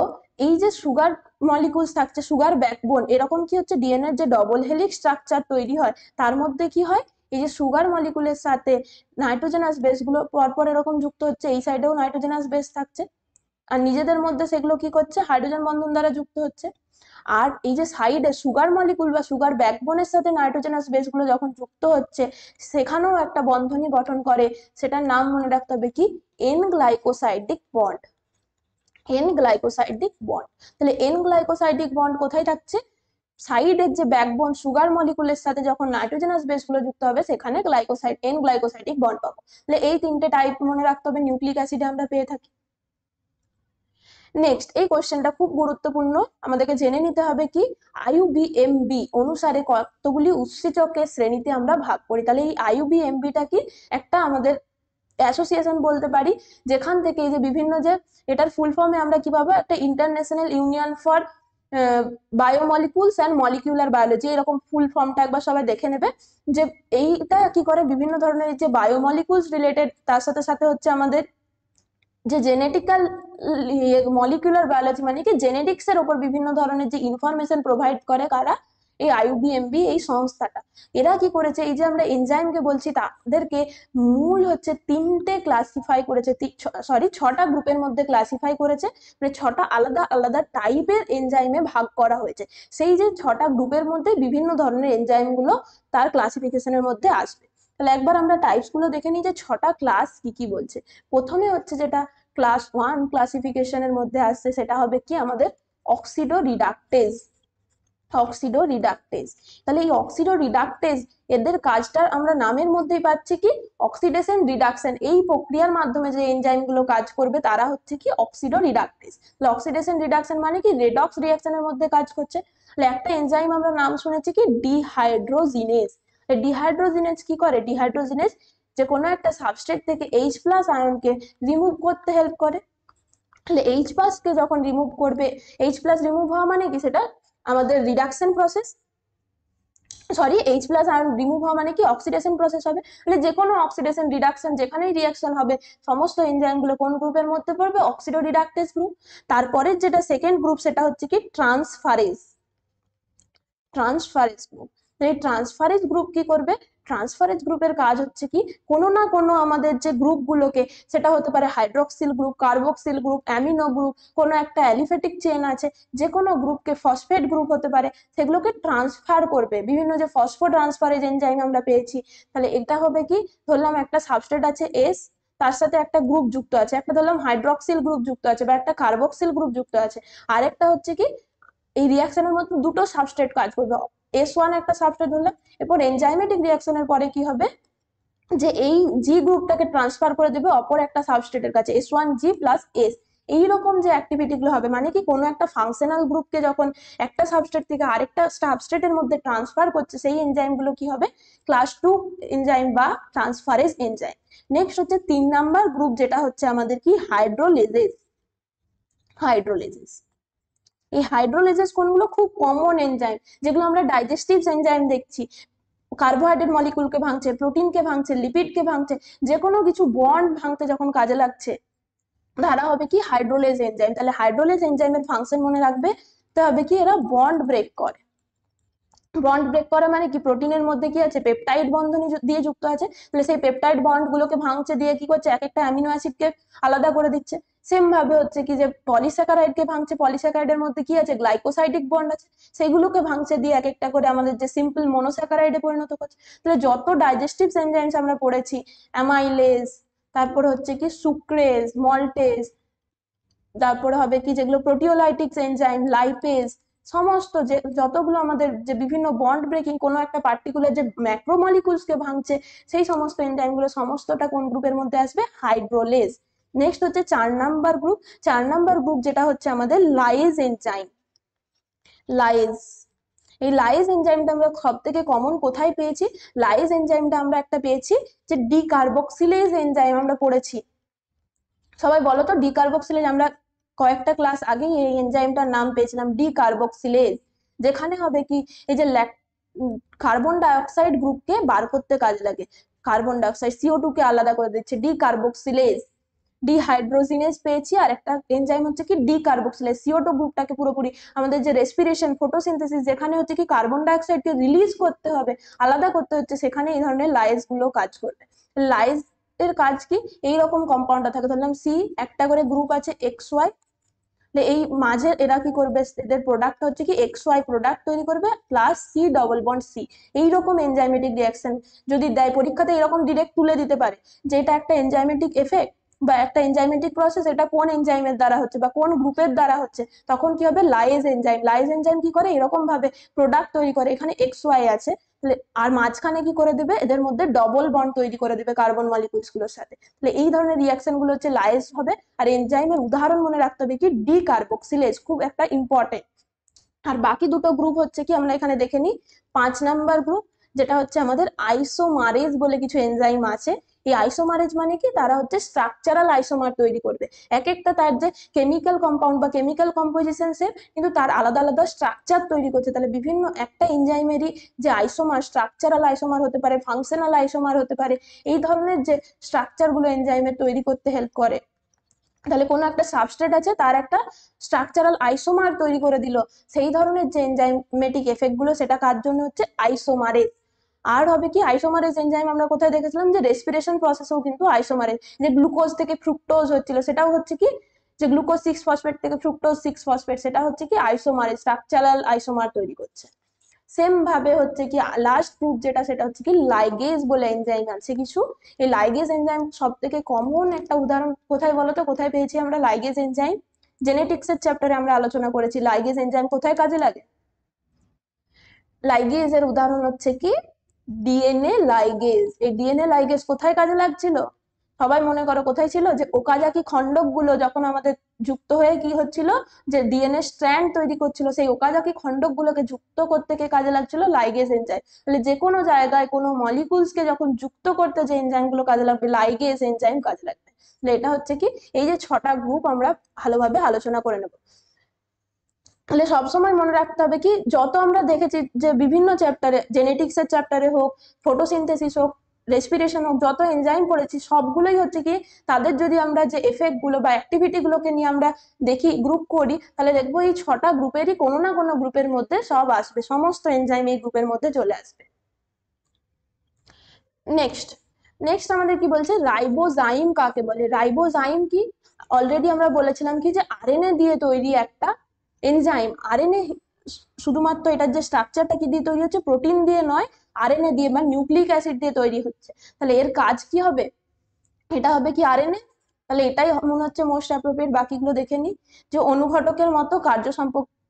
এই যে সুগার মলিকুলস থাকছে, সুগার ব্যাকবোন, এরকম কি হচ্ছে ডিএনএ যে ডবল হেলিক্স স্ট্রাকচার তৈরি হয় তার মধ্যে কি হয়, এই যে সুগার মলিকুলের সাথে নাইট্রোজেনাস বেস গুলো পরপর এরকম যুক্ত হচ্ছে, এই সাইডেও নাইট্রোজেনাস বেস থাকছে, আর নিজেদের মধ্যে সেগুলো কি করছে, হাইড্রোজেন বন্ধন দ্বারা যুক্ত হচ্ছে। আর এই যে সাইডে সুগার মলিকুল বা সুগার ব্যাকবোনের সাথে নাইট্রোজেনাস বেস গুলো যখন যুক্ত হচ্ছে সেখানেও একটা বন্ধনী গঠন করে, সেটার নাম মনে রাখতে হবে কি, N glycosidic bond. N glycosidic bond. তাহলে এন গ্লাইকোসাইডিক বন্ড কোথায় থাকছে, সাইডের যে ব্যাকবোন সুগার মলিকুলের সাথে যখন নাইট্রোজেনাস বেস গুলো যুক্ত হবে সেখানে এন গ্লাইকোসাইডিক বন্ড পাবো। তাহলে এই তিনটে টাইপ মনে রাখতে হবে নিউক্লিক অ্যাসিডে আমরা পেয়ে থাকি। নেক্সট এই কোশ্চেনটা খুব গুরুত্বপূর্ণ, আমাদেরকে জেনে নিতে হবে কি, আইইউবিএমবি অনুসারে কতগুলি উৎসেচকের শ্রেণীতে আমরা ভাগ করি। তাহলে এই আইইউবিএমবিটা কি, একটা আমাদের অ্যাসোসিয়েশন বলতে পারি, যেখান থেকে এই যে বিভিন্ন যে, এটার ফুল ফর্মে আমরা কি পাবো, একটা international union for biomolecules and molecular biology, এরকম ফুল ফর্মটা একবার সবাই দেখে নেবে। যে এইটা কি করে, বিভিন্ন ধরনের যে বায়োমলিকুলস রিলেটেড, তার সাথে সাথে হচ্ছে আমাদের যে জেনেটিক্যাল মলিকুলার বায়োলজি মানে কি জেনেটিক্স এর উপর বিভিন্ন ধরনের যে ইনফরমেশন প্রোভাইড করে কারা, এই আইইউবিএমবি এই সংস্থাটা। এরা কি করেছে, এই যে আমরা এনজাইমকে বলছি তাদেরকে মূল হচ্ছে তিনটে ক্লাসিফাই করেছে, ছটা গ্রুপের মধ্যে ক্লাসিফাই করেছে, মানে ছটা আলাদা আলাদা টাইপের এনজাইমে ভাগ করা হয়েছে। সেই যে ছটা গ্রুপের মধ্যে বিভিন্ন ধরনের এনজাইম গুলো তার ক্লাসিফিকেশনের মধ্যে আসবে। তাহলে একবার আমরা টাইপস গুলো দেখে নিই যে ছটা ক্লাস কি কি বলছে। প্রথমে হচ্ছে যেটা ক্লাস 1 ক্লাসিফিকেশনের মধ্যে আসছে সেটা হবে কি আমাদের অক্সিডো রিডাকটেজ। অক্সিডো রিডাকটেজ, তাহলে এই অক্সিডো রিডাকটেজ এদের কাজটা আমরা নামের মধ্যেই পাচ্ছি কি, অক্সিডেশন রিডাকশন। এই প্রক্রিয়ার মাধ্যমে যে এনজাইম গুলো কাজ করবে তারা হচ্ছে কি অক্সিডো রিডাকটেজ। তাহলে অক্সিডেশন রিডাকশন মানে কি রেডক্স রিঅ্যাকশনের মধ্যে কাজ করছে। তাহলে একটা এনজাইম আমরা নাম শুনেছি কি ডিহাইড্রোজিনেজ। ডিহাইড্রোজিনেজ কি করে, ডিহাইড্রোজিনেজ যে কোনো একটা সাবস্ট্রেট থেকে H+ আয়নকে রিমুভ করতে হেল্প করে। তাহলে H+ কে যখন রিমুভ করবে, H+ রিমুভ হওয়া মানে কি, সেটা আমাদের reduction process, H+ ion remove হওয়া মানে কি অক্সিডেশন প্রসেস হবে। মানে যে কোনো অক্সিডেশন রিডাকশন যেখানেই রিঅ্যাকশন হবে সমস্ত এনজাইম গুলো কোন গ্রুপের মধ্যে পড়বে, অক্সিডো রিডাকটেজ গ্রুপ। তারপরে যেটা সেকেন্ড গ্রুপ সেটা হচ্ছে কি ট্রান্সফারেজ। ট্রান্সফারেজ গ্রুপ, এই ট্রান্সফারেজ গ্রুপ কি করবে, ট্রান্সফারেজ গ্রুপের কাজ হচ্ছে কি, কোনো না কোনো আমাদের যে গ্রুপগুলোকে, সেটা হতে পারে hydroxyl group, carboxyl group, amino group, কোনো একটা অ্যালিফেটিক চেন আছে, যে কোনো গ্রুপকে, ফসফেট গ্রুপ হতে পারে, সেগুলোকে ট্রান্সফার করবে। বিভিন্ন যে ফসফোট্রান্সফারেজ এনজাইম আমরা পেয়েছি, তাহলে এটা হবে কি, ধরলাম একটা সাবস্ট্রেট আছে এস, তার সাথে একটা গ্রুপ যুক্ত আছে, একটা ধরলাম হাইড্রক্সিল গ্রুপ যুক্ত আছে বা একটা কার্বক্সিল গ্রুপ যুক্ত আছে, আরেকটা হচ্ছে কি এই রিঅ্যাকশনের মধ্যে দুটো সাবস্ট্রেট কাজ করবে, S1 একটা সাবস্ট্রেট ধরলাম। এরপর এনজাইমেটিক রিঅ্যাকশনের পরে কি হবে, যে এই জি গ্রুপটাকে ট্রান্সফার করে দেবে অপর একটা সাবস্ট্রেটের কাছে, S1G প্লাস এস। এইরকম যে অ্যাক্টিভিটি গুলো হবে, মানে কি কোনো একটা ফাংশনাল গ্রুপকে যখন একটা সাবস্ট্রেট থেকে আরেকটা সাবস্ট্রেটের মধ্যে ট্রান্সফার করছে, সেই এনজাইম গুলো কি হবে, ক্লাস 2 এনজাইম বা ট্রান্সফারেজ এনজাইম। নেক্সট হচ্ছে 3 নাম্বার গ্রুপ, যেটা হচ্ছে আমাদের কি হাইড্রোলিজেস। হাইড্রোলিজেস, এই হাইড্রোলিজেস কোনগুলো, খুব কমন এনজাইম, যেগুলো আমরা ডাইজেস্টিভ এনজাইম দেখছি, কার্বোহাইড্রেট মলিকুলকে ভাঙছে, প্রোটিনকে ভাঙছে, লিপিডকে ভাঙছে, যে কোনো কিছু বন্ড ভাঙতে যখন কাজে লাগছে, ধারা হবে কি হাইড্রোলেজ এনজাইম। তাহলে হাইড্রোলেজ এনজাইমের ফাংশন মনে রাখবে, তো হবে কি এরা বন্ড ব্রেক করে। বন্ড ব্রেক করা মানে কি, প্রোটিনের মধ্যে কি আছে, পেপটাইড বন্ধনী দিয়ে যুক্ত আছে, তাহলে সেই পেপটাইড বন্ড গুলোকে ভাঙছে, দিয়ে কি করছে, এক একটা অ্যামিনো অ্যাসিডকে আলাদা করে দিচ্ছে। সেম ভাবে হচ্ছে কি যে পলিস্যাকারাইডকে ভাঙছে, পলিস্যাকারাইডের মধ্যে কি আছে, গ্লাইকোসাইডিক বন্ড আছে, সেগুলোকে ভাঙছে দিয়ে এক একটা করে আমাদের যে সিম্পল মনোস্যাকারাইডে পরিণত করছে। তাহলে যত ডাইজেস্টিভ এনজাইমস আমরা পড়েছি, অ্যামাইলেজ, তারপরে হচ্ছে কি সুক্রেজ, মল্টেজ, তারপরে হবে কি যেগুলো প্রোটিওলাইটিক্স এনজাইম, লাইপেজ, সমস্ত যে যতগুলো আমাদের যে বিভিন্ন বন্ড ব্রেকিং কোনো একটা পার্টিকুলার যে ম্যাক্রোমলিকুলস কে ভাঙছে, সেই সমস্ত এনজাইম গুলো সমস্তটা কোন গ্রুপের মধ্যে আসবে, হাইড্রোলেজ। নেক্সট হচ্ছে 4 নাম্বার গ্রুপ। 4 নাম্বার গ্রুপ যেটা হচ্ছে আমাদের লাইজ এনজাইম। লাইজ, এই লাইজ এনজাইমটা আমরা সব থেকে কমন কোথায় পেয়েছি, লাইজ এনজাইমটা আমরা একটা পেয়েছি যে ডিকার্বক্সিলেজ এনজাইম আমরা পড়েছি। সবাই বলো তো, ডিকার্বক্সিলেজ আমরা কয়েকটা ক্লাস আগে এই এনজাইমটার নাম পেয়েছিলাম, ডিকার্বক্সিলেজ, যেখানে হবে কি এই যে কার্বন ডাইঅক্সাইড গ্রুপকে বার করতে কাজে লাগে, কার্বন ডাইঅক্সাইড CO2 কে আলাদা করে দিচ্ছে, ডিকার্বক্সিলেজ। ডিহাইড্রোজিনেজ পেয়েছি, আর একটা এনজাইম হচ্ছে কি ডিকার্বক্সিলেজ, CO2 গ্রুপটাকে পুরোপুরি আমাদের যে রেসপিরেশন, ফটোসিনথেসিস, যেখানে হচ্ছে কি কার্বন ডাইঅক্সাইডকে রিলিজ করতে হবে, আলাদা করতে হচ্ছে, সেখানে এই ধরনের লাইজ গুলো কাজ করবে। লাইজ এর কাজ কি, এইরকম কম্পাউন্ডটা থাকে, ধরলাম সি, একটা করে গ্রুপ আছে XY, এই মাঝে এরা কি করবে, এদের প্রোডাক্ট হচ্ছে কি XY প্রোডাক্ট তৈরি করবে, plus C double bond C। এইরকম এনজাইমেটিক রিয়াকশন যদি দেয় পরীক্ষাতে, এরকম ডিরেক্ট তুলে দিতে পারে যে এটা একটা এনজাইমেটিক এফেক্ট বা একটা এনজাইমেটিক প্রসেস, এটা কোন এনজাইমের দ্বারা হচ্ছে বা কোন গ্রুপের দ্বারা হচ্ছে, তখন কি হবে, লাইজ এনজাইম। লাইজ এনজাইম কি করে, এরকম ভাবে প্রোডাক্ট তৈরি করে, এখানে XY আছে, আর মাঝখানে কি করে দেবে, এদের মধ্যে ডবল বন্ড তৈরি করে দেবে কার্বন মলিকুলস গুলোর সাথে। তাহলে এই ধরনের রিয়াকশন গুলো হচ্ছে লাইজ হবে। আর এনজাইমের উদাহরণ মনে রাখতে হবে কি, ডিকার্বক্সিলেজ, খুব একটা ইম্পর্টেন্ট। আর বাকি দুটো গ্রুপ হচ্ছে কি, আমরা এখানে দেখে নিই। 5 নাম্বার গ্রুপ, যেটা হচ্ছে আমাদের আইসোমারেজ বলে কিছু এনজাইম আছে। এই আইসোমারেজ মানে কি, তারা হচ্ছে স্ট্রাকচারাল আইসোমার তৈরি করবে, এক একটা তার যে কেমিক্যাল কম্পাউন্ড বা কেমিক্যাল কম্পোজিশন সেম, কিন্তু তার আলাদা আলাদা স্ট্রাকচার তৈরি করছে। তাহলে বিভিন্ন একটা এনজাইমেরই যে আইসোমার, স্ট্রাকচারাল আইসোমার হতে পারে, ফাংশনাল আইসোমার হতে পারে, এই ধরনের যে স্ট্রাকচার গুলো এনজাইমের তৈরি করতে হেল্প করে। তাহলে কোনো একটা সাবস্ট্রেট আছে, তার একটা স্ট্রাকচারাল আইসোমার তৈরি করে দিল, সেই ধরনের যে এনজাইমেটিক এফেক্ট গুলো, সেটা কার জন্য হচ্ছে, আইসোমারেজ। আর হবে কি, আইসোমারেজ এনজাইম আমরা কোথায় দেখেছিলাম, যে রেসপিরেশন প্রসেসেও কিন্তু আইসোমারেজ, যে গ্লুকোজ থেকে ফ্রুক্টোজ হচ্ছিল, সেটাও হচ্ছে কি, যে গ্লুকোজ 6 ফসফেট থেকে ফ্রুক্টোজ 6 ফসফেট, সেটা হচ্ছে কি আইসোমারেজ, স্ট্রাকচারাল আইসোমার তৈরি করছে। সেম ভাবে হচ্ছে কি লাস্ট গ্রুপ যেটা, সেটা হচ্ছে কি লাইগেজ বলে এনজাইম আছে কিছু। এই লাইগেজ এনজাইম সব থেকে কমন একটা উদাহরণ কোথায় বলো তো, কোথায় পেয়েছি আমরা লাইগেজ এনজাইম, জেনেটিক্স এর চ্যাপ্টারে আমরা আলোচনা করেছি লাইগেজ এনজাইম কোথায় কাজে লাগে। লাইগেজ এর উদাহরণ হচ্ছে কি ডিএনএ লাইগেজ। এই ডিএনএ লাইগেজ কোথায় কাজে লাগছিল, সবাই মনে করো কোথায় ছিল, যে ওকাজাকি খন্ডক গুলো যখন আমাদের যুক্ত হয়ে কি হচ্ছিল, যে ডিএনএ স্ট্র্যান্ড তৈরি করছিল, সেই ওকাজাকি খন্ডক গুলোকে যুক্ত করতে কে কাজে লাগছিল, লাইগেজ এনজাইম। তাহলে যে কোনো জায়গায় কোনো মলিকুলস কে যখন যুক্ত করতে যে এনজাইম গুলো কাজে লাগবে, লাইগেজ এনজাইম কাজে লাগবে। তাহলে এটা হচ্ছে কি, এই যে 6টা গ্রুপ আমরা ভালোভাবে আলোচনা করে নেব। তাহলে সবসময় মনে রাখতে হবে কি, যত আমরা দেখেছি যে বিভিন্ন চ্যাপ্টারে, জেনেটিক্স এর চ্যাপ্টারে হোক, ফটোসিনথেসিস হোক, রেসপিরেশন হোক, যত এনজাইম পড়েছি সবগুলোই হচ্ছে কি, তাদের যদি আমরা যে এফেক্ট গুলো বা অ্যাক্টিভিটি গুলোকে নিয়ে আমরা দেখি, গ্রুপ করি, তাহলে দেখবো এই 6টা গ্রুপেরই কোনো না কোনো গ্রুপের মধ্যে সব আসবে, সমস্ত এনজাইম এই গ্রুপের মধ্যে চলে আসবে। নেক্সট নেক্সট আমাদের কি বলছে, রাইবোজাইম কাকে বলে। রাইবোজাইম কি, অলরেডি আমরা বলেছিলাম কি, যে আরএনএ দিয়ে তৈরি একটা এনজাইম। আরএনএ শুধুমাত্র এটার যে স্ট্রাকচারটা কি দিয়ে তৈরি হচ্ছে, প্রোটিন দিয়ে নয়, আরএনএ দিয়ে বা নিউক্লিক অ্যাসিড দিয়ে তৈরি হচ্ছে। তাহলে এর কাজ কি হবে, এটা হবে কি আরএনএ। তাহলে এটাই মনে হচ্ছে মোস্ট অ্যাপ্রোপ্রিয়েট, বাকিগুলো দেখে নি। যে অনুঘটকের মতো কার্য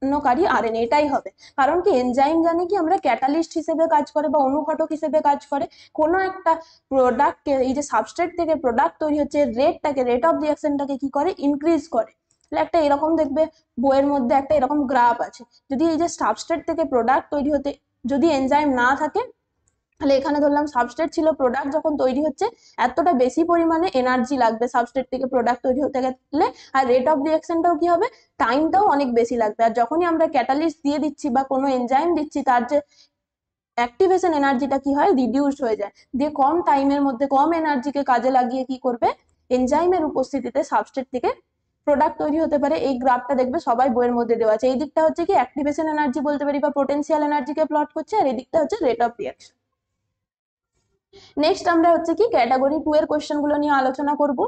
সম্পন্নকারী আরএনএ, এটাই হবে। কারণ কি এনজাইম জানে কি আমরা ক্যাটালিস্ট হিসেবে কাজ করে বা অনুঘটক হিসেবে কাজ করে, কোনো একটা প্রোডাক্টকে, এই যে সাবস্ট্রেট থেকে প্রোডাক্ট তৈরি হচ্ছে রেট অফ রিয়াকশনটাকে কি করে, ইনক্রিজ করে। তাহলে একটা এরকম দেখবে বইয়ের মধ্যে একটা এরকম গ্রাফ আছে, যদি এই যে সাবস্ট্রেট থেকে প্রোডাক্ট তৈরি হতে যদি এনজাইম না থাকে, তাহলে এখানে ধরলাম সাবস্ট্রেট ছিল, প্রোডাক্ট যখন তৈরি হচ্ছে এতটা বেশি পরিমাণে এনার্জি লাগবে সাবস্ট্রেট থেকে প্রোডাক্ট তৈরি হতে গেলে, আর রেট অফ রিয়াকশনটাও কি হবে, টাইমটাও অনেক বেশি লাগবে। আর যখনই আমরা ক্যাটালিস্ট দিয়ে দিচ্ছি বা কোনো এনজাইম দিচ্ছি, তার যে অ্যাক্টিভেশন এনার্জিটা কি হয়, রিডিউস হয়ে যায়, দিয়ে কম টাইমের মধ্যে কম এনার্জিকে কাজে লাগিয়ে কি করবে, এনজাইমের উপস্থিতিতে সাবস্ট্রেট থেকে প্রোডাক্ট তৈরি হতে পারে। এই গ্রাফটা দেখবে সবাই বইয়ের মধ্যে দেওয়া আছে। এই দিকটা হচ্ছে কি অ্যাক্টিভেশন এনার্জি বলতে পারি বা পোটেনশিয়াল এনার্জিকে প্লট করছে, আর এই দিকটা হচ্ছে রেট অফ রিয়াকশন। নেক্সট আমরা হচ্ছে কি ক্যাটাগরি 2 এর কোশ্চেন গুলো নিয়ে আলোচনা করব।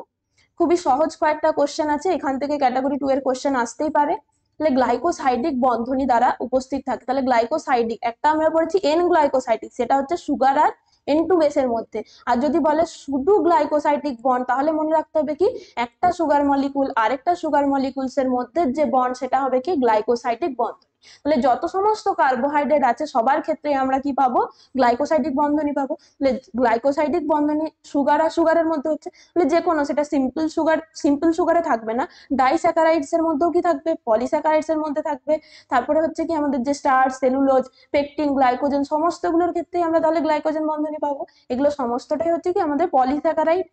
খুবই সহজ কয়েকটা কোশ্চেন আছে, এখান থেকে ক্যাটাগরি 2 এর কোশ্চেন আসতেই পারে। তাহলে গ্লাইকোসাইডিক বন্ধনী দ্বারা উপস্থিত থাকে, তাহলে গ্লাইকোসাইডিক একটা আমরা পড়েছি এন গ্লাইকোসাইডিক, সেটা হচ্ছে সুগার আর N2 বেসের মধ্যে। আর যদি বলে শুধু গ্লাইকোসাইডিক বন্ড, তাহলে মনে রাখতে হবে কি একটা সুগার মলিকুল আরেকটা সুগার মলিকুলস এর মধ্যে যে বন্ড সেটা হবে কি গ্লাইকোসাইডিক বন্ধন। তাহলে যত সমস্ত কার্বোহাইড্রেট আছে সবার ক্ষেত্রে আমরা কি পাবো, গ্লাইকোসাইডিক বন্ধনী পাবো। তাহলে গ্লাইকোসাইডিক বন্ধনী সুগার আর সুগারের মধ্যে হচ্ছে, তাহলে যে কোনো সেটা সিম্পল সুগারে থাকবে না, ডাইস্যাকারাইডস এর মধ্যেও কি থাকবে, পলিস্যাকারাইডস এর মধ্যে থাকবে। তারপরে হচ্ছে কি আমাদের যে স্টার্চ, সেলুলোজ, পেকটিন, গ্লাইকোজেন সমস্তগুলোর ক্ষেত্রেই আমরা তাহলে গ্লাইকোজেন বন্ধনী পাবো। এগুলো সমস্তটাই হচ্ছে কি আমাদের polysaccharide,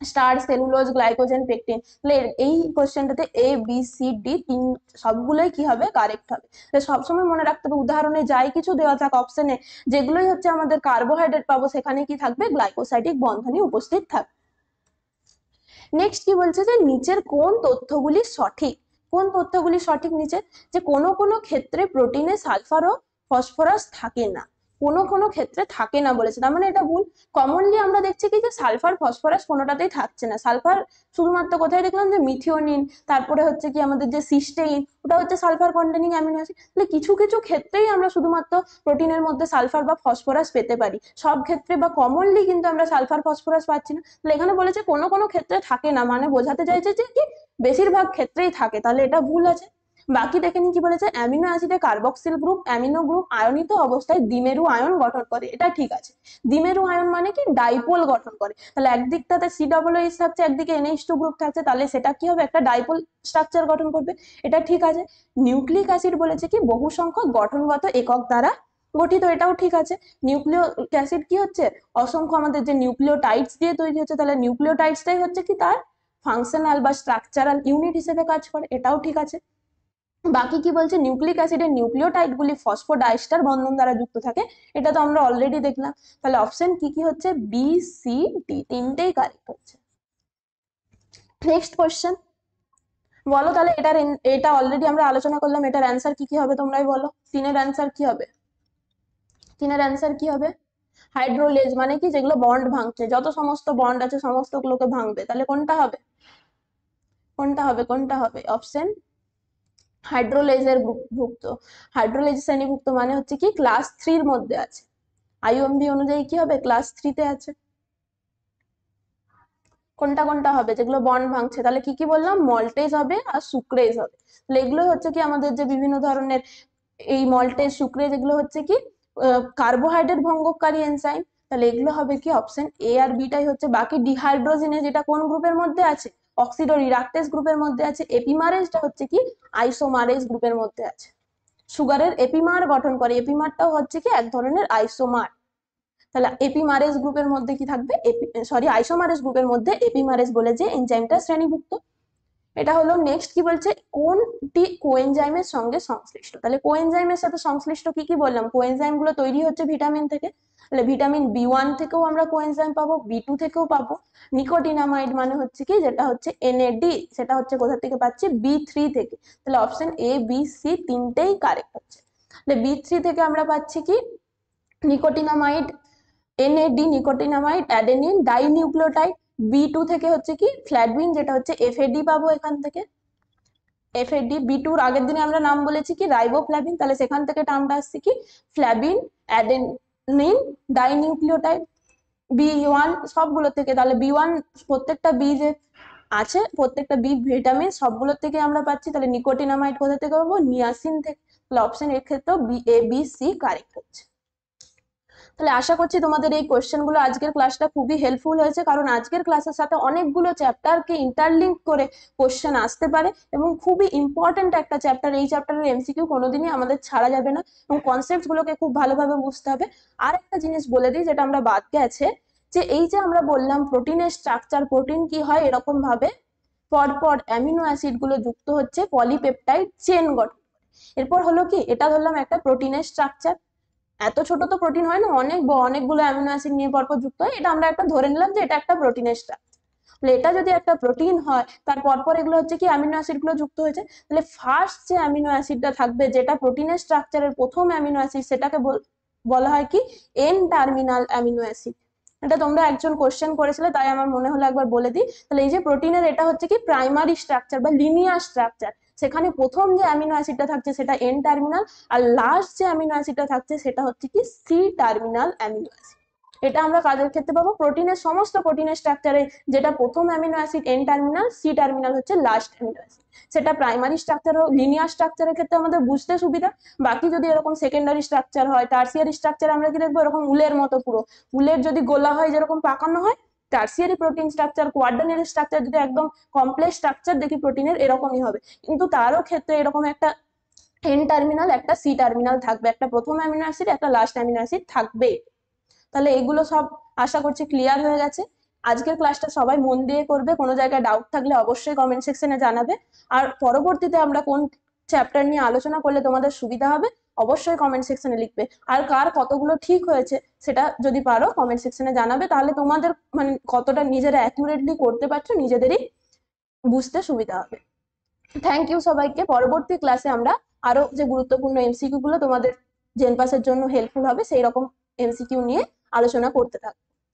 starch, cellulose, glycogen, pectin. তাহলে এই কোশ্চেনটাতে এ বি সি ডি তিন সবগুলোই কি হবে, কারেক্ট হবে। সবসময় মনে রাখতে হবে উদাহরণে যাই কিছু দেওয়া থাক অপশনে, যেগুলোই হচ্ছে আমাদের কার্বোহাইড্রেট পাবো সেখানে কি থাকবে, গ্লাইকোসাইডিক বন্ধনী উপস্থিত থাকবে। নেক্সট কি বলছে যে নিচের কোন তথ্যগুলি সঠিক, কোন তথ্যগুলি সঠিক নিচে, যে কোনো কোনো ক্ষেত্রে প্রোটিনে সালফার ও ফসফরাস থাকে না, কোনো কোনো ক্ষেত্রে থাকে না বলেছে, তার মানে এটা ভুল। কমনলি আমরা দেখছি কি যে সালফার ফসফরাস কোনোটাতেই থাকছে না। সালফার শুধুমাত্র কোথায় দেখলাম, যে মিথিওনিন, তারপরে হচ্ছে কি আমাদের যে সিস্টেইন, ওটা হচ্ছে সালফার কন্টেনিং অ্যামিনো অ্যাসিড। তাহলে কিছু কিছু ক্ষেত্রেই আমরা শুধুমাত্র প্রোটিনের মধ্যে সালফার বা ফসফরাস পেতে পারি, সব ক্ষেত্রে বা কমনলি কিন্তু আমরা সালফার ফসফরাস পাচ্ছি না। তাহলে এখানে বলেছে কোনো কোনো ক্ষেত্রে থাকে না, মানে বোঝাতে চাইছে যে কি বেশিরভাগ ক্ষেত্রেই থাকে, তাহলে এটা ভুল আছে। বাকি দেখে নি কি বলেছে, অ্যামিনো অ্যাসিডে কার্বক্সিল গ্রুপ অ্যামিনো গ্রুপ আয়নিত অবস্থায় দ্বিমেরু আয়ন গঠন করে, এটা ঠিক আছে। দ্বিমেরু আয়ন মানে কি ডাইপোল গঠন করে, তাহলে একদিকটাতে COOH থাকছে, একদিকে NH2 গ্রুপ থাকছে, তাহলে সেটা কি হবে, একটা ডাইপোল স্ট্রাকচার গঠন করবে, এটা ঠিক আছে। নিউক্লিক অ্যাসিড বলেছে কি বহু সংখ্যক গঠনগত একক দ্বারা গঠিত, এটাও ঠিক আছে। নিউক্লিক অ্যাসিড কি হচ্ছে, অসংখ্য আমাদের যে নিউক্লিওটাইডস দিয়ে তৈরি হচ্ছে, তাহলে নিউক্লিওটাইডসটাই হচ্ছে কি তার ফাংশনাল বা স্ট্রাকচারাল ইউনিট হিসেবে কাজ করে, এটাও ঠিক আছে। বাকি কি বলছে, নিউক্লিক অ্যাসিডের নিউক্লিওটাইড গুলি ফসফোডাইস্টার বন্ধন দ্বারা যুক্ত থাকে, এটা তো আমরা অলরেডি দেখলাম। তাহলে অপশন কি কি হচ্ছে, বি সি ডি তিনটেই কারেক্ট হচ্ছে। নেক্সট কোশ্চেন বলো, তাহলে এটা অলরেডি আমরা আলোচনা করলাম, এটার অ্যান্সার কি কি হবে তোমরাই বলো। তিনের অ্যান্সার কি হবে, তিনের অ্যান্সার কি হবে, হাইড্রোলেজ মানে কি যেগুলো বন্ড ভাঙছে, যত সমস্ত বন্ড আছে সমস্ত গুলোকে ভাঙবে, তাহলে কোনটা হবে, কোনটা হবে, কোনটা হবে, অপশন হাইড্রোলেজের ভুক্ত। হাইড্রোলেজ শ্রেণীভুক্ত মানে হচ্ছে কি ক্লাস 3 এর মধ্যে আছে, IUMB অনুযায়ী কি হবে, ক্লাস 3 তে আছে। কোনটা কোনটা হবে, যেগুলো বন্ড ভাঙছে, তাহলে কি কি বললাম, মল্টেজ হবে আর সুক্রেজ হবে। তাহলে এগুলো হচ্ছে কি আমাদের যে বিভিন্ন ধরনের এই মল্টেজ সুক্রেজ, এগুলো হচ্ছে কি কার্বোহাইড্রেট ভঙ্গকারী এনজাইম, তাহলে এগুলো হবে কি অপশন এ আর বিটাই হচ্ছে। বাকি ডিহাইড্রোজেনেজ যেটা কোন গ্রুপের মধ্যে আছে, অক্সিডো রিডাক্টেজ গ্রুপের মধ্যে আছে। এপিমারেজটা হচ্ছে কি আইসোমারেজ গ্রুপের মধ্যে আছে, সুগারের এপিমার গঠন করে, এপিমারটাও হচ্ছে কি এক ধরনের আইসোমার। তাহলে এপিমারেজ গ্রুপের মধ্যে কি থাকবে, আইসোমারেজ গ্রুপের মধ্যে এপিমারেজ বলে যে এনজাইমটা শ্রেণীভুক্ত। এটা হলো। নেক্সট কি বলছে, কোনটি কোএনজাইমের সঙ্গে সংশ্লিষ্ট, তাহলে কোএনজাইমের সাথে সংশ্লিষ্ট কি কি বললাম, কোএনজাইম গুলো তৈরি হচ্ছে ভিটামিন থেকে, তাহলে ভিটামিন B1 থেকেও আমরা কোএনজাইম পাবো, B2 থেকেও পাবো। নিকোটিনামাইড মানে হচ্ছে কি যেটা হচ্ছে NAD, সেটা হচ্ছে কোথা থেকে পাচ্ছি, B3 থেকে। তাহলে অপশন A B C তিনটেই কারেক্ট হচ্ছে। তাহলে B3 থেকে আমরা পাচ্ছি কি nicotinamide, NAD nicotinamide, adenine dinucleotide. B2 থেকে হচ্ছে কি ফ্ল্যাভিন, যেটা হচ্ছে FAD পাবো এখান থেকে, FAD। B2 আগের দিনে আমরা নাম বলেছি কি রাইবোফ্ল্যাভিন, তাহলে সেখান থেকে নামটা আসছে কি ফ্ল্যাভিন, অ্যাডেনিন ডাইনিউক্লিওটাইড। B1 সবগুলো থেকে, তাহলে B1 প্রত্যেকটা বি যে আছে প্রত্যেকটা বি ভিটামিন সবগুলোর থেকে আমরা পাচ্ছি। তাহলে নিকোটিনামাইড কোথা থেকে পাবো? নিয়াসিন থেকে। তাহলে অপশন এর ক্ষেত্রেও বি, এ, বি, সি কারেক্ট হচ্ছে। তাহলে আশা করছি তোমাদের এই কোশ্চেন গুলো আজকের ক্লাসটা খুবই হেল্পফুল হয়েছে, কারণ আজকের ক্লাসের সাথে অনেকগুলো চ্যাপ্টারকে ইন্টারলিঙ্ক করে কোশ্চেন আসতে পারে এবং খুবই ইম্পর্টেন্ট একটা চ্যাপ্টার। এই চ্যাপ্টারের এমসিকিউ কোনোদিনই আমাদের ছাড়া যাবে না এবং কনসেপ্ট গুলোকে খুব ভালোভাবে বুঝতে হবে। আর একটা জিনিস বলে দিই যেটা আমরা বাদ গেছে, যে এই যে আমরা বললাম প্রোটিনের স্ট্রাকচার, প্রোটিন কি হয় এরকম ভাবে পরপর অ্যামিনো অ্যাসিড গুলো যুক্ত হচ্ছে পলিপেপটাইড চেন গঠন। এরপর হলো কি, এটা ধরলাম একটা প্রোটিনের স্ট্রাকচার। এত ছোট তো প্রোটিন হয় না, অনেকগুলো অ্যামিনো অ্যাসিড নিয়ে পরপর যুক্ত হয়, এটা আমরা একটা ধরে নিলাম যে এটা একটা প্রোটিনের স্ট্রাকচার। তাহলে এটা যদি একটা প্রোটিন হয়, তার পরপর এগুলো হচ্ছে কি অ্যামিনো অ্যাসিড গুলো যুক্ত হয়েছে। তাহলে ফার্স্ট যে অ্যামিনো অ্যাসিডটা থাকবে, যেটা প্রোটিনের স্ট্রাকচারের প্রথম অ্যামিনো অ্যাসিড, সেটাকে বলা হয় কি এন টার্মিনাল অ্যামিনো অ্যাসিড। এটা তোমরা একজন কোশ্চেন করেছিলে, তাই আমার মনে হলো একবার বলে দিই। তাহলে এই যে প্রোটিনের এটা হচ্ছে কি প্রাইমারি স্ট্রাকচার বা লিনিয়ার স্ট্রাকচার, সেখানে প্রথম যে অ্যামিনো অ্যাসিডটা থাকছে সেটা এন টার্মিনাল, আর লাস্ট যে অ্যামিনো অ্যাসিডটা থাকছে সেটা হচ্ছে কি সি টার্মিনাল অ্যামিনো অ্যাসিড। এটা আমরা কাদের ক্ষেত্রে পাবো? প্রোটিনের সমস্ত প্রোটিনের স্ট্রাকচারে যেটা প্রথম amino acid N terminal, C terminal হচ্ছে লাস্ট অ্যামিনো অ্যাসিড। সেটা প্রাইমারি স্ট্রাকচার ও লিনিয়ার স্ট্রাকচারের ক্ষেত্রে আমাদের বুঝতে সুবিধা। বাকি যদি এরকম সেকেন্ডারি স্ট্রাকচার হয়, টার্সিয়ারি স্ট্রাকচার আমরা কি দেখবো এরকম উলের মতো, পুরো উলের যদি গোলা হয় যেরকম পাকানো হয়, টার্সিয়ারি প্রোটিন স্ট্রাকচার, কোয়াড্রানারি স্ট্রাকচার যদি একদম কমপ্লেক্স স্ট্রাকচার দেখি প্রোটিনের এরকমই হবে। কিন্তু তারও ক্ষেত্রে এরকম একটা এন টার্মিনাল একটা সি টার্মিনাল থাকবে, একটা প্রথম অ্যামিনো অ্যাসিড একটা লাস্ট অ্যামিনো অ্যাসিড থাকবে। তাহলে এগুলো সব আশা করছি ক্লিয়ার হয়ে গেছে। আজকের ক্লাসটা সবাই মন দিয়ে করবে, কোনো জায়গায় ডাউট থাকলে অবশ্যই কমেন্ট সেকশনে জানাবে। আর পরবর্তীতে আমরা কোন চ্যাপ্টার নিয়ে আলোচনা করলে তোমাদের সুবিধা হবে অবশ্যই কমেন্ট সেকশনে লিখবে। আর কার কতগুলো ঠিক হয়েছে সেটা যদি পারো কমেন্ট সেকশনে জানাবে, তাহলে তোমাদের মানে কতটা নিজেরা অ্যাকুরেটলি করতে পারছো নিজেদেরই বুঝতে সুবিধা হবে। থ্যাংক ইউ সবাইকে। পরবর্তী ক্লাসে আমরা আরো যে গুরুত্বপূর্ণ এমসিকিউ গুলো তোমাদের জেনপাসের জন্য হেল্পফুল হবে সেই রকম এমসিকিউ নিয়ে আলোচনা করতে থাকবো।